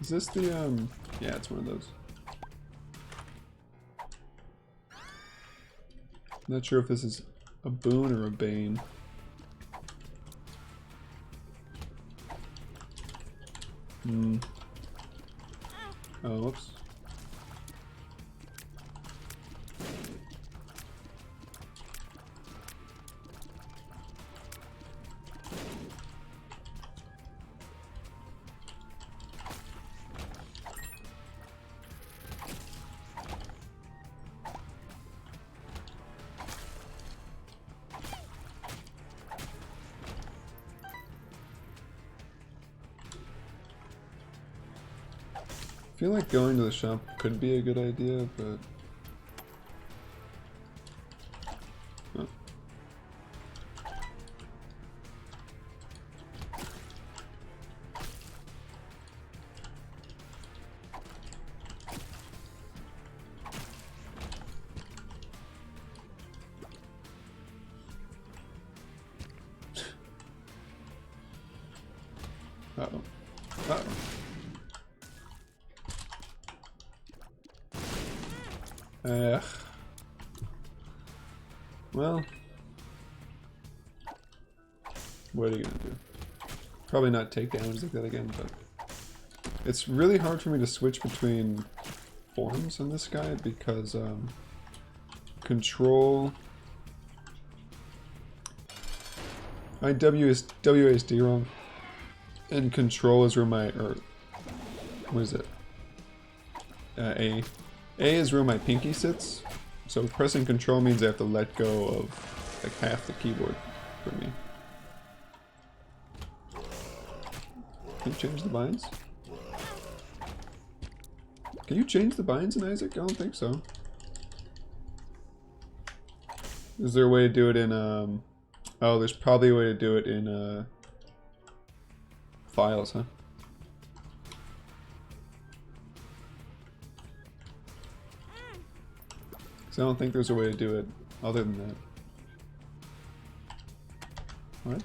Is this the yeah, it's one of those. Not sure if this is a boon or a bane. Oh, whoops. I feel like going to the shop could be a good idea, but... Oh. Uh-oh. Uh-oh. Well, what are you gonna do? Probably not take damage like that again, but it's really hard for me to switch between forms on this guy because control. I WASD wrong, and control is where my what is it? A is where my pinky sits, so pressing control means I have to let go of like half the keyboard for me. Can you change the binds? Can you change the binds in Isaac? I don't think so. Is there a way to do it in oh, there's probably a way to do it in files, huh? So I don't think there's a way to do it other than that. What?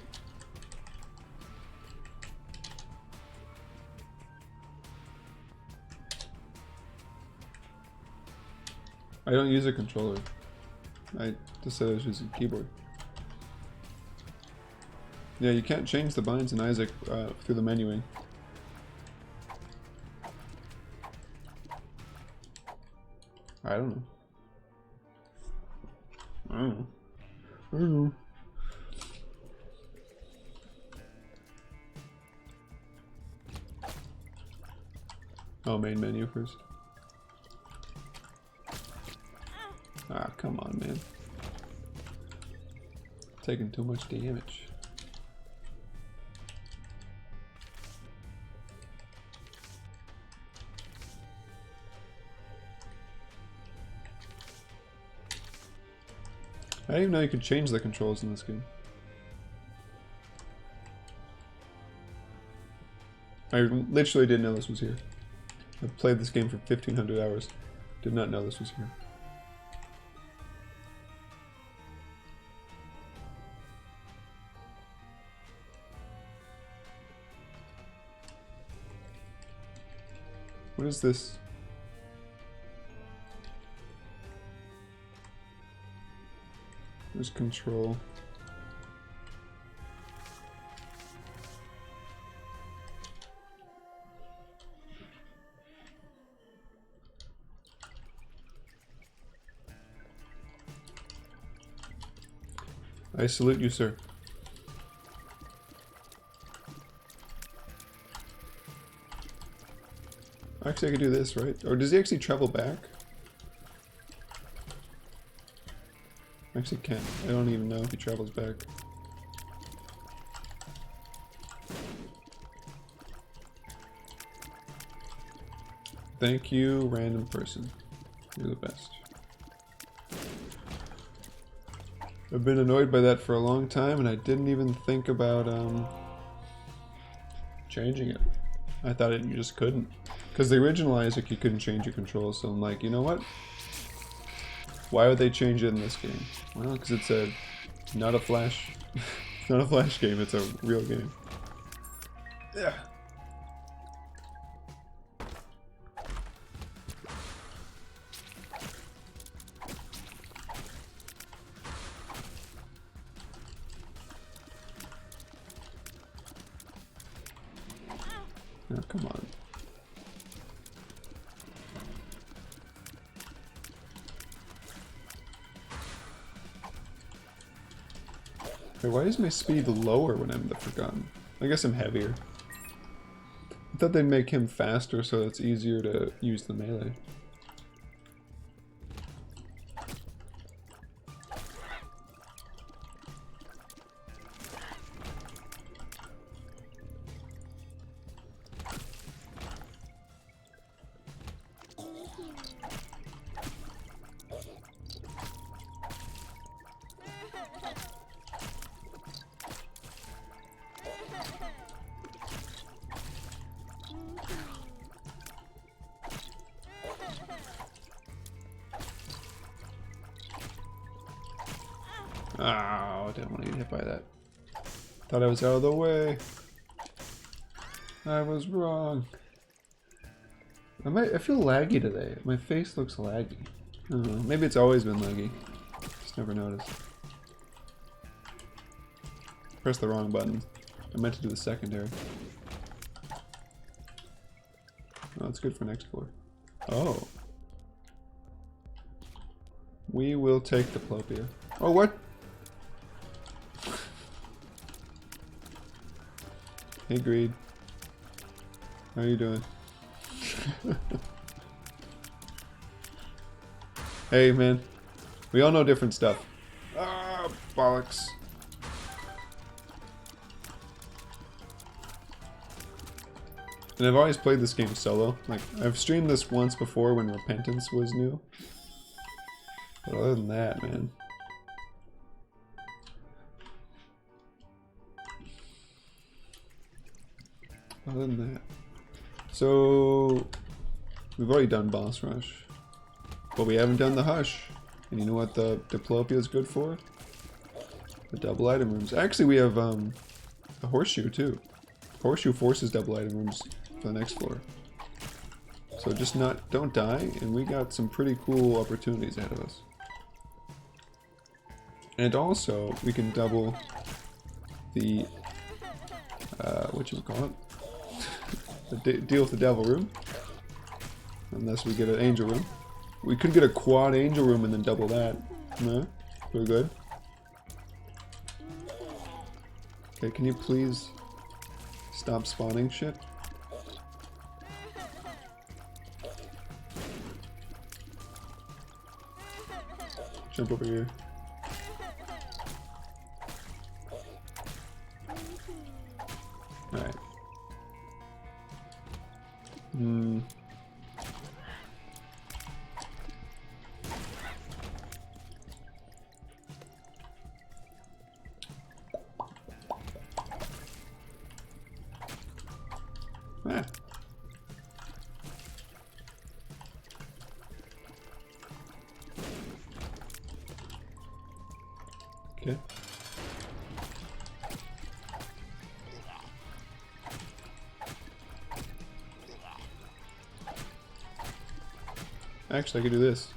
I don't use a controller. I just said I was using a keyboard. Yeah, you can't change the binds in Isaac through the menuing. I don't know. I don't know. I don't know. Oh, main menu first. Ah, come on, man. Taking too much damage. I didn't even know you could change the controls in this game. I literally didn't know this was here. I've played this game for 1,500 hours. Did not know this was here. What is this? There's control. I salute you, sir. Actually, I could do this, right? Or does he actually travel back? Actually can't. I don't even know if he travels back. Thank you, random person. You're the best. I've been annoyed by that for a long time, and I didn't even think about changing it. I thought you just couldn't. Because the original Isaac, you couldn't change your controls, so I'm like, you know what? Why would they change it in this game? Well, because it's not a Flash, not a Flash game, it's a real game. Yeah. Oh, come on. Wait, why is my speed lower when I'm the Forgotten? I guess I'm heavier. I thought they'd make him faster so it's easier to use the melee. Oh, I didn't want to get hit by that. Thought I was out of the way. I was wrong. I feel laggy today. My face looks laggy. I don't know. Maybe it's always been laggy. Just never noticed. Pressed the wrong button. I meant to do the secondary. Oh, that's good for next floor. Oh. We will take Diplopia. Oh, what? Hey, Greed. How you doing? Hey, man. We all know different stuff. Ah, bollocks. And I've always played this game solo. Like, I've streamed this once before when Repentance was new. But other than that, man. Other than that. So, we've already done Boss Rush. But we haven't done the Hush. And you know what the Diplopia is good for? The double item rooms. Actually, we have the Horseshoe too. Horseshoe forces double item rooms for the next floor. So just don't die, and we got some pretty cool opportunities ahead of us. And also, we can double the, whatchamacallit? The deal with the devil room. Unless we get an angel room. We could get a quad angel room and then double that. No? Pretty good. Okay, can you please stop spawning shit? Jump over here. Alright. Ah. Okay. Actually, I could do this.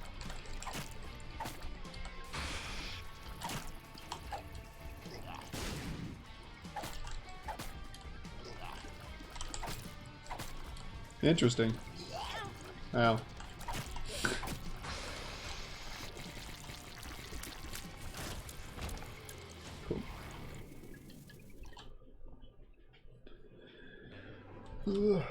Interesting. Wow. Cool. Ugh.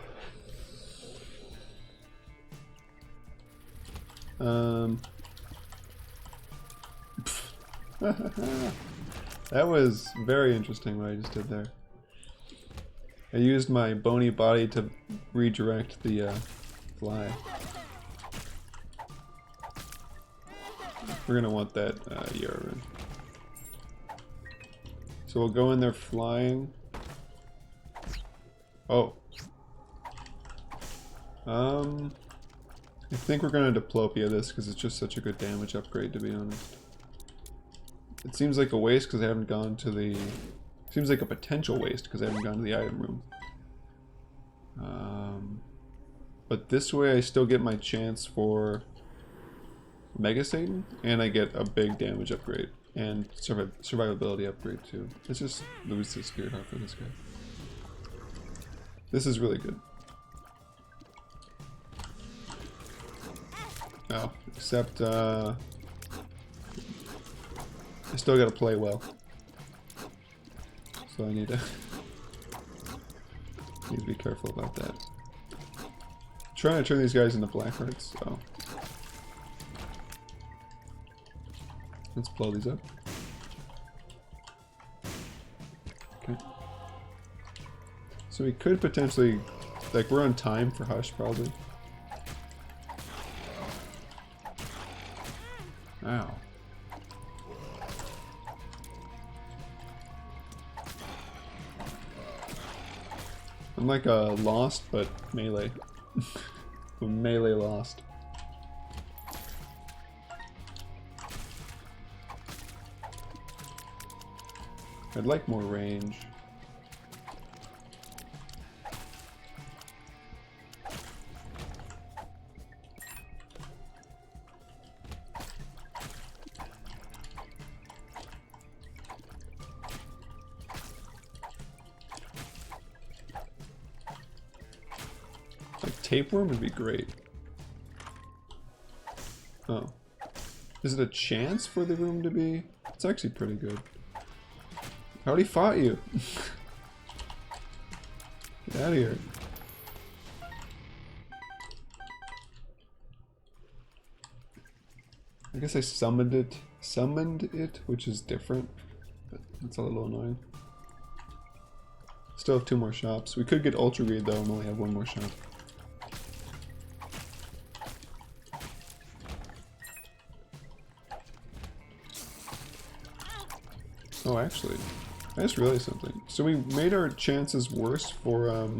That was very interesting what I just did there. I used my bony body to redirect the fly. We're gonna want that urine. So we'll go in there flying. Oh. I think we're gonna Diplopia this because it's just such a good damage upgrade, to be honest. It seems like a waste because I haven't gone to the... Seems like a potential waste because I haven't gone to the item room. But this way I still get my chance for Mega Satan, and I get a big damage upgrade, and survivability upgrade too. Let's just lose the Spirit Heart for this guy. This is really good. Oh, except I still gotta play well. So I need to be careful about that. I'm trying to turn these guys into black hearts, so let's blow these up. Okay. So we could potentially, like, we're on time for Hush probably. Wow. I'm like a Lost, but melee. Melee Lost. I'd like more range. Tapeworm would be great. Oh. Is it a chance for the room to be? It's actually pretty good. I already fought you. Get out of here. I guess I summoned it, which is different. But that's a little annoying. Still have 2 more shops. We could get Ultra Greed though and only have 1 more shop. Oh, actually, I just realized something. So we made our chances worse for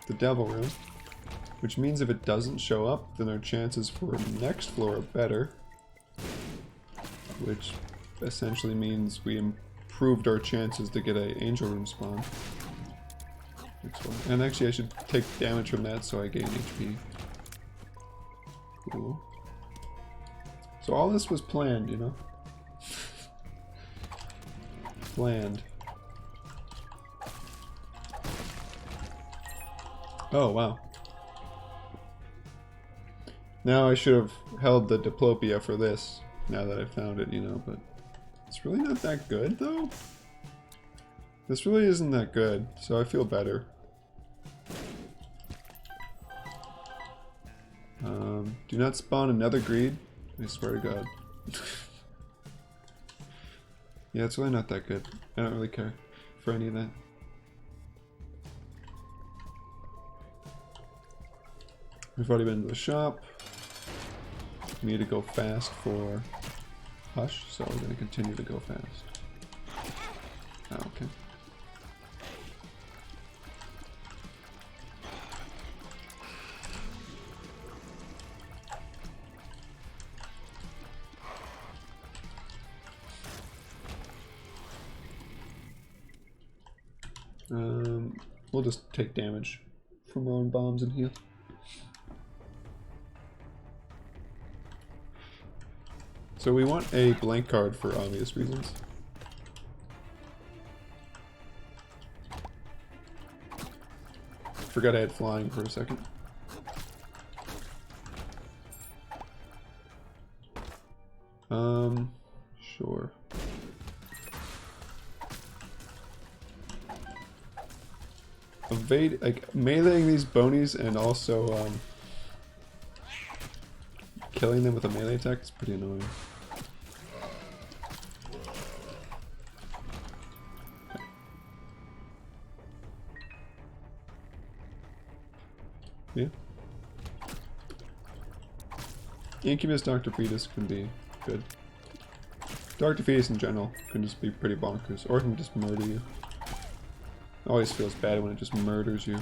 the Devil Room, which means if it doesn't show up, then our chances for next floor are better, which essentially means we improved our chances to get a Angel Room spawn. Next one. And actually I should take damage from that so I gain HP. Cool. So all this was planned, you know? Planned. Oh, wow. Now I should have held the Diplopia for this, now that I found it, you know, but it's really not that good, though. This really isn't that good, so I feel better. Do not spawn another greed. I swear to God. Yeah, it's really not that good. I don't really care for any of that. We've already been to the shop. We need to go fast for Hush, so we're going to continue to go fast. Oh, okay. We'll just take damage from our own bombs and heal. So we want a blank card for obvious reasons. Forgot I had flying for a second. Sure. Evade, like, meleeing these bonies and also, killing them with a melee attack is pretty annoying. Yeah. Incubus Dr. Fetus can be good. Dr. Fetus in general can just be pretty bonkers, or it can just murder you. It always feels bad when it just murders you.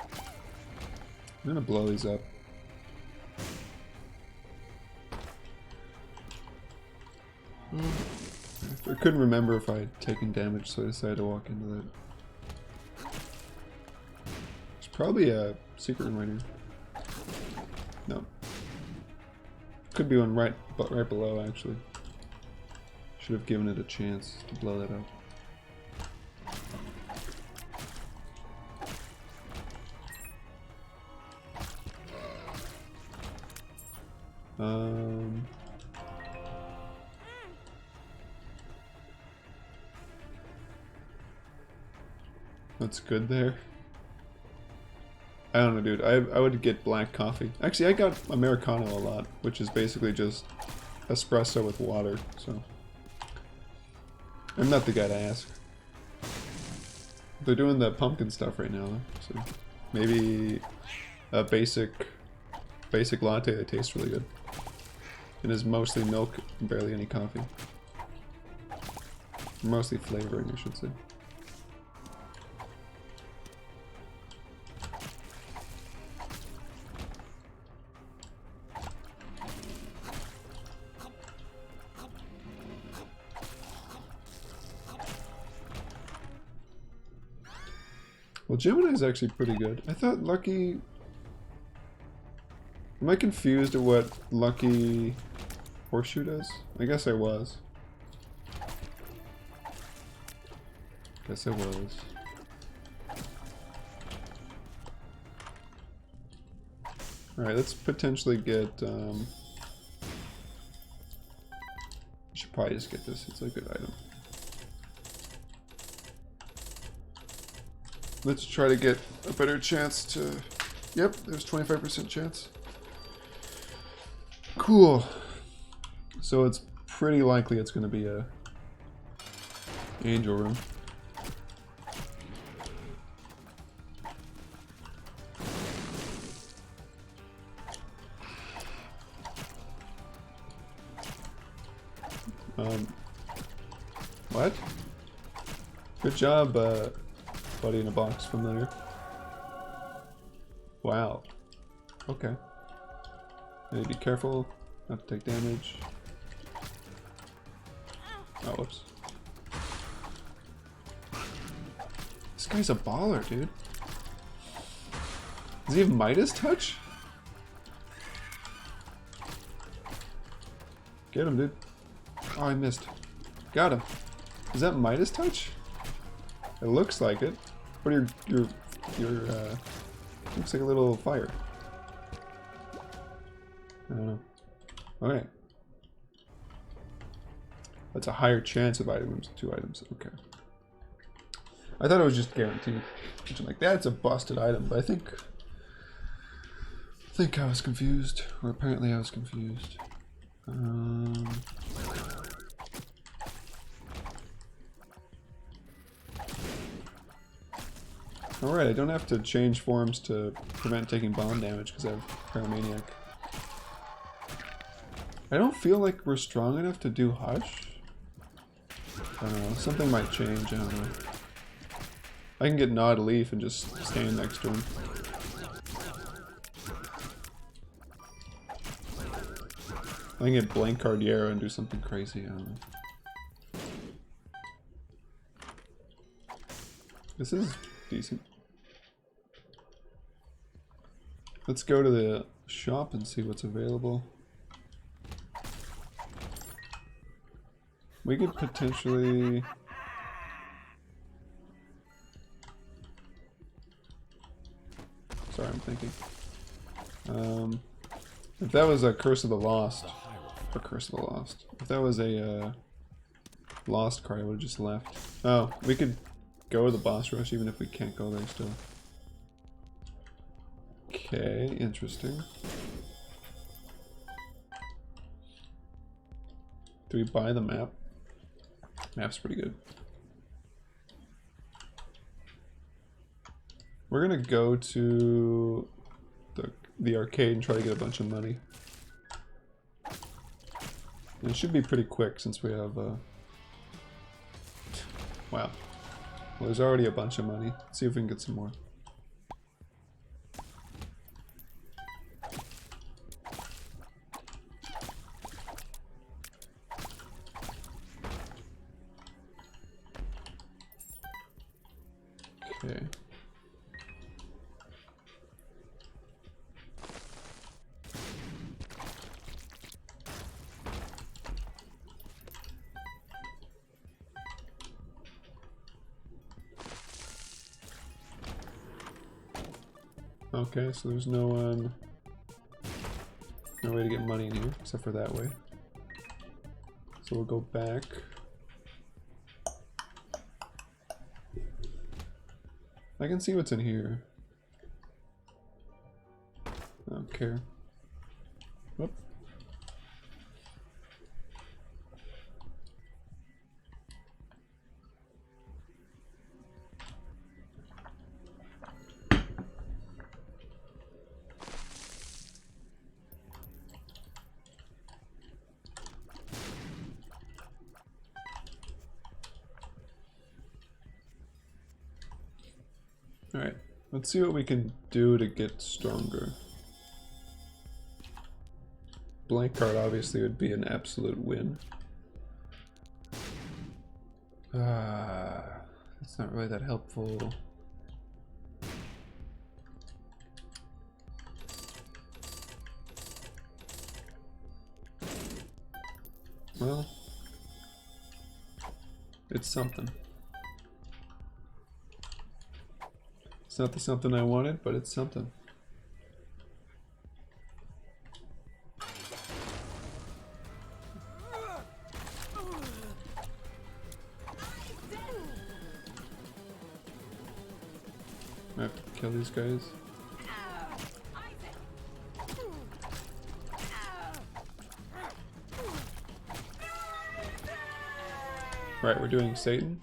I'm gonna blow these up. I couldn't remember if I had taken damage, so I decided to walk into that. There's probably a secret room right here. No. Could be one right below, actually. Should have given it a chance to blow that up. That's good there. I don't know, dude. I would get black coffee. Actually, I got Americano a lot, which is basically just espresso with water, so... I'm not the guy to ask. They're doing the pumpkin stuff right now, so... Maybe a basic latte that tastes really good. And is mostly milk and barely any coffee. Mostly flavoring, I should say. Well, Gemini is actually pretty good. I thought Lucky... Am I confused at what Lucky Horseshoe does? I guess I was. Guess I was. Alright, let's potentially get... should probably just get this. It's a good item. Let's try to get a better chance to... Yep, there's 25% chance. Cool. So it's pretty likely it's going to be a angel room. What? Good job, Buddy in a Box familiar. Wow. Okay. I need to be careful, not to take damage. Oh, whoops. This guy's a baller, dude. Does he have Midas touch? Get him, dude. Oh, I missed. Got him. Is that Midas touch? It looks like it. What are your looks like a little fire. I don't know. Okay. That's a higher chance of items, 2 items. Okay. I thought it was just guaranteed. Which I'm like, that's a busted item, but I think I was confused. Or apparently I was confused. Alright, I don't have to change forms to prevent taking bomb damage because I have Paramaniac. I don't feel like we're strong enough to do Hush. I don't know, something might change, I don't know. I can get Gnawed Leaf and just stand next to him. I can get Blank Cardiera and do something crazy, I don't know. This is decent. Let's go to the shop and see what's available. We could potentially... Sorry, I'm thinking. If that was a Curse of the Lost, or Curse of the Lost, if that was a Lost card, I would have just left. Oh, we could go to the boss rush even if we can't go there still. Okay, interesting. Do we buy the map? Map's pretty good. We're gonna go to the arcade and try to get a bunch of money. And it should be pretty quick since we have wow. Well, there's already a bunch of money. Let's see if we can get some more. Okay. Okay, so there's no way to get money in here except for that way. So we'll go back. I can see what's in here. I don't care. Whoop. Alright, let's see what we can do to get stronger. Blank card obviously would be an absolute win. That's not really that helpful. Well, it's something. It's not the something I wanted, but it's something. I have to kill these guys. Right, we're doing Satan.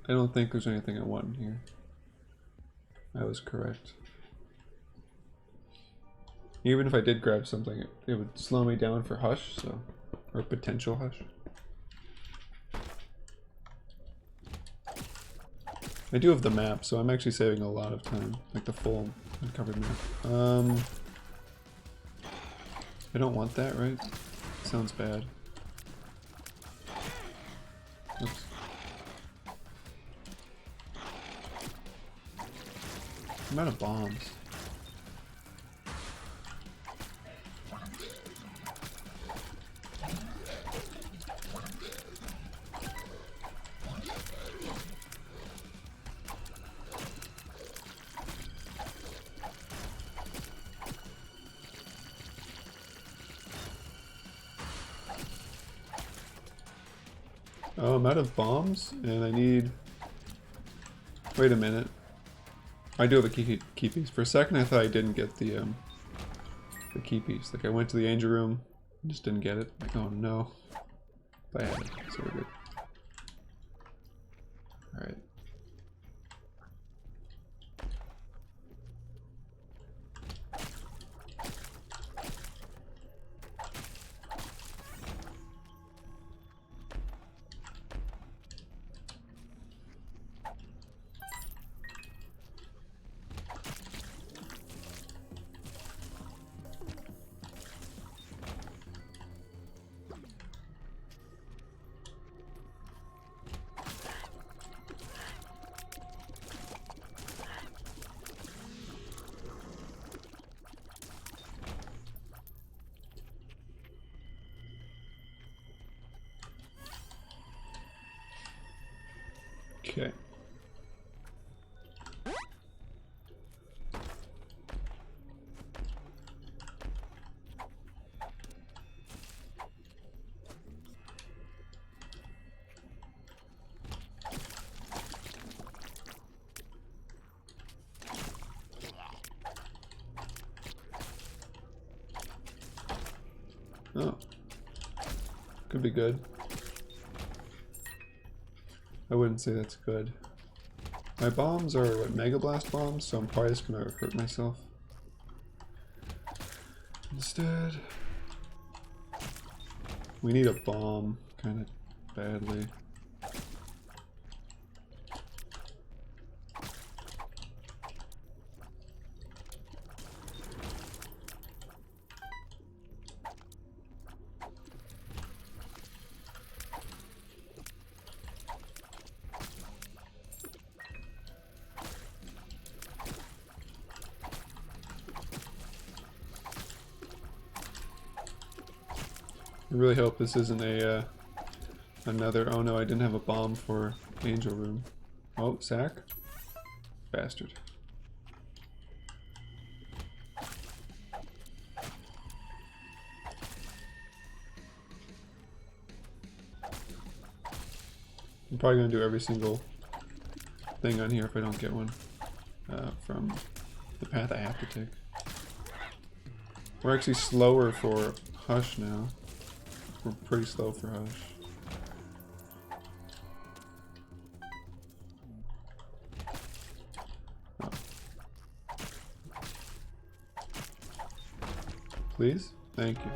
I don't think there's anything I want in here. I was correct. Even if I did grab something, it would slow me down for Hush, so... or potential Hush. I do have the map, so I'm actually saving a lot of time. Like the full uncovered map. I don't want that, right? Sounds bad. Oops. I'm out of bombs. Oh, I'm out of bombs, and I need... Wait a minute. I do have a key piece. For a second I thought I didn't get the key piece. Like I went to the angel room, and just didn't get it. Like, oh no. But I had it, so we're good. Alright. Okay. Oh. Could be good. I wouldn't say that's good. My bombs are what, Mega Blast bombs, so I'm probably just gonna hurt myself. Instead, we need a bomb kind of badly. I really hope this isn't a another. Oh no, I didn't have a bomb for Angel Room. Oh, sack, bastard. I'm probably gonna do every single thing on here if I don't get one from the path I have to take. We're actually slower for Hush now. We're pretty slow for Hush. Oh. Please? Thank you.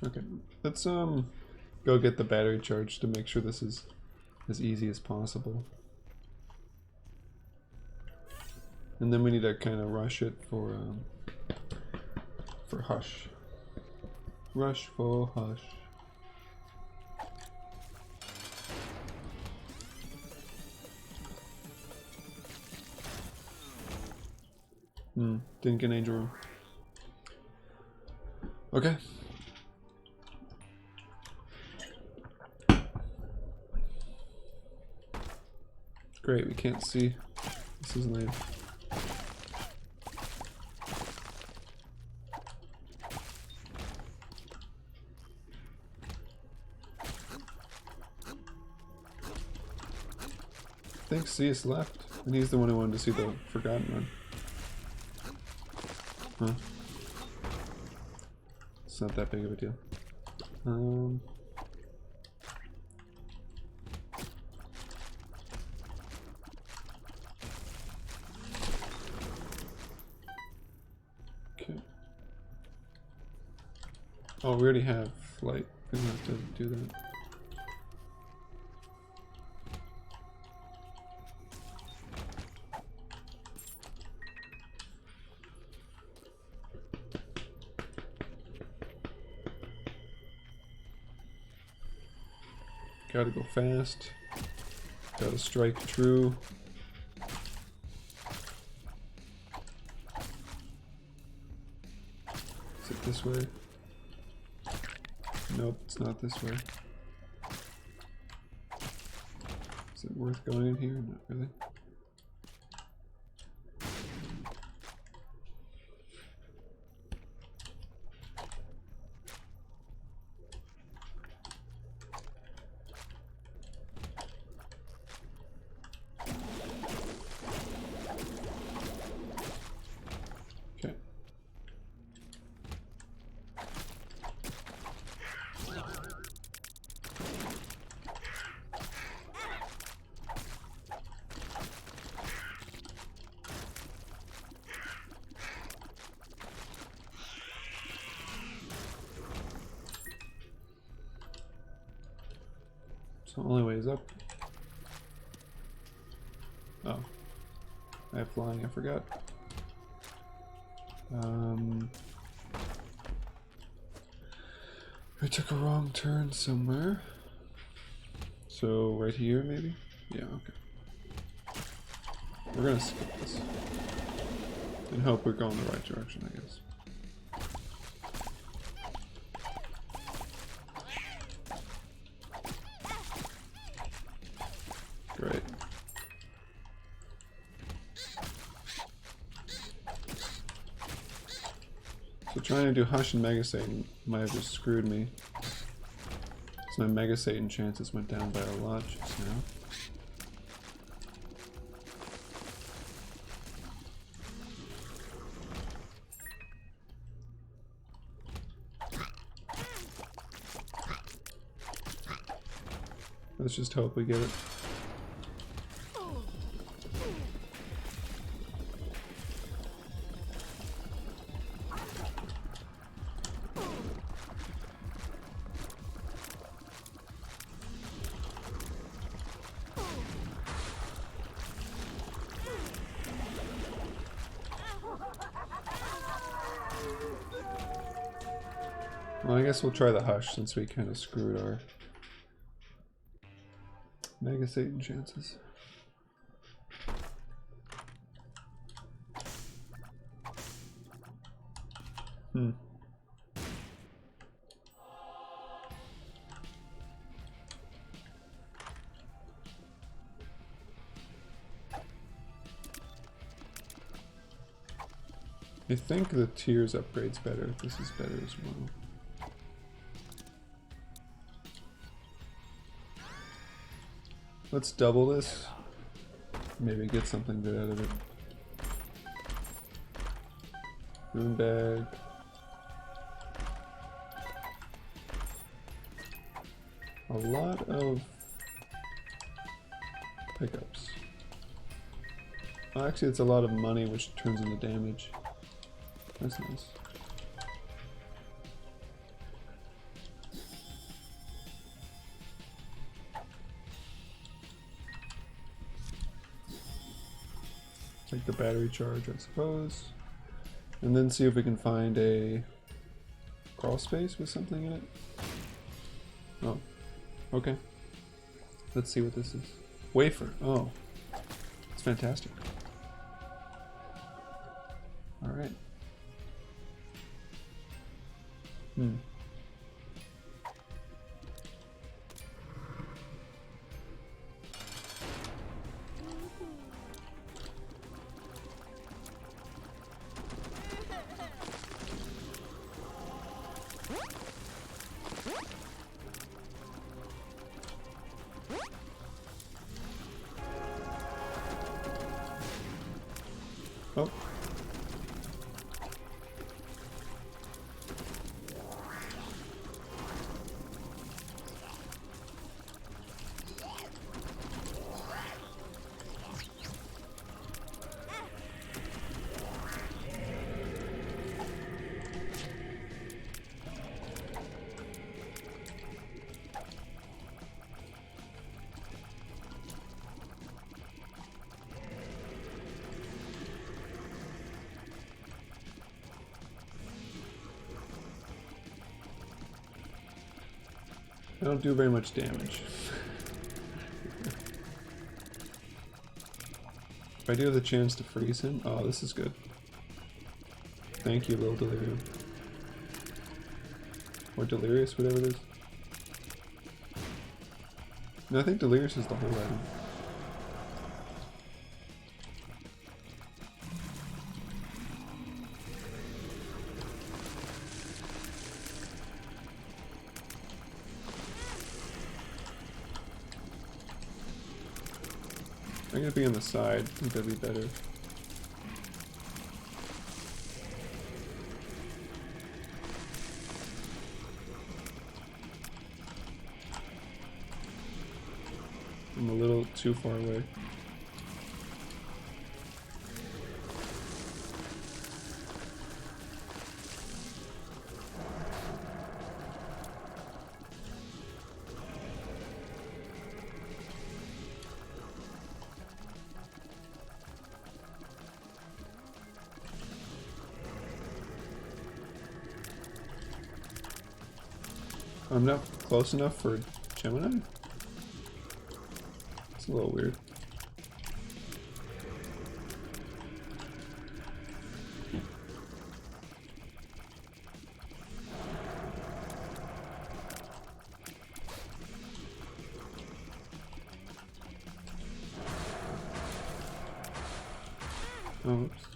Okay, let's go get the battery charged to make sure this is as easy as possible. And then we need to kind of rush it for Hush. Rush for Hush. Didn't get Angel Room. Okay. Great, we can't see. This is lame. I think C is left, and he's the one who wanted to see the Forgotten Run. Huh. It's not that big of a deal. Oh, we already have flight. We don't have to do that. Gotta go fast. Gotta strike true. Is it this way? Nope, it's not this way. Is it worth going in here? Not really. Okay. So the only way is up. Oh. I have flying, I forgot. I took a wrong turn somewhere. So right here maybe? Yeah, okay. We're gonna skip this. And hope we're going the right direction, I guess. Great. So trying to do Hush and Mega Satan might have just screwed me. So my Mega Satan chances went down by a lot just now. Let's just hope we get it. Well, I guess we'll try the Hush since we kind of screwed our Mega Satan chances. I think the Tears upgrade's better. This is better as well. Let's double this. Maybe get something good out of it. Moon bag. A lot of pickups. Oh, actually, it's a lot of money, which turns into damage. That's nice. Take the battery charge, I suppose. And then see if we can find a crawl space with something in it. Oh, okay. Let's see what this is. Wafer. Oh, it's fantastic. All right. Oh. I don't do very much damage. If I do have the chance to freeze him, oh, this is good. Thank you, little Delirium. Or Delirious, whatever it is. No, I think Delirious is the whole item. I'm gonna be on the side, I think that'd be better. I'm a little too far away. I'm not close enough for Gemini? It's a little weird. Oh, oops.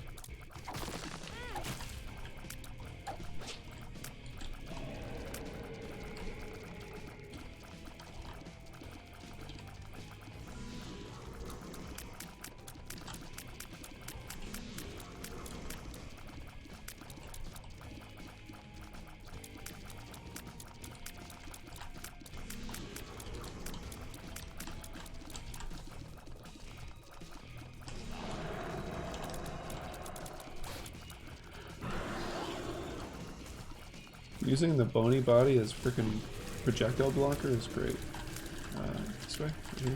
Using the bony body as freaking projectile blocker is great. This way, right here.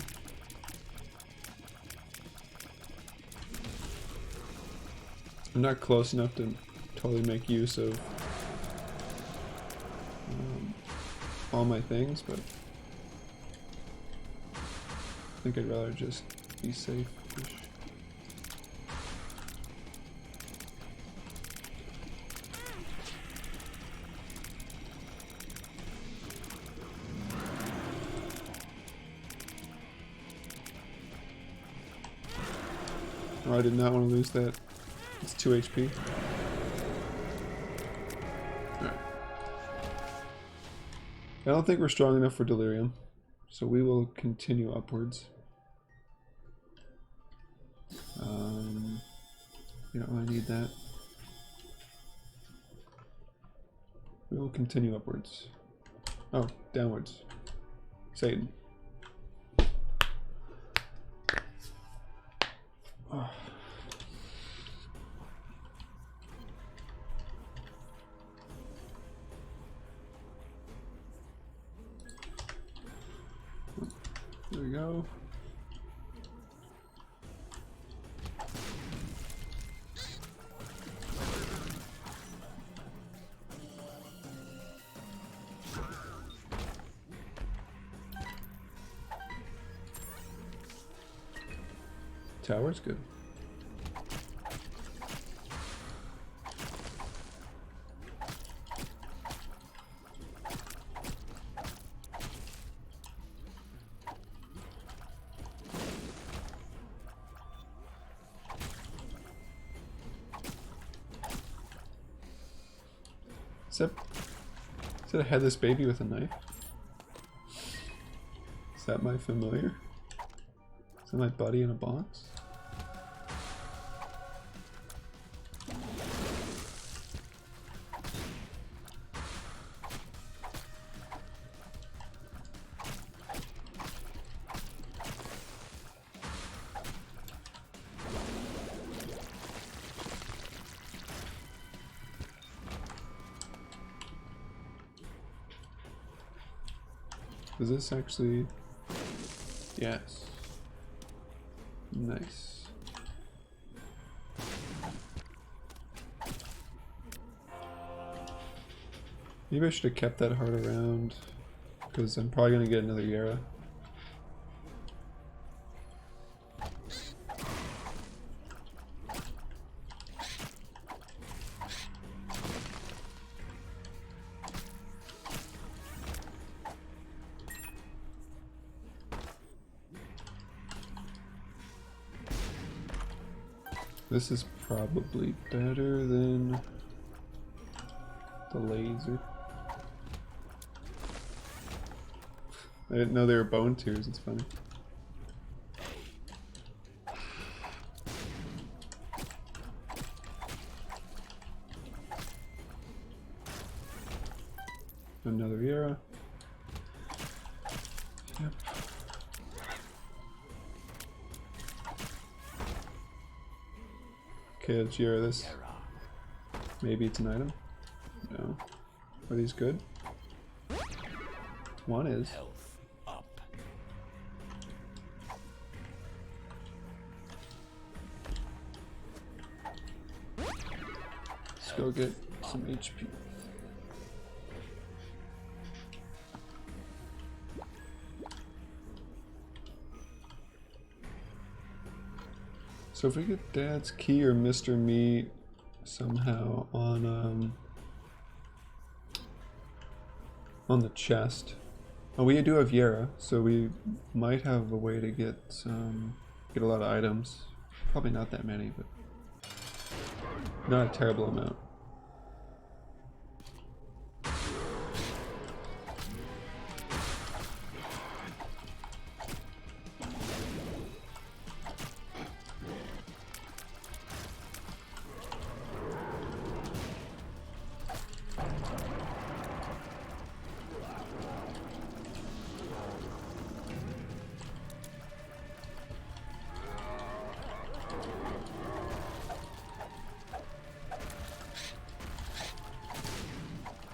I'm not close enough to totally make use of all my things, but I think I'd rather just be safe. Oh, I did not want to lose that. It's 2 HP. Alright. I don't think we're strong enough for Delirium, so we will continue upwards. You don't really need that. We will continue upwards. Oh, downwards. Satan. Oh. There we go. Tower's good. Is that a headless baby with a knife? Is that my familiar? Is that my buddy in a box? Is this actually... Yes. Nice. Maybe I should have kept that heart around, because I'm probably going to get another Yara. This is probably better than the laser. I didn't know they were bone tears, it's funny. Another Yara. Yep. Okay, let's Yara this. Maybe it's an item? No. Are these good? One is. Let's go get some HP. So if we get Dad's key or Mr. Me somehow on the chest. Oh, we do have Yara, so we might have a way to get a lot of items. Probably not that many, but Not a terrible amount.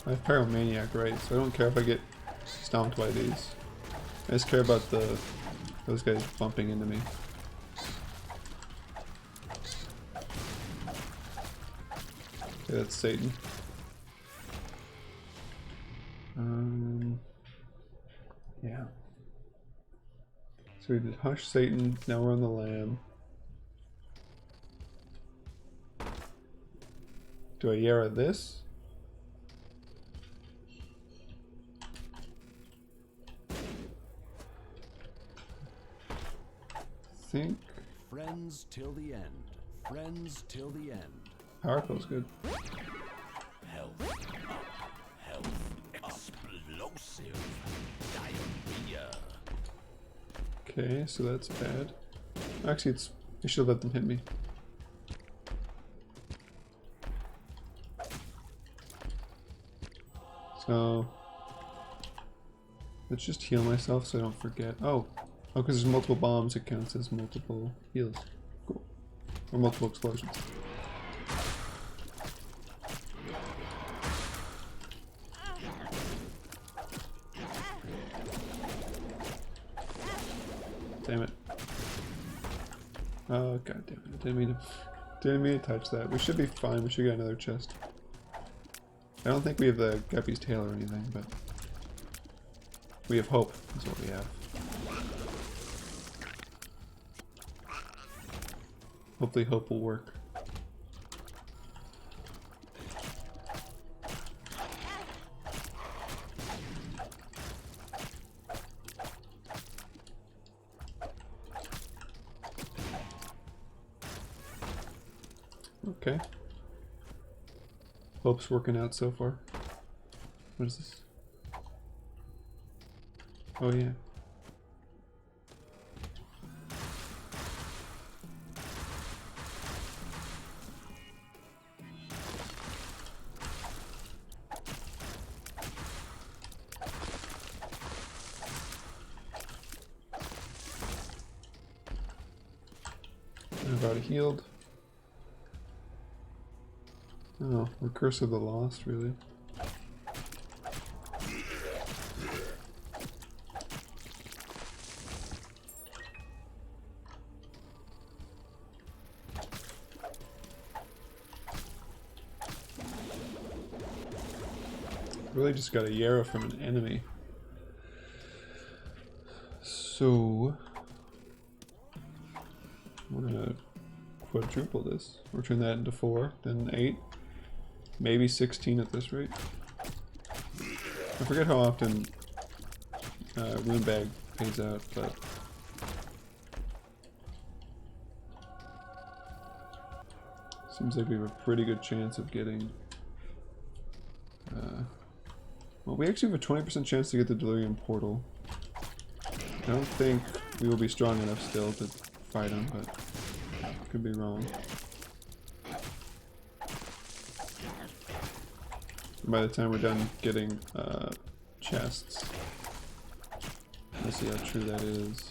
I have Pyromaniac, right? So I don't care if I get stomped by these. I just care about those guys bumping into me. Okay, that's Satan. Yeah. So we did Hush Satan, now we're on the Lamb. Do I Yara this? Think Friends till the end. Friends till the end. Power Pill's good. Health up. Health explosive. Diarrhea. Okay, so that's bad. Actually, I should let them hit me. So let's just heal myself so I don't forget. Oh, because there's multiple bombs, it counts as multiple heals. Cool. Or multiple explosions. Damn it. Oh, god damn it. Didn't mean to touch that. We should be fine. We should get another chest. I don't think we have the Guppy's tail or anything, but we have hope. That's what we have. Hopefully hope will work. Okay. Hope's working out so far. What is this? Oh yeah. I've already healed. Oh, we're Curse of the Lost, really. Really just got a Yara from an enemy. So we're gonna quadruple this. We'll turn that into 4, then 8. Maybe 16 at this rate. I forget how often Rune Bag pays out, but seems like we have a pretty good chance of getting. Well, we actually have a 20% chance to get the Delirium portal. I don't think we will be strong enough still to fight him, but could be wrong. By the time we're done getting chests, let's see how true that is.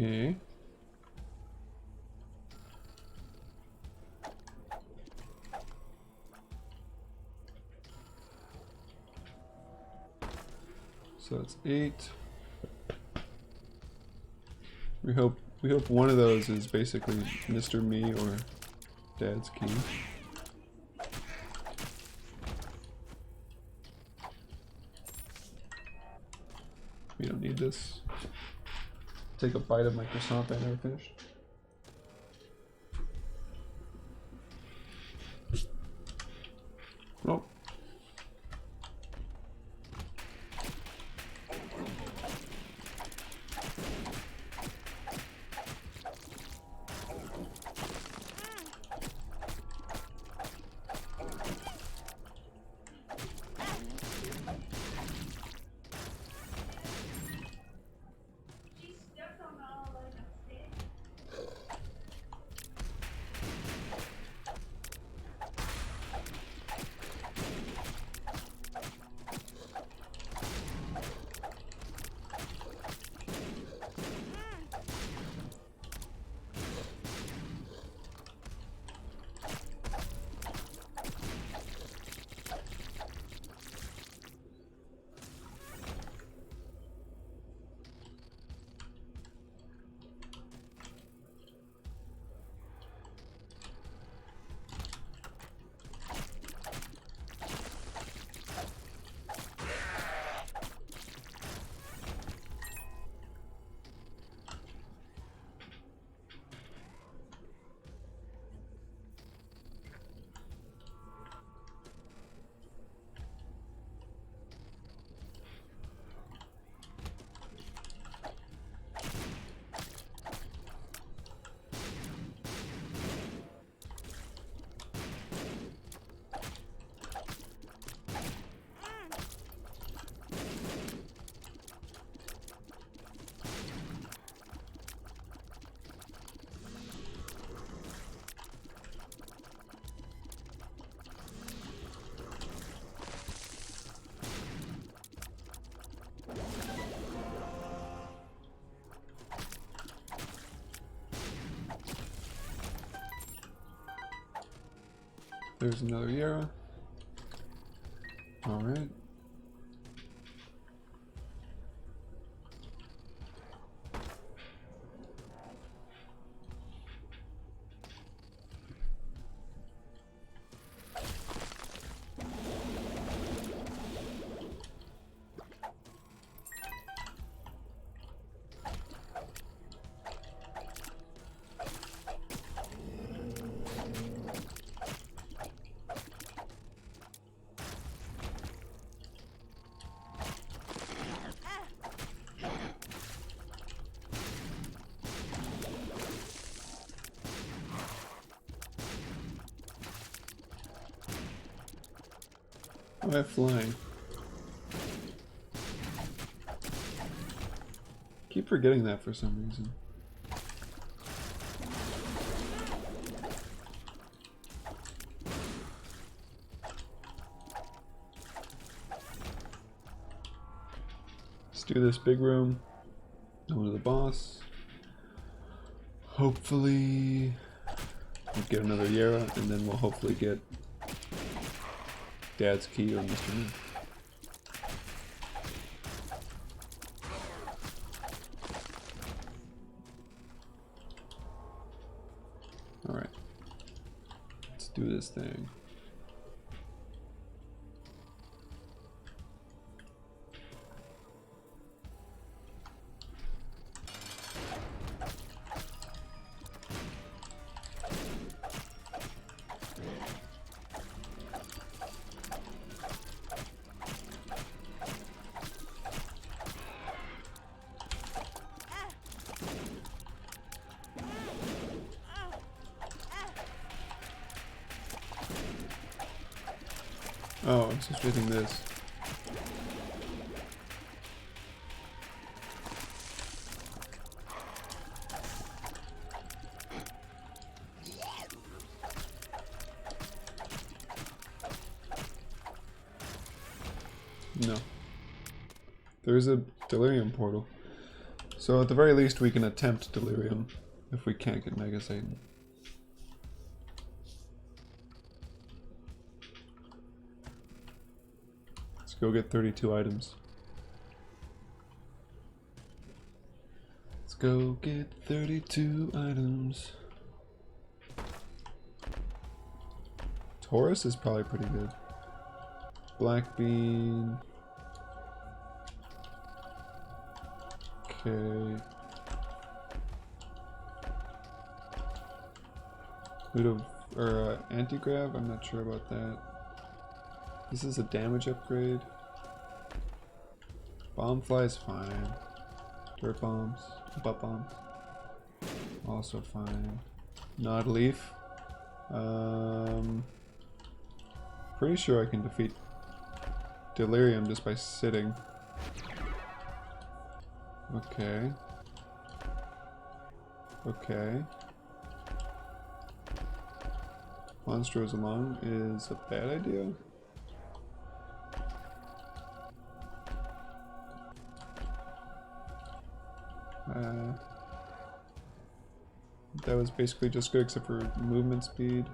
Okay. So it's 8. We hope one of those is basically Mr. Me or Dad's Key. We don't need this. Take a bite of my croissant I never finished. Oh. There's another Yara. Alright. Oh, I have flying. Keep forgetting that for some reason. Let's do this big room. Go to the boss. Hopefully we'll get another Yara, and then we'll hopefully get Dad's key or Mr. Moon. Alright. Let's do this thing. Oh, I'm just reading this. No. There's a Delirium portal. So at the very least we can attempt Delirium if we can't get Mega Satan. Go get 32 items. Let's go get 32 items. Taurus is probably pretty good. Black bean. Okay. Or anti-grav? I'm not sure about that. This is a damage upgrade. Bomb fly is fine. Dirt bombs, butt bombs, also fine. Nod leaf. Pretty sure I can defeat Delirium just by sitting. Okay. Okay. Monstros along is a bad idea. That was basically just good except for movement speed.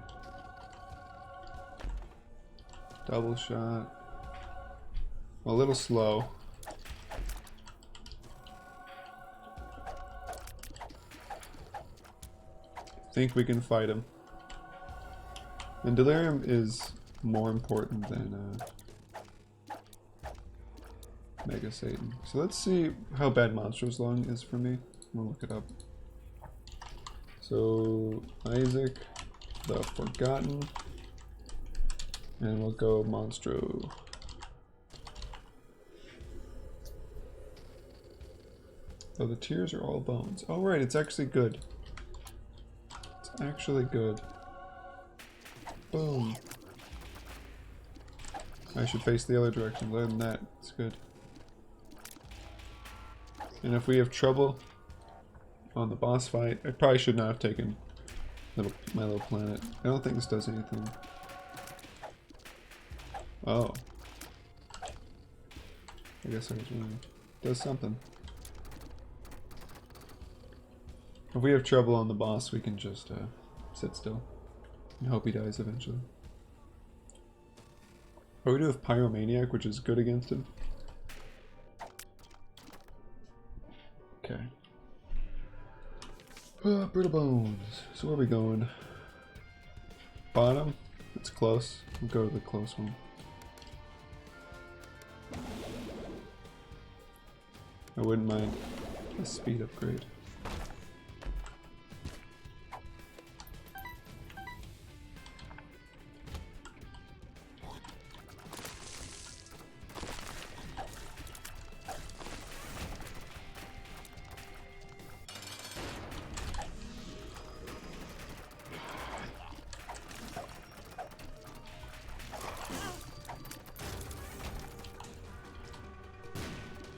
Double shot. A little slow. I think we can fight him. And Delirium is more important than Mega Satan. So let's see how bad Monstros Lung is for me. I'm gonna look it up. So Isaac, the Forgotten, and we'll go Monstro. Oh, the tears are all bones. Oh right, it's actually good. It's actually good. Boom. I should face the other direction. Other than that, it's good. And if we have trouble on the boss fight, I probably should not have taken my little planet. I don't think this does anything. Oh. I guess I was wrong. It does something. If we have trouble on the boss, we can just sit still and hope he dies eventually. But we do have Pyromaniac, which is good against him. Okay. Brittle bones. So where are we going? Bottom? It's close. We'll go to the close one. I wouldn't mind a speed upgrade.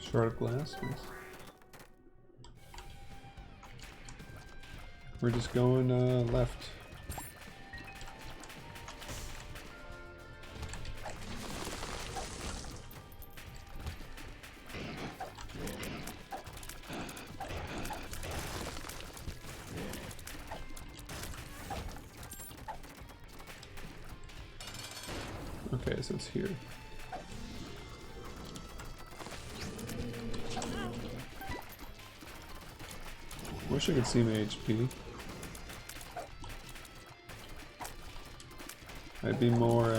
Shard of glass, yes. We're just going left. Okay, so it's here. Wish I could see my HP. I'd be more,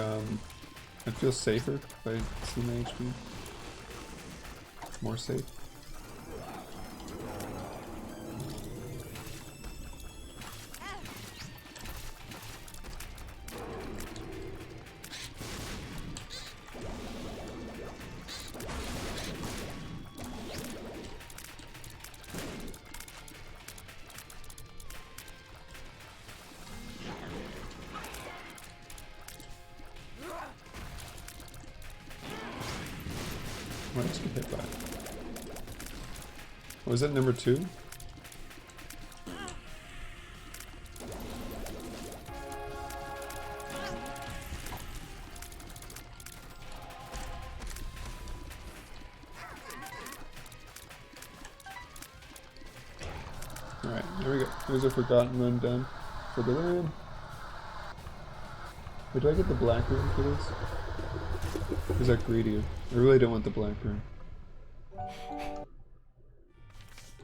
I'd feel safer if I see my HP. More safe. What else get hit by? Was that number 2? Alright, there we go. There's a Forgotten Run done for Delirium. Wait, do I get the black room for this? Or is that greedy? I really don't want the black room.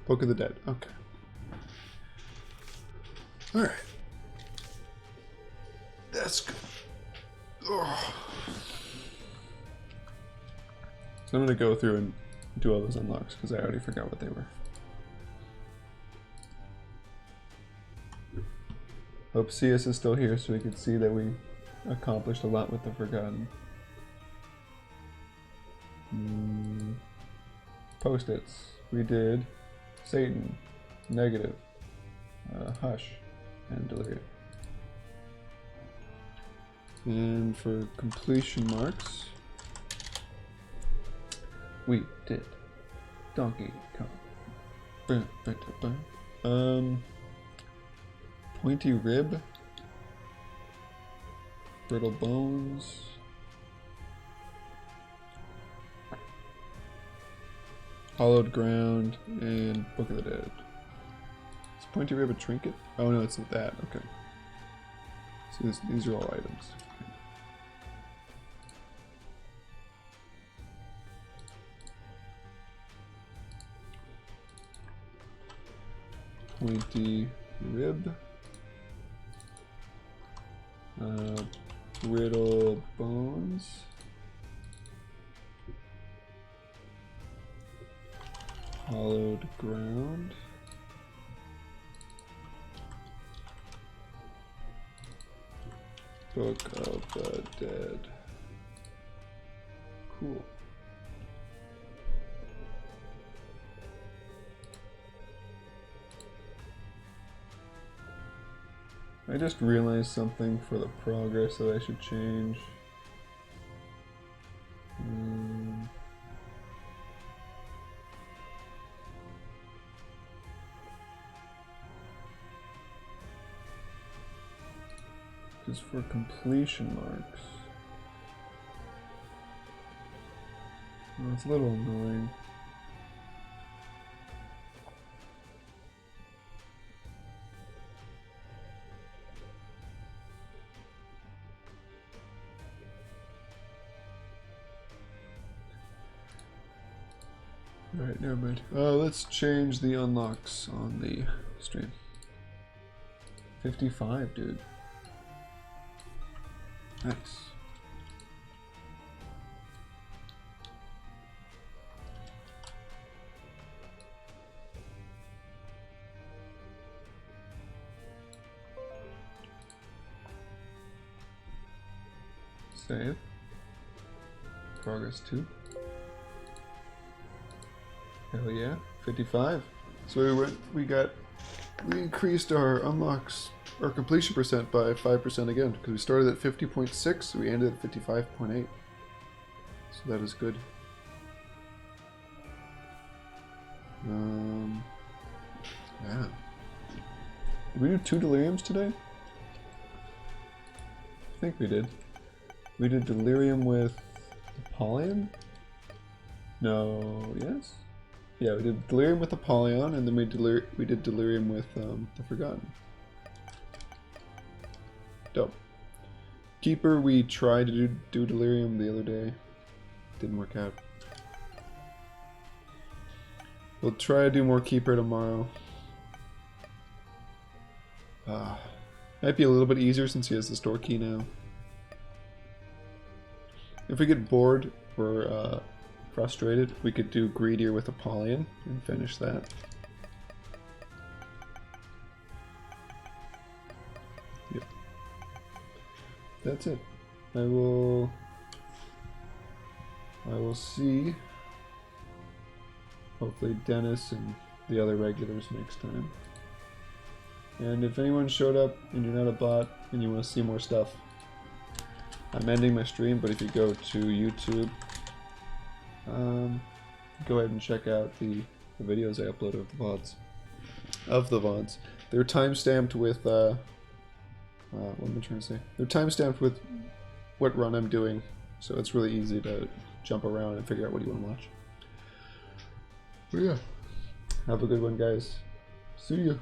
Book of the Dead. Okay. Alright. That's good. Ugh. So I'm gonna go through and do all those unlocks because I already forgot what they were. Hope CS is still here so we can see that we accomplished a lot with the Forgotten. Post-its. We did Satan, Negative, Hush, and Delirium. And for completion marks, we did Donkey Kong. Pointy Rib, Brittle Bones, Hollowed Ground, and Book of the Dead. Is Pointy Rib a trinket? Oh no, it's not that. Okay. So these are all items. Pointy Rib, Brittle Bones, Hollowed Ground, Book of the Dead. Cool. I just realized something for the progress that I should change. Just for completion marks. Oh, it's a little annoying. Alright, never mind. Let's change the unlocks on the stream. 55, dude. Nice. Save. Progress 2. Hell yeah, 55. So we increased our unlocks, our completion percent by 5% again, because we started at 50.6, so we ended at 55.8. So that is good. Yeah. Did we do 2 Deliriums today? I think we did. We did Delirium with Apollyon? No, yes? Yeah, we did Delirium with Apollyon, and then we did Delirium with the Forgotten. Dope. Keeper, we tried to do Delirium the other day. Didn't work out. We'll try to do more Keeper tomorrow. Might be a little bit easier since he has the store key now. If we get bored or frustrated, we could do Greedier with Apollyon and finish that. Yep. That's it. I will see hopefully Dennis and the other regulars next time. And if anyone showed up and you're not a bot and you want to see more stuff, I'm ending my stream, but if you go to YouTube, go ahead and check out the videos I uploaded of the VODs. They're timestamped with, what am I trying to say? They're timestamped with what run I'm doing, so it's really easy to jump around and figure out what you want to watch. But yeah, have a good one, guys. See ya.